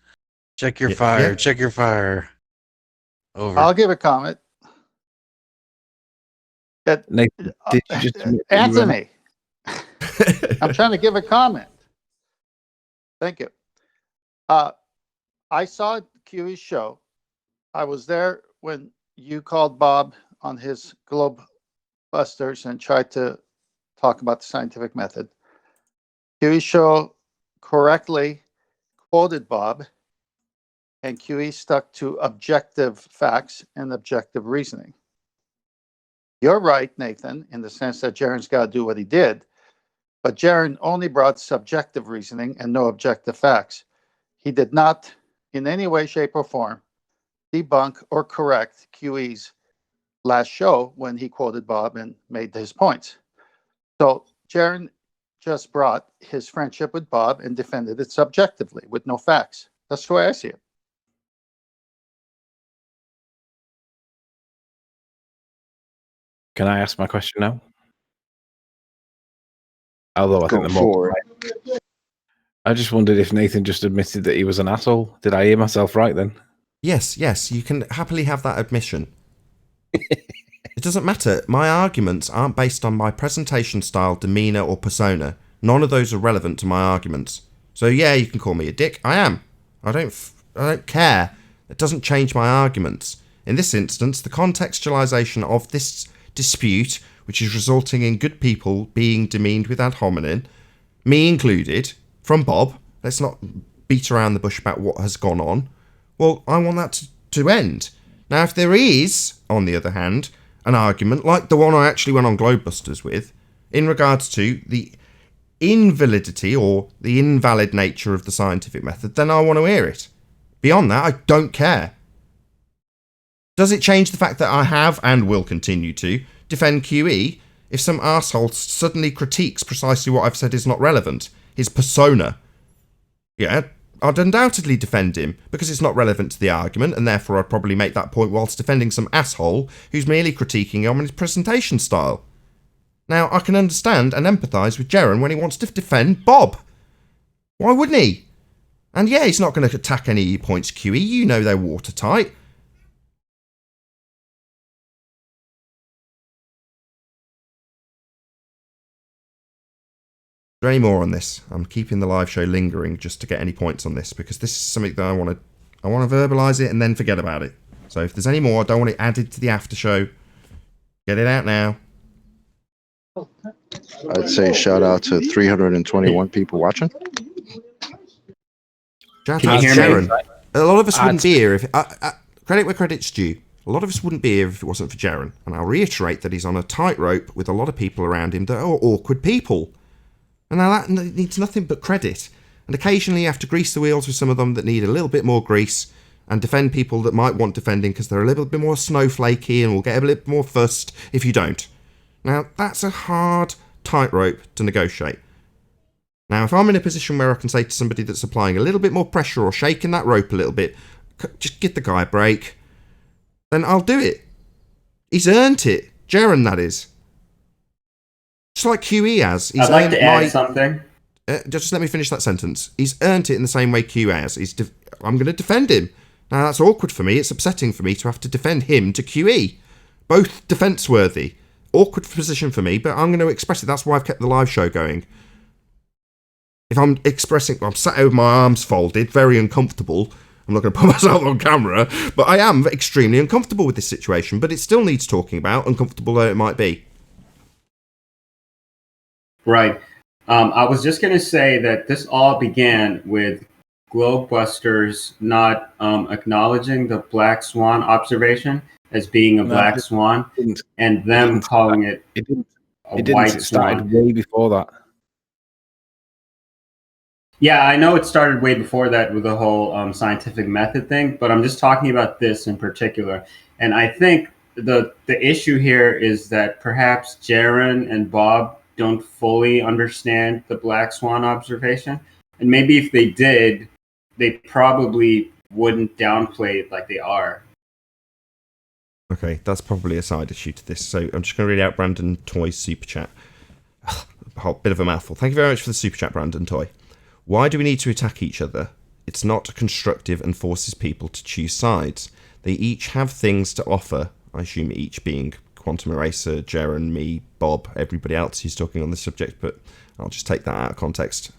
S1: Check your fire.
S2: Yeah.
S1: Check your fire. Over.
S5: I'll give a comment.
S3: Nathan, did you just admit that you were...
S5: Anthony, I'm trying to give a comment. Thank you. I saw QE's show. I was there when you called Bob on his Globe Busters and tried to talk about the scientific method. QE's show correctly quoted Bob, and QE stuck to objective facts and objective reasoning. You're right, Nathan, in the sense that Jaren's got to do what he did, but Jaren only brought subjective reasoning and no objective facts. He did not, in any way, shape, or form, debunk or correct QE's last show when he quoted Bob and made his points. So Jaren just brought his friendship with Bob and defended it subjectively with no facts. That's the way I see it.
S3: Can I ask my question now? Although I think the more... I just wondered if Nathan just admitted that he was an asshole. Did I hear myself right then?
S2: Yes, you can happily have that admission. It doesn't matter. My arguments aren't based on my presentation style, demeanour, or persona. None of those are relevant to my arguments. So yeah, you can call me a dick. I am. I don't care. It doesn't change my arguments. In this instance, the contextualisation of this dispute, which is resulting in good people being demeaned with ad hominem, me included, from Bob, let's not beat around the bush about what has gone on, well, I want that to end. Now, if there is, on the other hand, an argument like the one I actually went on Globebusters with, in regards to the invalidity or the invalid nature of the scientific method, then I want to hear it. Beyond that, I don't care. Does it change the fact that I have, and will continue to, defend QE if some arsehole suddenly critiques precisely what I've said is not relevant? His persona. Yeah, I'd undoubtedly defend him, because it's not relevant to the argument, and therefore I'd probably make that point whilst defending some asshole who's merely critiquing him on his presentation style. Now, I can understand and empathise with Jaren when he wants to defend Bob. Why wouldn't he? And yeah, he's not going to attack any points QE. You know they're watertight. Is there any more on this? I'm keeping the live show lingering just to get any points on this, because this is something that I want to verbalise it and then forget about it. So if there's any more, I don't want it added to the after show. Get it out now.
S8: I'd say shout out to 321 people watching.
S2: Shout out to Sharon. A lot of us wouldn't be here if credit where credit's due. A lot of us wouldn't be here if it wasn't for Jaron. And I'll reiterate that he's on a tightrope with a lot of people around him that are awkward people. And now that needs nothing but credit. And occasionally you have to grease the wheels with some of them that need a little bit more grease, and defend people that might want defending because they're a little bit more snowflakey and will get a little bit more fussed if you don't. Now, that's a hard tightrope to negotiate. Now, if I'm in a position where I can say to somebody that's applying a little bit more pressure or shaking that rope a little bit, just give the guy a break, then I'll do it. He's earned it. Jaron, that is. Just like QE has.
S14: I'd like to add something.
S2: Just let me finish that sentence. He's earned it in the same way QE has. I'm going to defend him. Now, that's awkward for me. It's upsetting for me to have to defend him to QE. Both defence-worthy. Awkward position for me, but I'm going to express it. That's why I've kept the live show going. If I'm sat here with my arms folded, very uncomfortable. I'm not going to put myself on camera, but I am extremely uncomfortable with this situation, but it still needs talking about, uncomfortable though it might be.
S14: Right. I was just going to say that this all began with Globebusters not acknowledging the black swan observation as being a black swan, and them calling it a white swan.
S3: Way before that.
S14: Yeah, I know it started way before that with the whole scientific method thing, but I'm just talking about this in particular. And I think the issue here is that perhaps Jaron and Bob don't fully understand the black swan observation. And maybe if they did, they probably wouldn't downplay it like they are.
S2: Okay, that's probably a side issue to this. So I'm just going to read out Brandon Toy's super chat. A whole bit of a mouthful. Thank you very much for the super chat, Brandon Toy. Why do we need to attack each other? It's not constructive and forces people to choose sides. They each have things to offer. I assume each being Quantum Eraser, Jaron, me, Bob, everybody else who's talking on this subject, but I'll just take that out of context.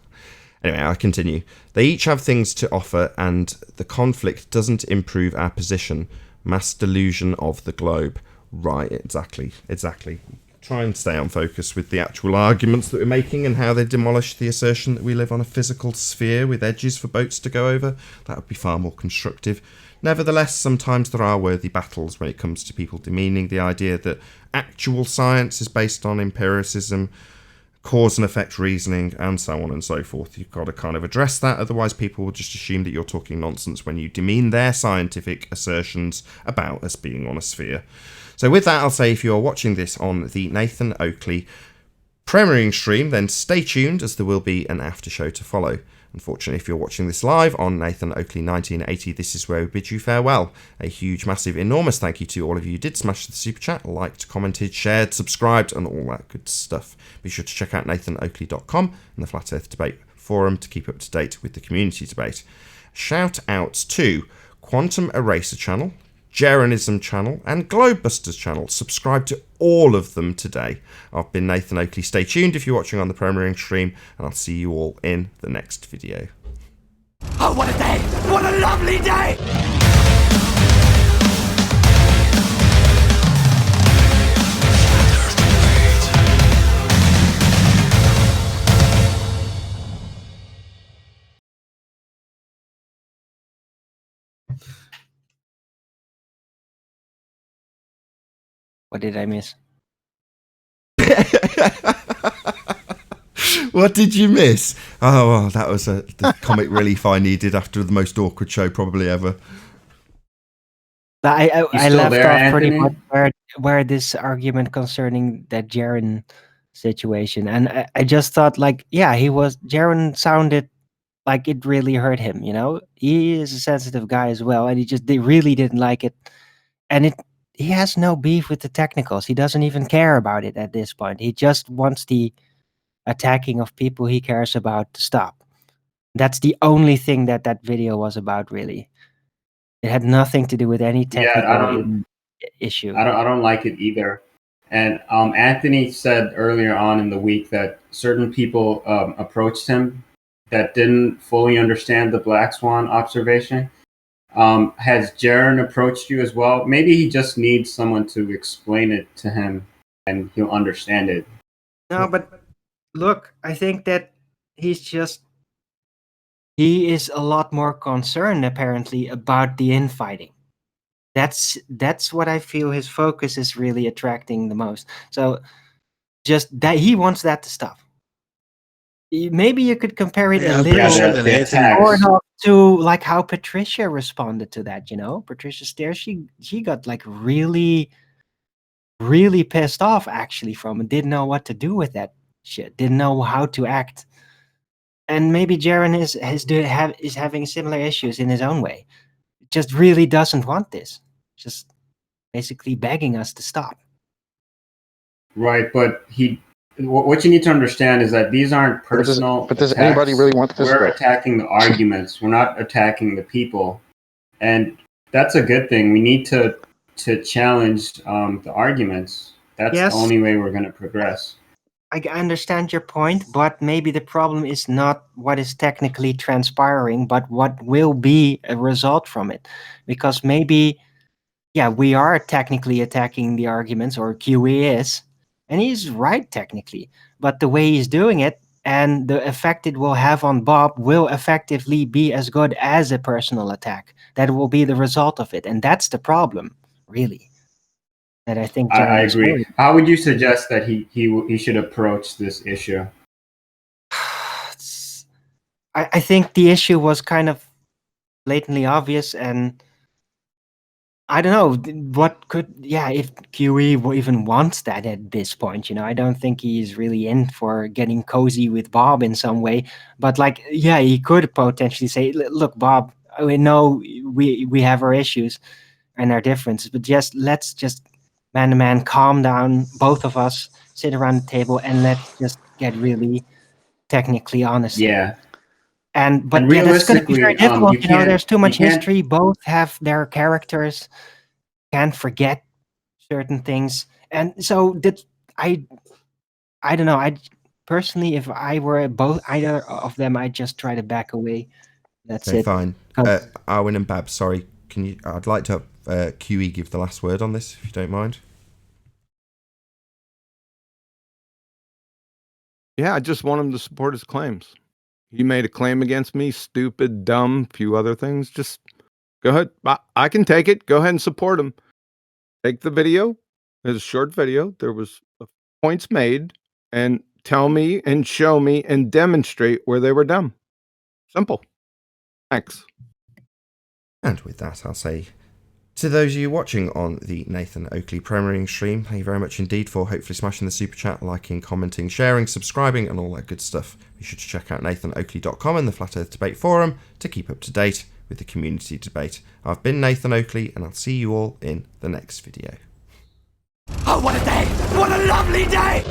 S2: Anyway, I continue. They each have things to offer, and the conflict doesn't improve our position. Mass delusion of the globe. Right, exactly. Try and stay on focus with the actual arguments that we're making and how they demolish the assertion that we live on a physical sphere with edges for boats to go over. That would be far more constructive. Nevertheless, sometimes there are worthy battles when it comes to people demeaning the idea that actual science is based on empiricism, cause and effect reasoning, and so on and so forth. You've got to kind of address that, otherwise people will just assume that you're talking nonsense when you demean their scientific assertions about us being on a sphere. So with that, I'll say if you're watching this on the Nathan Oakley premiering stream, then stay tuned as there will be an after show to follow. Unfortunately, if you're watching this live on Nathan Oakley 1980, this is where we bid you farewell. A huge, massive, enormous thank you to all of you who did smash the super chat, liked, commented, shared, subscribed, and all that good stuff. Be sure to check out nathanoakley.com and the Flat Earth Debate Forum to keep up to date with the community debate. Shout outs to Quantum Eraser channel, Jaronism channel, and Globebusters channel. Subscribe to all of them today. I've been Nathan Oakley. Stay tuned if you're watching on the premiering stream, and I'll see you all in the next video.
S7: Oh, what a day! What a lovely day!
S9: What did I miss?
S2: What did you miss? Oh, well, that was the comic relief I needed after the most awkward show probably ever.
S9: I left
S14: there,
S9: off pretty
S14: Anthony?
S9: much where this argument concerning that Jaron situation, and I just thought Jaron sounded like it really hurt him. You know, he is a sensitive guy as well, and they really didn't like it, and he has no beef with the technicals. He doesn't even care about it at this point. He just wants the attacking of people he cares about to stop. That's the only thing that that video was about, really. It had nothing to do with any technical issue.
S14: I don't like it either. And Anthony said earlier on in the week that certain people approached him that didn't fully understand the black swan observation. Has Jaron approached you as well? Maybe he just needs someone to explain it to him and he'll understand it.
S9: No, but look, I think that he is a lot more concerned apparently about the infighting. That's what I feel his focus is really attracting the most. So just that he wants that to stop. Maybe you could compare it a little more to like how Patricia responded to that, you know? Patricia Stair, she got like really, really pissed off actually from it, didn't know what to do with that shit, didn't know how to act. And maybe Jaron is having similar issues in his own way. Just really doesn't want this. Just basically begging us to stop.
S14: Right, but what you need to understand is that these aren't personal.
S8: But does anybody really want this?
S14: We're attacking the arguments. We're not attacking the people, and that's a good thing. We need to challenge the arguments. That's the only way we're going to progress.
S9: I understand your point, but maybe the problem is not what is technically transpiring, but what will be a result from it. Because maybe, we are technically attacking the arguments, or QE is, and he's right technically. But the way he's doing it and the effect it will have on Bob will effectively be as good as a personal attack. That will be the result of it. And that's the problem, really. That I think
S14: I agree. How would you suggest that he should approach this issue?
S9: I think the issue was kind of blatantly obvious, and I don't know what could if QE even wants that at this point. You know, I don't think he's really in for getting cozy with Bob in some way. But like, he could potentially say, "Look, Bob, we know we have our issues and our differences, but let's just." Man to man, calm down, both of us, sit around the table, and let's just get really technically honest.
S14: Yeah.
S9: But that's going to be very difficult. You know, there's too much history. Both have their characters, can't forget certain things. And so that I don't know. I personally, if I were either of them, I'd just try to back away. That's it.
S2: Fine. Arwin and Bab, sorry. I'd like to QE give the last word on this, if you don't mind.
S11: Yeah, I just want him to support his claims. He made a claim against me, stupid, dumb, few other things. Just go ahead. I can take it. Go ahead and support him. Take the video. It's a short video. There was points made, and tell me and show me and demonstrate where they were dumb. Simple. Thanks.
S2: And with that, I'll say to those of you watching on the Nathan Oakley premiering stream, thank you very much indeed for hopefully smashing the super chat, liking, commenting, sharing, subscribing, and all that good stuff. Be sure to check out nathanoakley.com and the Flat Earth Debate Forum to keep up to date with the community debate. I've been Nathan Oakley, and I'll see you all in the next video.
S7: Oh, what a day! What a lovely day!